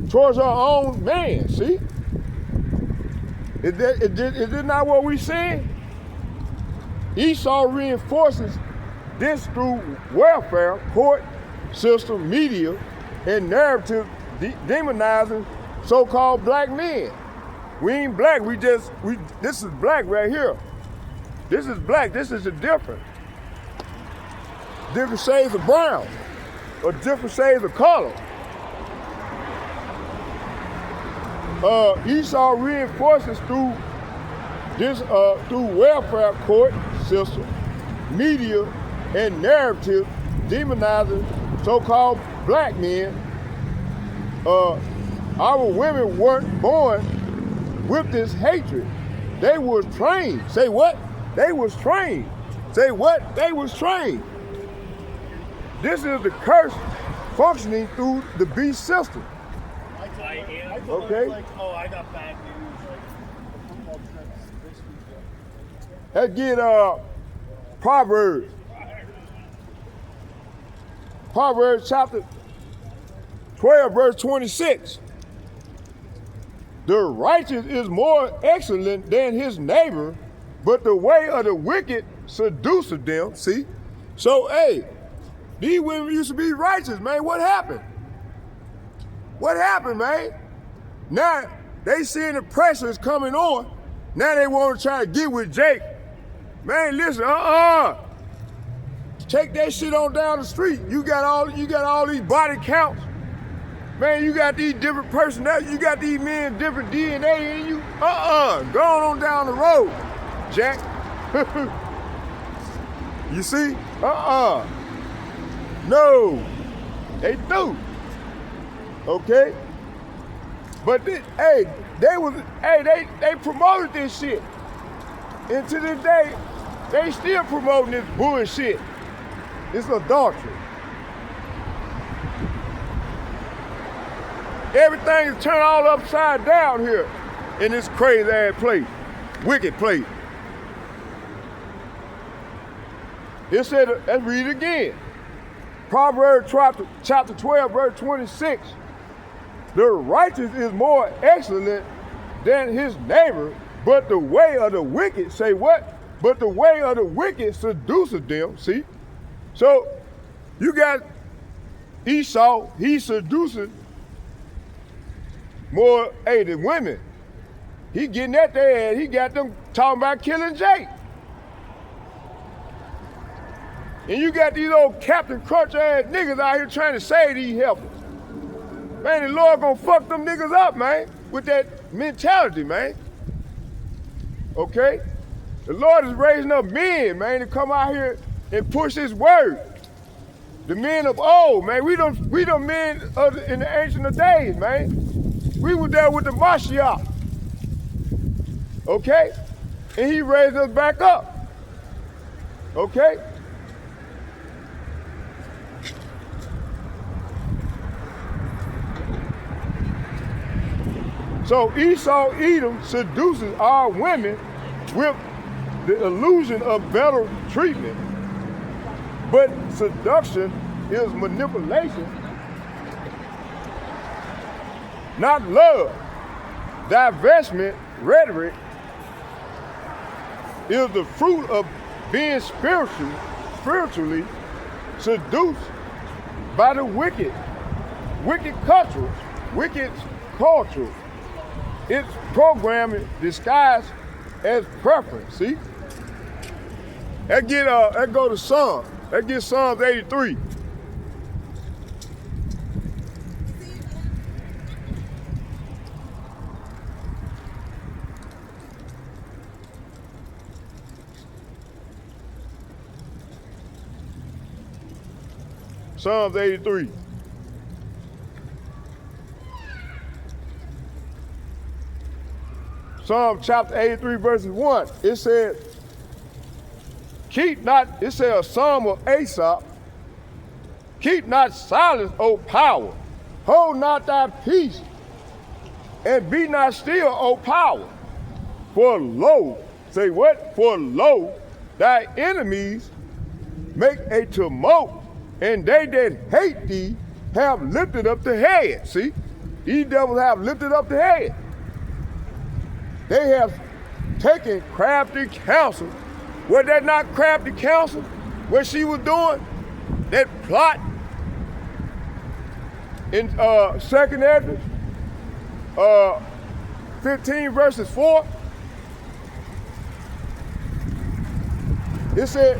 towards her own man. See? Is this not what we saying? Esau reinforces this through welfare, court system, media, and narrative demonizing so-called black men. We ain't black, this is black right here. This is black, this is a different shades of brown, or different shades of color. Esau reinforces through welfare court system, media, and narrative demonizing so-called black men. Our women weren't born with this hatred. They was trained. Say what? They was trained. Say what? They was trained. This is the curse functioning through the beast system. Okay? Oh, I got bad news. Let's get Proverbs. Proverbs chapter 12, verse 26. The righteous is more excellent than his neighbor, but the way of the wicked seduceth them. See? So, hey, these women used to be righteous, man. What happened? What happened, man? Now, they seeing the pressure is coming on. Now they want to try to get with Jake. Man, listen, take that shit on down the street. You got all these body counts. Man, you got these different personalities. You got these men different DNA in you. Go on down the road, Jack. You see? No, they do. Okay? But they promoted this shit. And to this day, they still promoting this bullshit. It's adultery. Everything is turned all upside down here in this crazy ass place, wicked place. It said, let's read it again. Proverbs chapter 12, verse 26. The righteous is more excellent than his neighbor, but the way of the wicked, say what? But the way of the wicked seduces them, see? So you got Esau, he seducing more, the women. He getting at their ass, he got them talking about killing Jake. And you got these old Captain Crunch ass niggas out here trying to save these heifers. Man, the Lord gonna fuck them niggas up, man, with that mentality, man. Okay? The Lord is raising up men, man, to come out here and push his word. The men of old, man. We the men in the ancient of days, man. We were there with the Mashiach. Okay? And he raised us back up. Okay? So Esau, Edom seduces our women with the illusion of better treatment. But seduction is manipulation, not love. Divestment rhetoric is the fruit of being spiritually seduced by the wicked culture. It's programming disguised as preference, see? That go to Psalm. That get Psalms 83. Psalms 83. Psalm chapter 83, verses 1. It said, it said a psalm of Esau, keep not silence, O power. Hold not thy peace, and be not still, O power. For lo, say what? For lo, thy enemies make a tumult, and they that hate thee have lifted up the head. See? These devils have lifted up the head. They have taken crafty counsel. Was that not crafty counsel? What she was doing? That plot in 2nd Ezra 15 verses 4. It said,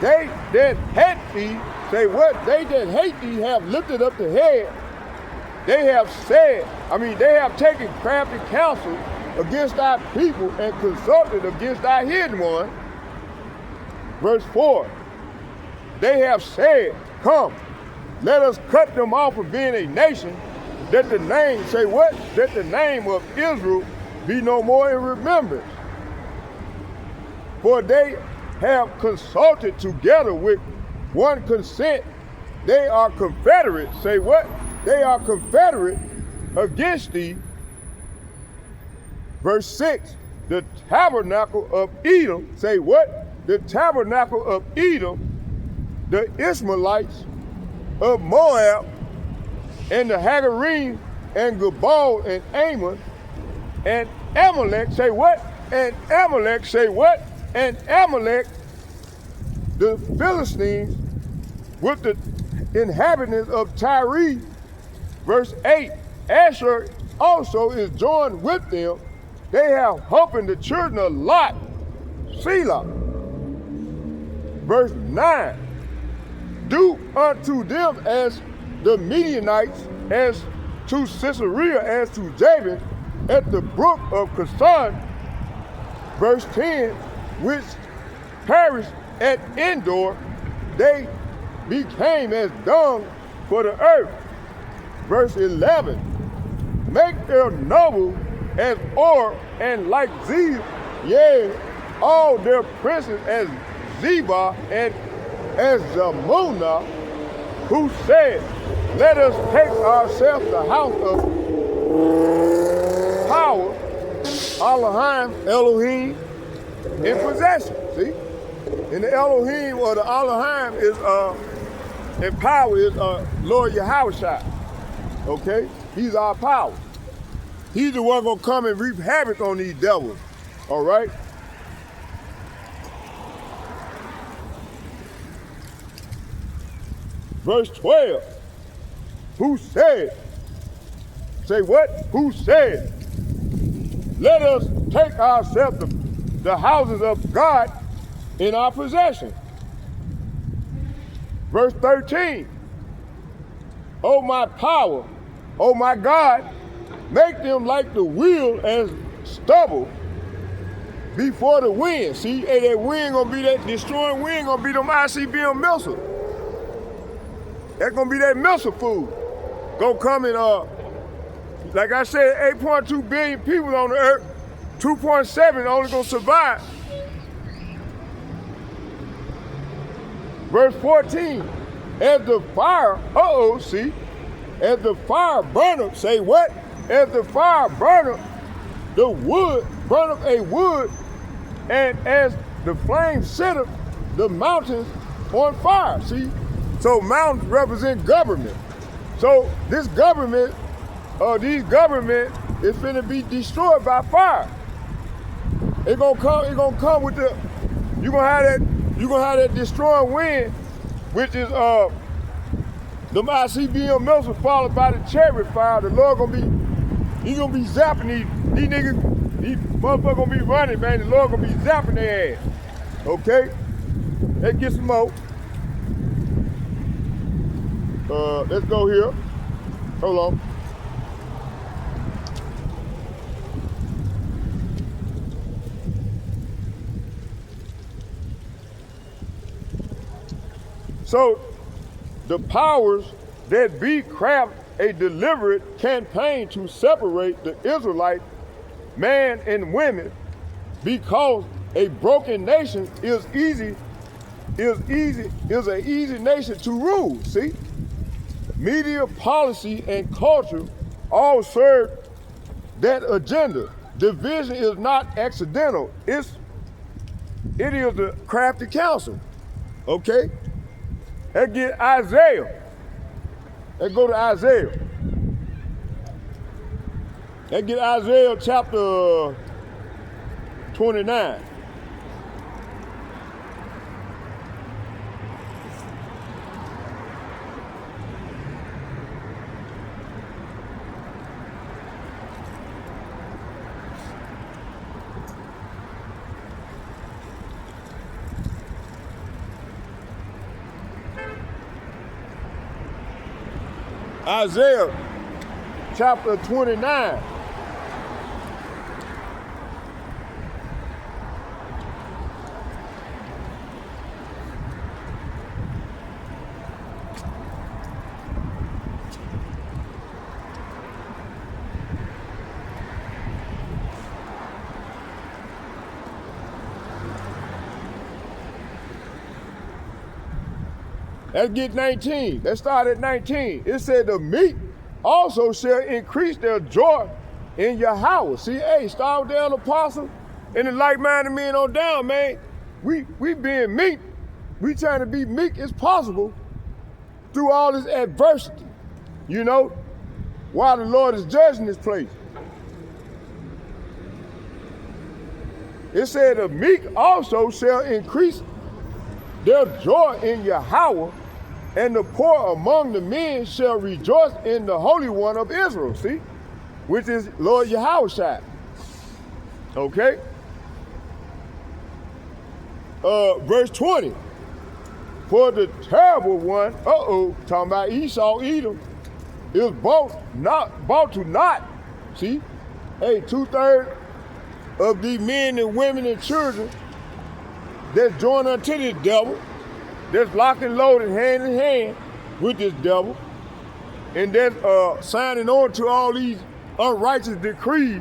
they that hate thee, say what? They that hate thee have lifted up the head. They have taken crafty counsel against thy people and consulted against thy hidden one. Verse 4, they have said, come, let us cut them off from being a nation, that the name, say what? That the name of Israel be no more in remembrance. For they have consulted together with one consent. They are confederate, say what? They are confederate against thee. Verse 6, the tabernacle of Edom, say what? The tabernacle of Edom, the Ishmaelites of Moab, and the Hagarim, and Gebal, and Ammon, and Amalek, say what? And Amalek, say what? And Amalek, the Philistines, with the inhabitants of Tyre. Verse 8, Asher also is joined with them. They have hope in the children of Lot. Selah. Verse 9. Do unto them as the Midianites, as to Sisera, as to Jabin, at the brook of Kishon. Verse 10, which perished at Endor, they became as dung for the earth. Verse 11, make their noble as Or and like Zeb, yea, all their princes as Zebah and as Zamunah, who said, let us take ourselves the house of power, Elohim, Elohim, in possession. See? And the Elohim or the Elohim is in power is Lord Yahushua. Okay? He's our power. He's the one gonna come and reap havoc on these devils. All right? Verse 12. Who said? Say what? Who said? Let us take ourselves the houses of God in our possession. Verse 13. Oh my power, oh my God, make them like the wheel and stubble before the wind. See, and that wind gonna be that destroying wind gonna be them ICBM missiles. That's gonna be that missile food. Gonna come in, like I said, 8.2 billion people on the earth, 2.7 only gonna survive. Verse 14, as the fire, see, as the fire burneth, say what? As the fire burneth, the wood, burneth a wood, and as the flame setteth the mountains on fire, see? So mountains represent government. So this government, these government is finna be destroyed by fire. It's gonna come with the, you're gonna have that destroying wind, which is them ICBM missiles followed by the chariot fire. The Lord he's gonna be zapping these niggas, these motherfuckers gonna be running, man. The Lord gonna be zapping their ass. Okay? Let's get some more. Let's go here. Hold on. So the powers that be craft a deliberate campaign to separate the Israelite man and women, because a broken nation is an easy nation to rule. See? Media, policy, and culture all serve that agenda. Division is not accidental. It is the crafty counsel. Okay? Let's get Isaiah. Let's go to Isaiah. Let's get Isaiah chapter 29. Isaiah chapter 29. Let's get 19. Let's start at 19. It said the meek also shall increase their joy in Yahweh. See, hey, start down, apostle, and the like-minded men on down, man. We being meek. We trying to be meek as possible through all this adversity, you know, while the Lord is judging this place. It said the meek also shall increase their joy in Yahweh. And the poor among the men shall rejoice in the Holy One of Israel, see? Which is Lord Yahushua. Okay? Verse 20. For the terrible one, talking about Esau, Edom, is bought to naught. See? Hey, 2/3 of these men and women and children that's joined unto this devil, that's locked and loaded hand in hand with this devil, and that's signing on to all these unrighteous decrees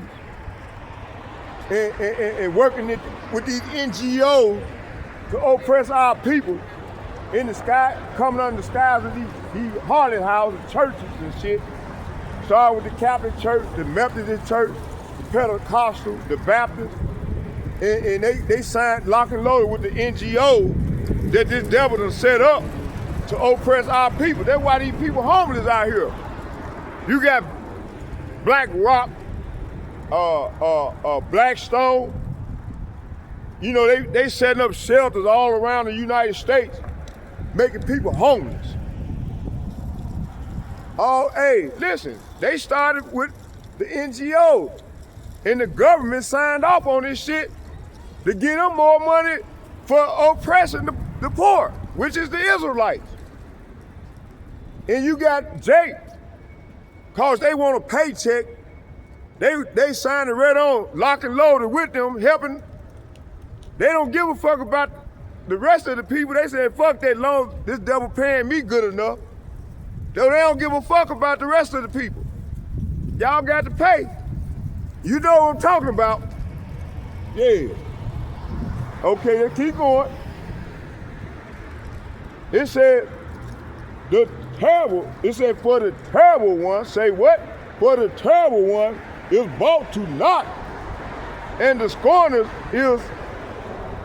and working with these NGOs to oppress our people in the sky, coming under the skies of these harlot houses, churches and shit. Starting with the Catholic Church, the Methodist Church, the Pentecostal, the Baptist, and they signed lock and loaded with the NGO that this devil done set up to oppress our people. That's why these people homeless out here. You got Black Rock, Blackstone. You know, they setting up shelters all around the United States, making people homeless. Oh, hey, listen, they started with the NGO, and the government signed off on this shit to get them more money for oppressing the poor, which is the Israelites. And you got Jake, cause they want a paycheck. They signed it right on, lock and loaded with them, helping. They don't give a fuck about the rest of the people. They said, fuck that, long as this devil paying me good enough. So they don't give a fuck about the rest of the people. Y'all got to pay. You know what I'm talking about. Yeah. Okay, let's keep going. It said, for the terrible one, say what? For the terrible one is brought to naught, and the scorners is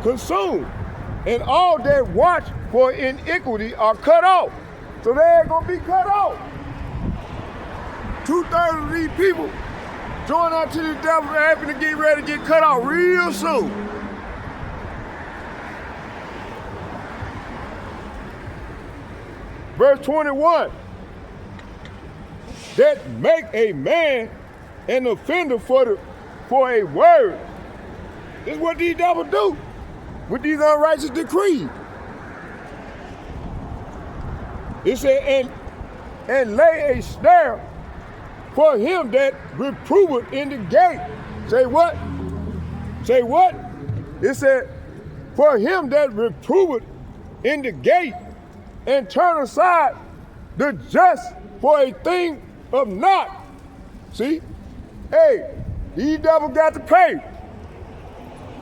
consumed, and all that watch for iniquity are cut off. So they ain't gonna be cut off. 2/3 of these people join out to the devil, happen to get ready to get cut off real soon. Verse 21, that make a man an offender for a word. This is what these devils do with these unrighteous decrees. It said, and lay a snare for him that reproveth in the gate. Say what? Say what? It said, for him that reproveth in the gate, and turn aside the just for a thing of naught. See? Hey, these devils got to pay.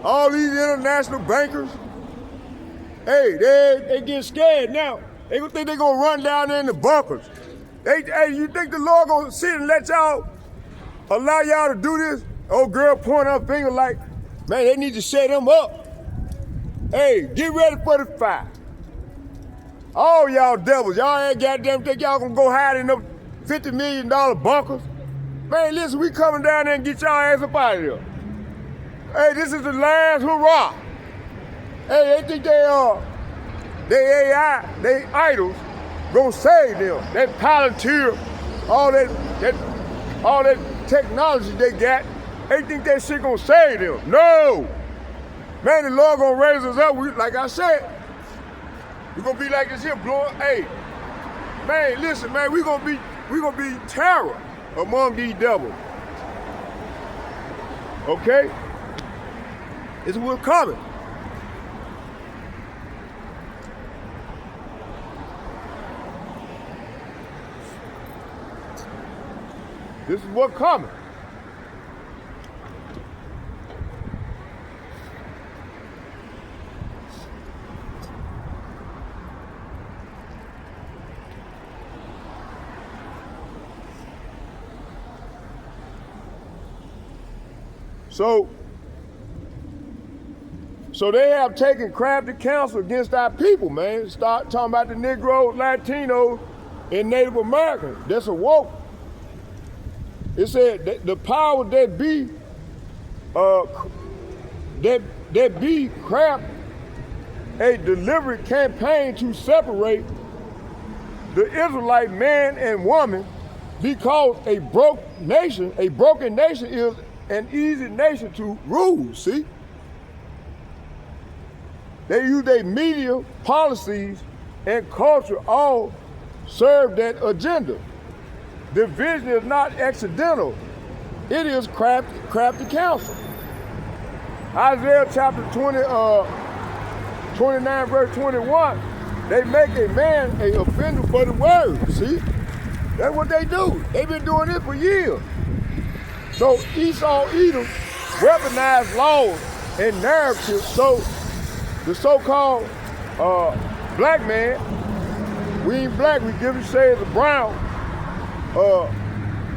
All these international bankers, hey, they get scared now. They gonna think they gonna run down there in the bunkers. Hey, you think the Lord gonna sit and let y'all, allow y'all to do this? Old girl pointing her finger like, man, they need to shut them up. Hey, get ready for the fire. All y'all devils, y'all ain't goddamn think y'all gonna go hide in them $50 million bunkers? Man, listen, we coming down there and get y'all ass up out of here. Hey, this is the last hurrah. Hey, they think they AI, they idols, gonna save them. That Palantir, all that technology they got, they think that shit gonna save them. No! Man, the Lord gonna raise us up. Like I said, we gonna be like this here, blowing. Hey, man, listen, man, we gonna be terror among these devils. Okay? It's what's coming. This is what's coming. So they have taken crafty counsel against our people, man. Start talking about the Negro, Latinos, and Native Americans. That's a woke. It said that the power that be craft a deliberate campaign to separate the Israelite man and woman, because a broken nation is an easy nation to rule, see? They use their media, policies, and culture all serve that agenda. Division is not accidental. It is crafty counsel. Isaiah chapter 29 verse 21, they make a man an offender for the word, see? That's what they do. They've been doing this for years. So Esau, Edom, weaponized laws and narratives, so the so-called black man, we ain't black, we give him shades of brown,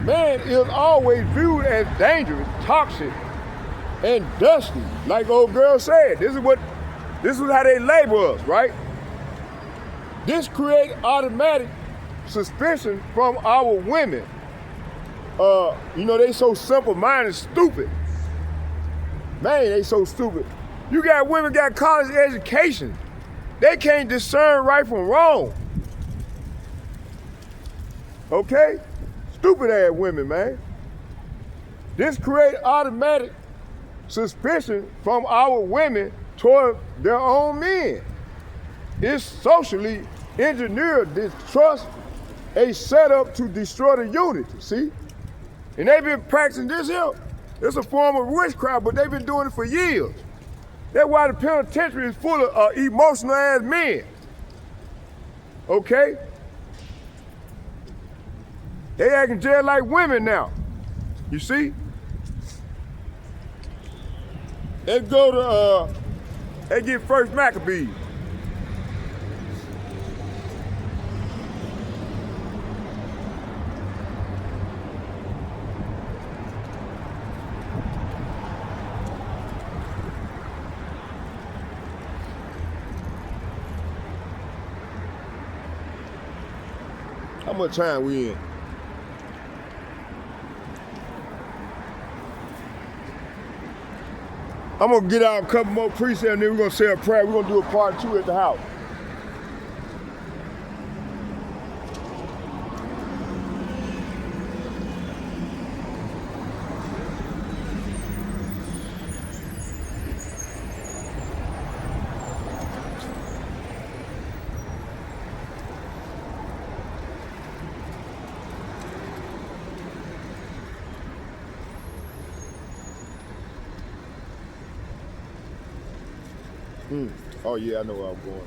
man is always viewed as dangerous, toxic, and dusty. Like old girl said, this is how they label us, right? This creates automatic suspicion from our women. They so simple-minded, stupid. Man, they so stupid. You got women got college education. They can't discern right from wrong. Okay? Stupid ass women, man. This creates automatic suspicion from our women toward their own men. It's socially engineered distrust, a setup to destroy the unity, see? And they've been practicing this here. It's a form of witchcraft, but they've been doing it for years. That's why the penitentiary is full of emotional ass men. Okay? They acting just like women now. You see? Let's go to, let's get First Maccabees. How much time we in? I'm gonna get out a couple more precepts and then we're gonna say a prayer. We're gonna do a part 2 at the house. Oh yeah, I know where I'm going.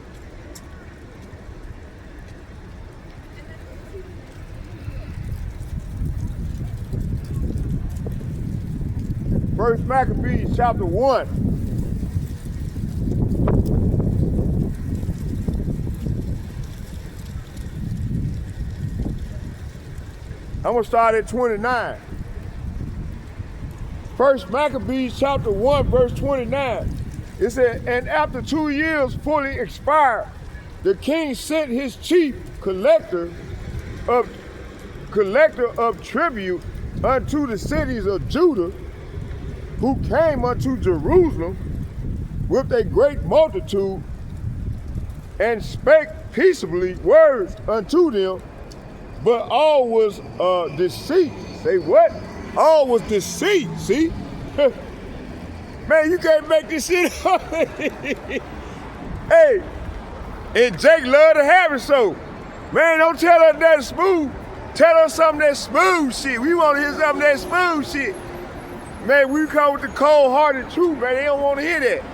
First Maccabees chapter 1. I'm gonna start at 29. First Maccabees chapter 1 verse 29. It said, and after 2 years fully expired, the king sent his chief collector of tribute unto the cities of Judah, who came unto Jerusalem with a great multitude, and spake peaceably words unto them, but all was deceit. Say what? All was deceit, see? Man, you can't make this shit up. Hey, and Jake love to have it so. Man, don't tell us that smooth. Tell us something that's smooth shit. We want to hear something that's smooth shit. Man, we come with the cold-hearted truth, man. They don't want to hear that.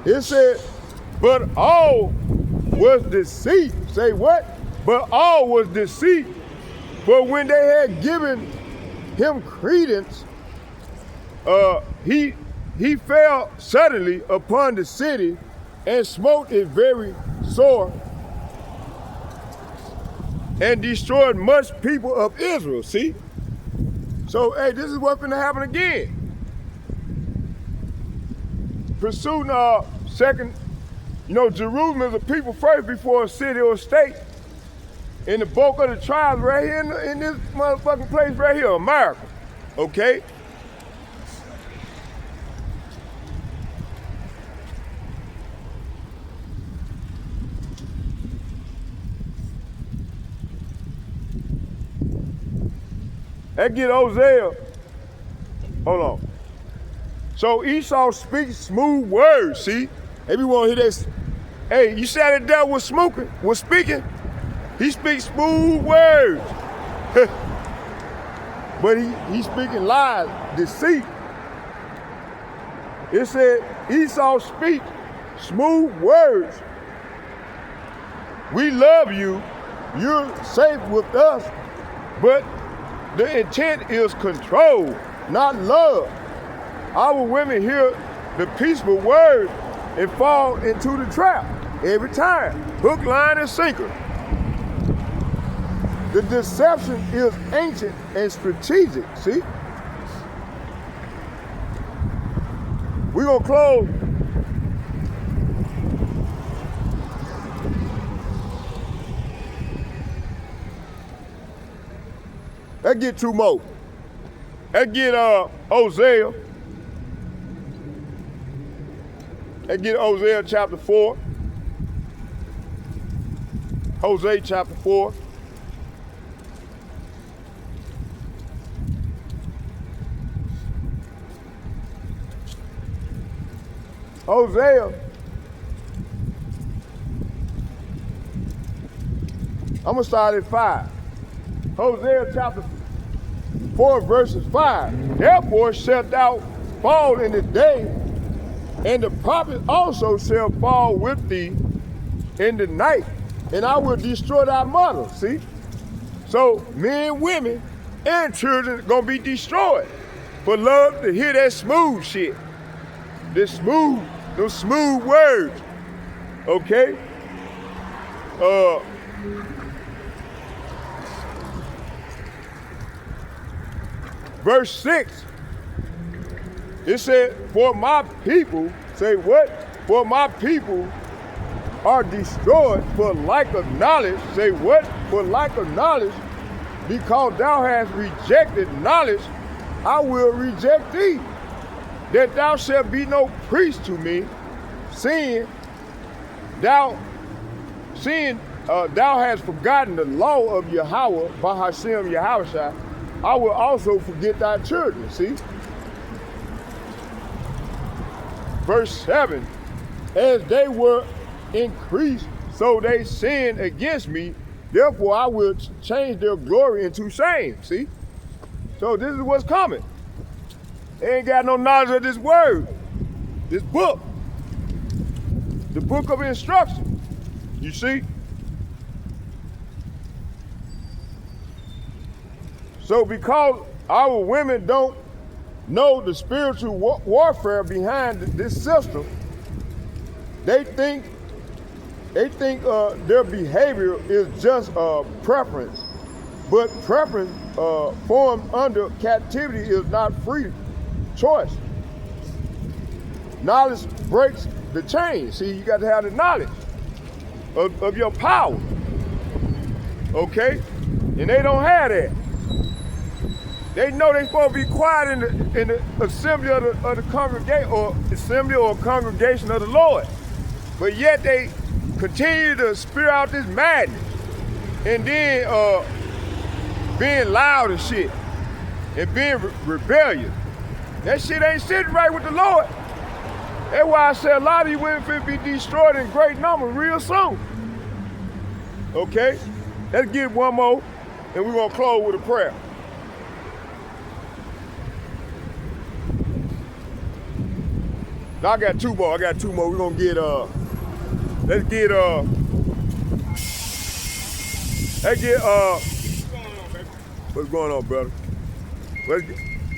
It said, but all was deceit. Say what? But all was deceit. For when they had given him credence, he fell suddenly upon the city and smote it very sore and destroyed much people of Israel. See? So, hey, this is what's gonna happen again. Pursuing second, Jerusalem is a people first before a city or a state. And the bulk of the tribes right here in this motherfucking place right here, America, okay? That get Hosea. Hold on. So Esau speaks smooth words, see? Everyone hear this. Hey, you said the devil was speaking? He speaks smooth words. But he's speaking lies, deceit. It said Esau speaks smooth words. We love you. You're safe with us. But the intent is control, not love. Our women hear the peaceful word and fall into the trap every time. Hook, line, and sinker. The deception is ancient and strategic, see? We're gonna close. Let's get two more. Let's get Hosea. Let's get Hosea chapter 4. Hosea chapter 4. Hosea. I'm gonna start at 5. Hosea chapter 4 verses 5. Therefore shalt thou fall in the day, and the prophet also shall fall with thee in the night, and I will destroy thy mother. See? So men, women, and children are gonna be destroyed for love to hear that smooth shit. Those smooth words. Okay? Verse 6, it said, for my people, say what? For my people are destroyed for lack of knowledge. Say what? For lack of knowledge, because thou hast rejected knowledge, I will reject thee. That thou shalt be no priest to me, seeing thou hast forgotten the law of Yahweh, Bahashem Yahushua, I will also forget thy children, see? Verse 7, as they were increased, so they sinned against me, therefore I will change their glory into shame, see? So this is what's coming. They ain't got no knowledge of this word, this book, the book of instruction, you see? So because our women don't know the spiritual warfare behind this system, they think their behavior is just a preference. But preference formed under captivity is not free choice. Knowledge breaks the chain. See, you got to have the knowledge of your power. Okay? And they don't have that. They know they're supposed to be quiet in the assembly of the congregation, or assembly or congregation of the Lord. But yet they continue to spew out this madness. And then being loud and shit. And being rebellious. That shit ain't sitting right with the Lord. That's why I said a lot of you women finna be destroyed in great numbers real soon. Okay? Let's get one more, and we're gonna close with a prayer. Now I got two more. We're gonna get what's going on, brother?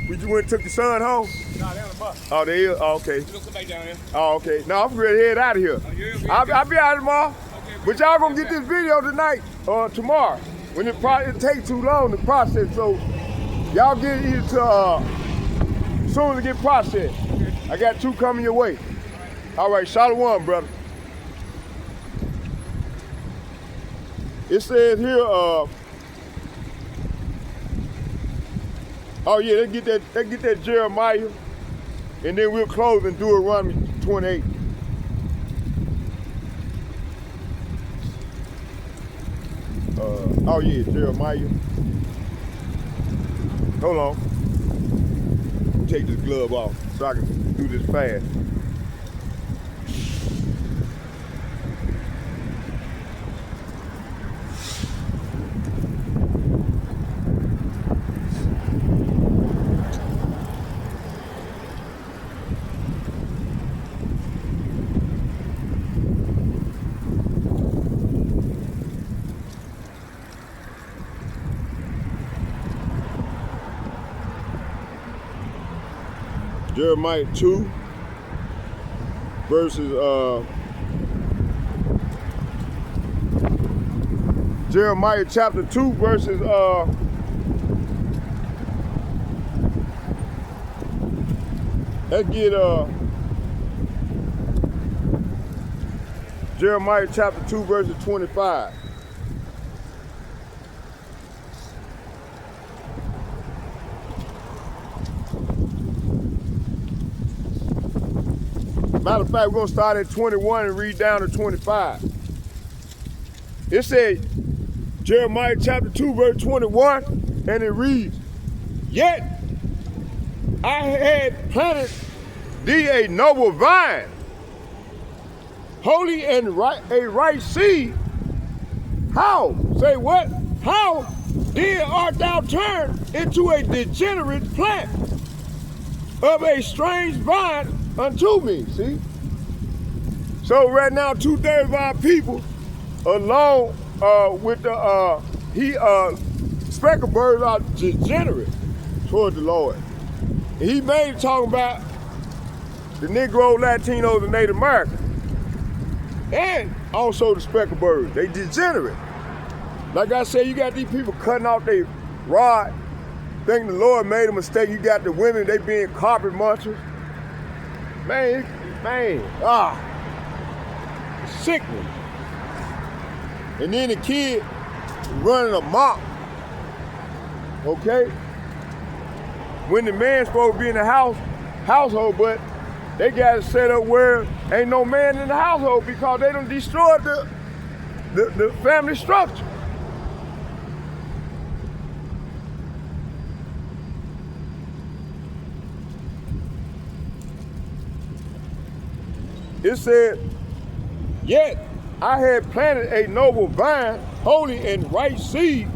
We just went and took the son home? Nah, they're on the bus. Oh, they is? Oh, okay. You gonna come back down here? Oh, okay. No, I'm ready to head out of here. I'll be out tomorrow. Okay, but y'all gonna get this video tonight or tomorrow. When it takes too long to process, so y'all get it to as soon as it get processed. Okay. I got 2 coming your way. All right, Shalom, brother. It says here, oh yeah, they get that Jeremiah, and then we'll close and do Deuteronomy 28. Oh yeah, Jeremiah. Hold on. Take this glove off so I can do this fast. Jeremiah 2 verses Jeremiah chapter 2 verses let's get Jeremiah chapter 2 verses 25. Matter of fact, we're going to start at 21 and read down to 25. It said, Jeremiah chapter 2, verse 21, and it reads, "Yet I had planted thee a noble vine, holy and a right seed. How?" Say what? "How then art thou turned into a degenerate plant of a strange vine unto me?" See? So right now, 2/3 of our people, along with the speckled birds, are degenerate toward the Lord. And he made it talking about the Negro, Latinos, and Native Americans, and also the speckled birds. They degenerate. Like I said, you got these people cutting off their rod, thinking the Lord made a mistake. You got the women, they being carpet munchers. Man, it's sickening. And then the kid running amok, okay? When the man's supposed to be in the household, but they got it set up where ain't no man in the household because they done destroyed the family structure. It said, "Yet I had planted a noble vine, holy and right seed.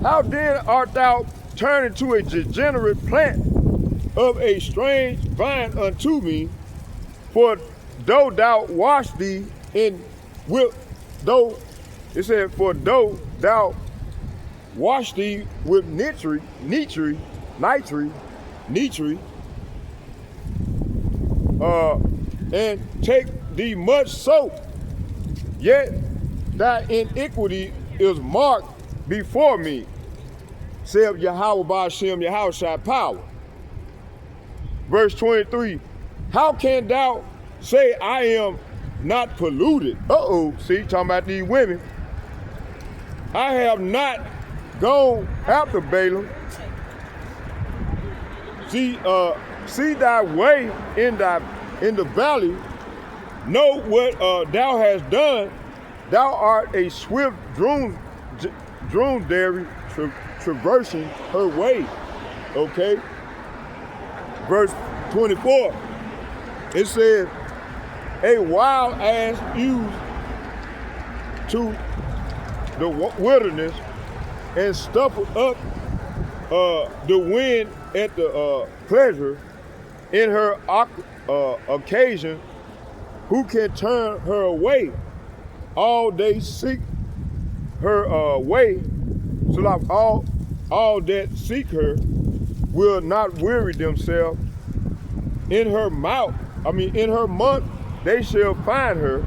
How then art thou turned into a degenerate plant of a strange vine unto me? For though thou wash thee in though thou wash thee with nitre, and take thee much soap, yet thy iniquity is marked before me, saith Yahweh Ba'ashem, Yahweh power." Verse 23, "How can thou say I am not polluted?" See, talking about these women. "I have not gone after Balaam. See thy way in the valley. Know what thou hast done. Thou art a swift dromedary traversing her way." Okay. Verse 24. It says, "A wild ass used to the wilderness and stuffed up the wind at the pleasure in her occasion. Who can turn her away? All they seek her way, so like all that seek her will not weary themselves. In her month, they shall find her."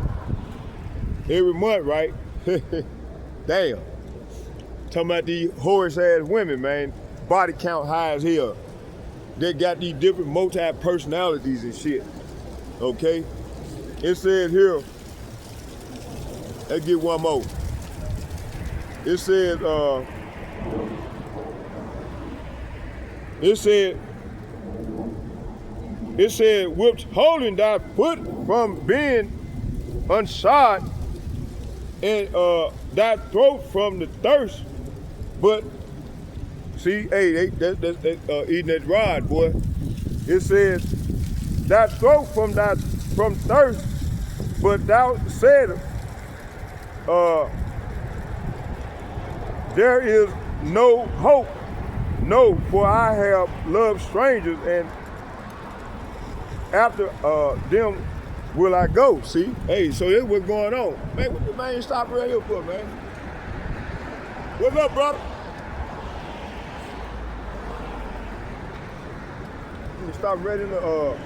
Every month, right? Damn. Talking about these whorish ass women, man. Body count high as hell. They got these different multi-personalities and shit. Okay? It says here, let's get one more. It says, withholding thy foot from being unshod and thy throat from the thirst, but See, hey, that's eating that rod, boy. It says, "Thy throat from thirst, but thou saidst, there is no hope. No, for I have loved strangers, and after them will I go." See, hey, so that's what's going on. Man, what the man stop right here for, man? What's up, brother? You stop right in the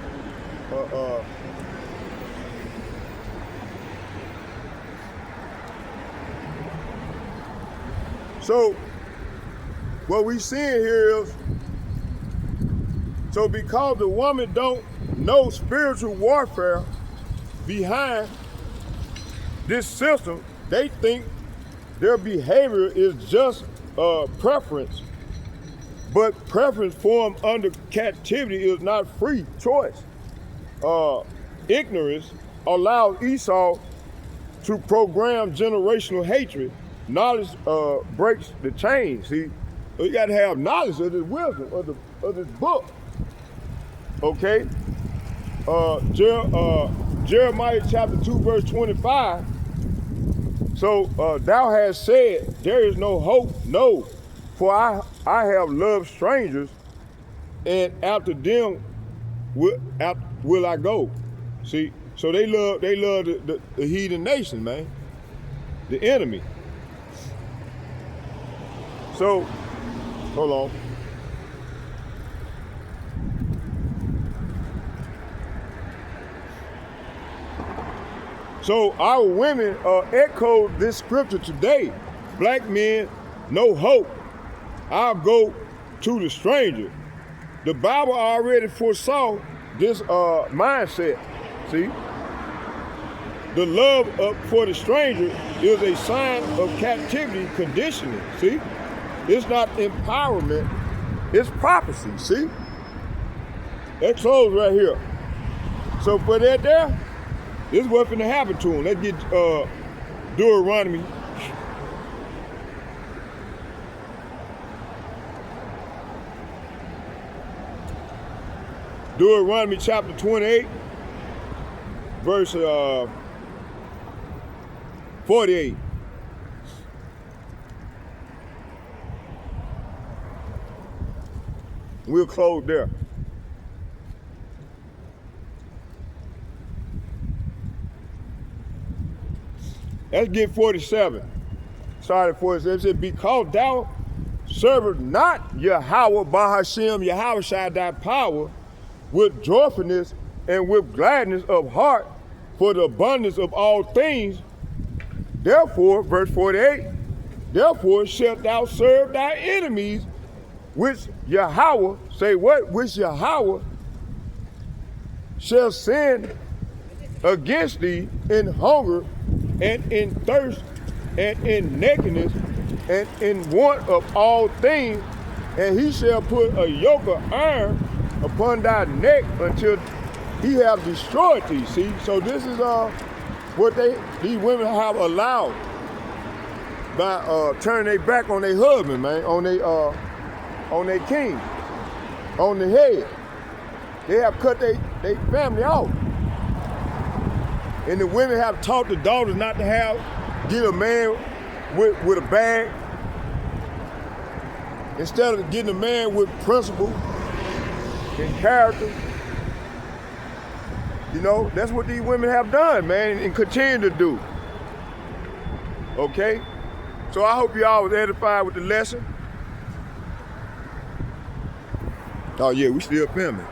So what we seeing here is, so because the woman don't know spiritual warfare behind this system, they think their behavior is just preference. But preference formed under captivity is not free choice. Ignorance allows Esau to program generational hatred. Knowledge breaks the chain. See, you got to have knowledge of this wisdom of this book. Okay. Jeremiah chapter 2 verse 25. So thou hast said, there is no hope. No, for I have loved strangers, and after them will I go. See, so they love the heathen nation, man, the enemy. So, hold on. So our women echo this scripture today. Black men, no hope. I'll go to the stranger. The Bible already foresaw this mindset. See? The love for the stranger is a sign of captivity conditioning. See? It's not empowerment, it's prophecy. See? That close right here. So for that there, this is what's gonna happen to him. Let's get Deuteronomy. Deuteronomy chapter 28, verse 48. We'll close there. Let's get 47. Started 47. It said, because thou servest not Yahweh Bahashem, Yahweh Shai thy power, with joyfulness and with gladness of heart, for the abundance of all things. Therefore, verse 48, therefore shalt thou serve thy enemies, which Yahweh, say what? Which Yahweh shall send against thee in hunger and in thirst and in nakedness and in want of all things, and he shall put a yoke of iron upon thy neck until he have destroyed thee. See, so this is what these women have allowed by turning their back on their husband, man, on their king, on the head. They have cut their family off. And the women have taught the daughters not to get a man with a bag, instead of getting a man with principle and character. You know, that's what these women have done, man, and continue to do. Okay? So I hope y'all was edified with the lesson. Oh yeah, we still filming.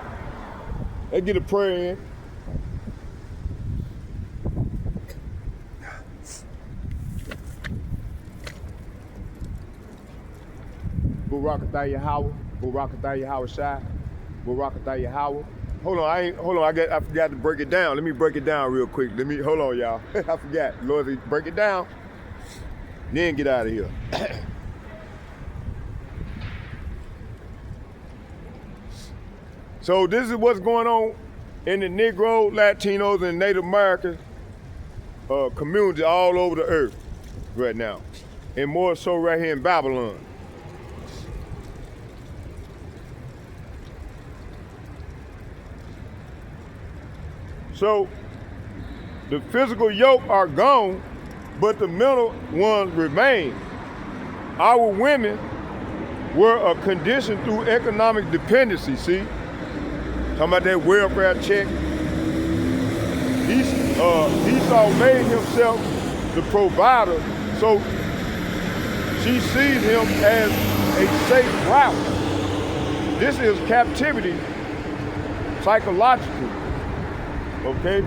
Let's get a prayer in. Barakatah Yahweh, Barakatah Yahweh Shai, Barakatah Yahweh. Hold on, I forgot to break it down. Let me break it down real quick. Hold on, y'all. I forgot. Lord, break it down, then get out of here. So this is what's going on in the Negro, Latinos, and Native American community all over the earth right now, and more so right here in Babylon. So the physical yoke are gone, but the mental ones remain. Our women were conditioned through economic dependency, see? Talking about that welfare check. Esau made himself the provider, so she sees him as a safe route. This is captivity psychologically, okay?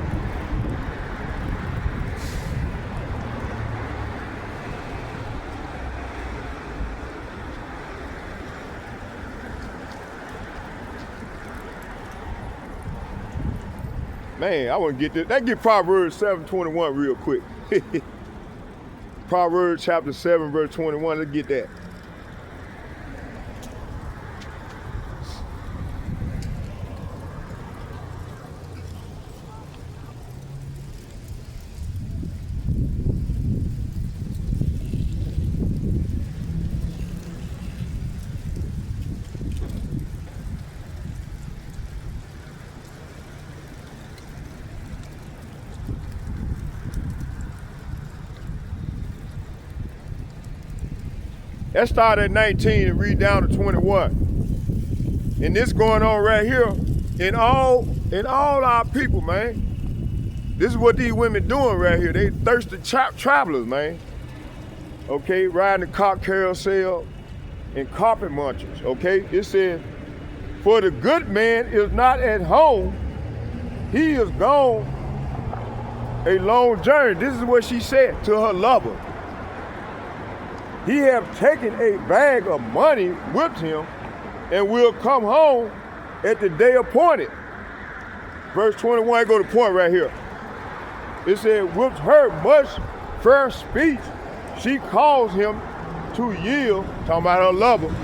Man, I want to get this. Let's get Proverbs 7:21 real quick. Proverbs chapter 7, verse 21. Let's get that. Let's start at 19 and read down to 21. And this going on right here in all our people, man. This is what these women doing right here. They thirsty travelers, man. Okay, riding the cart carousel and carpet munchers, okay? It says, for the good man is not at home. He is gone a long journey. This is what she said to her lover. He have taken a bag of money with him and will come home at the day appointed. Verse 21, go to the point right here. It said, with her much fair speech, she caused him to yield, talking about her lover,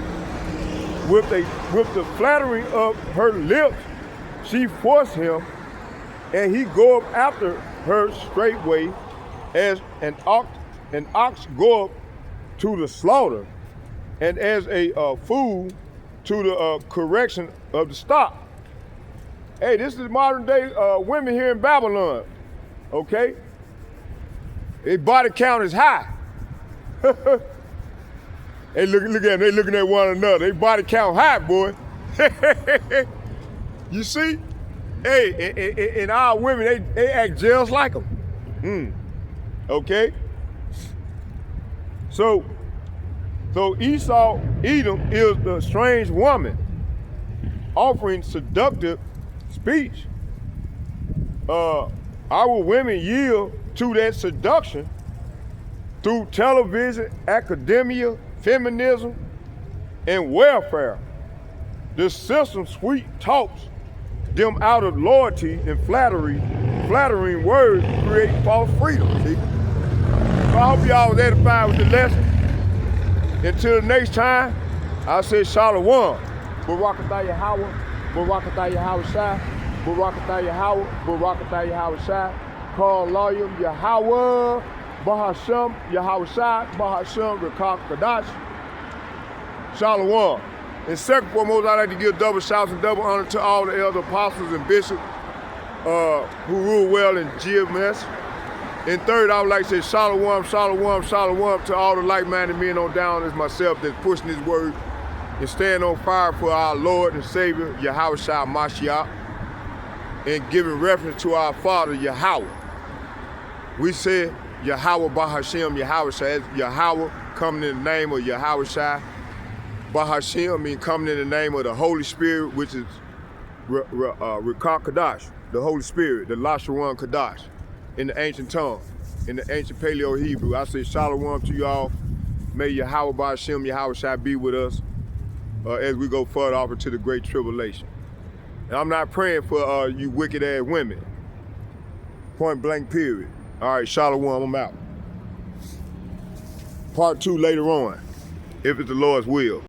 with the flattering of her lips, she forced him, and he go up after her straightway as an ox go up to the slaughter, and as a fool to the correction of the stock. Hey, this is modern day women here in Babylon, okay? Their body count is high. Hey, look at them, they looking at one another. Their body count high, boy. You see? Hey, and our women, they act just like them. Okay? So Esau, Edom, is the strange woman offering seductive speech. Our women yield to that seduction through television, academia, feminism, and welfare. The system sweet talks them out of loyalty and flattering words create false freedom, see? So I hope y'all was edified with the lesson. Until the next time, I say Shalom. Barakatah Yahweh, Barakatah Yahweh Shai, Barakatah Yahweh, Barakatah Yahweh Shai, call lawyer Yahweh, Bahashem, Yahweh Shai, Bahashem, Rekak Kadash, Shalom. And second foremost, I'd like to give double shouts and double honor to all the elder apostles and bishops who rule well in GMS. And third, I would like to say Shalom, Shalom, Shalom to all the like-minded men on down as myself that's pushing this word and staying on fire for our Lord and Savior, Yahushua Mashiach, and giving reference to our Father, Yahweh. We say Yahweh Bahashem, Yahweh, Yahweh coming in the name of Yahushua. Bahashem means coming in the name of the Holy Spirit, which is Rekak Kadash, the Holy Spirit, the Lashawan Kadash, in the ancient tongue, in the ancient Paleo Hebrew. I say Shalom to y'all. May Yahweh Bahashem, Yahushua be with us as we go further off into the great tribulation. And I'm not praying for you wicked ass women. Point blank period. All right, Shalom, I'm out. Part 2 later on, if it's the Lord's will.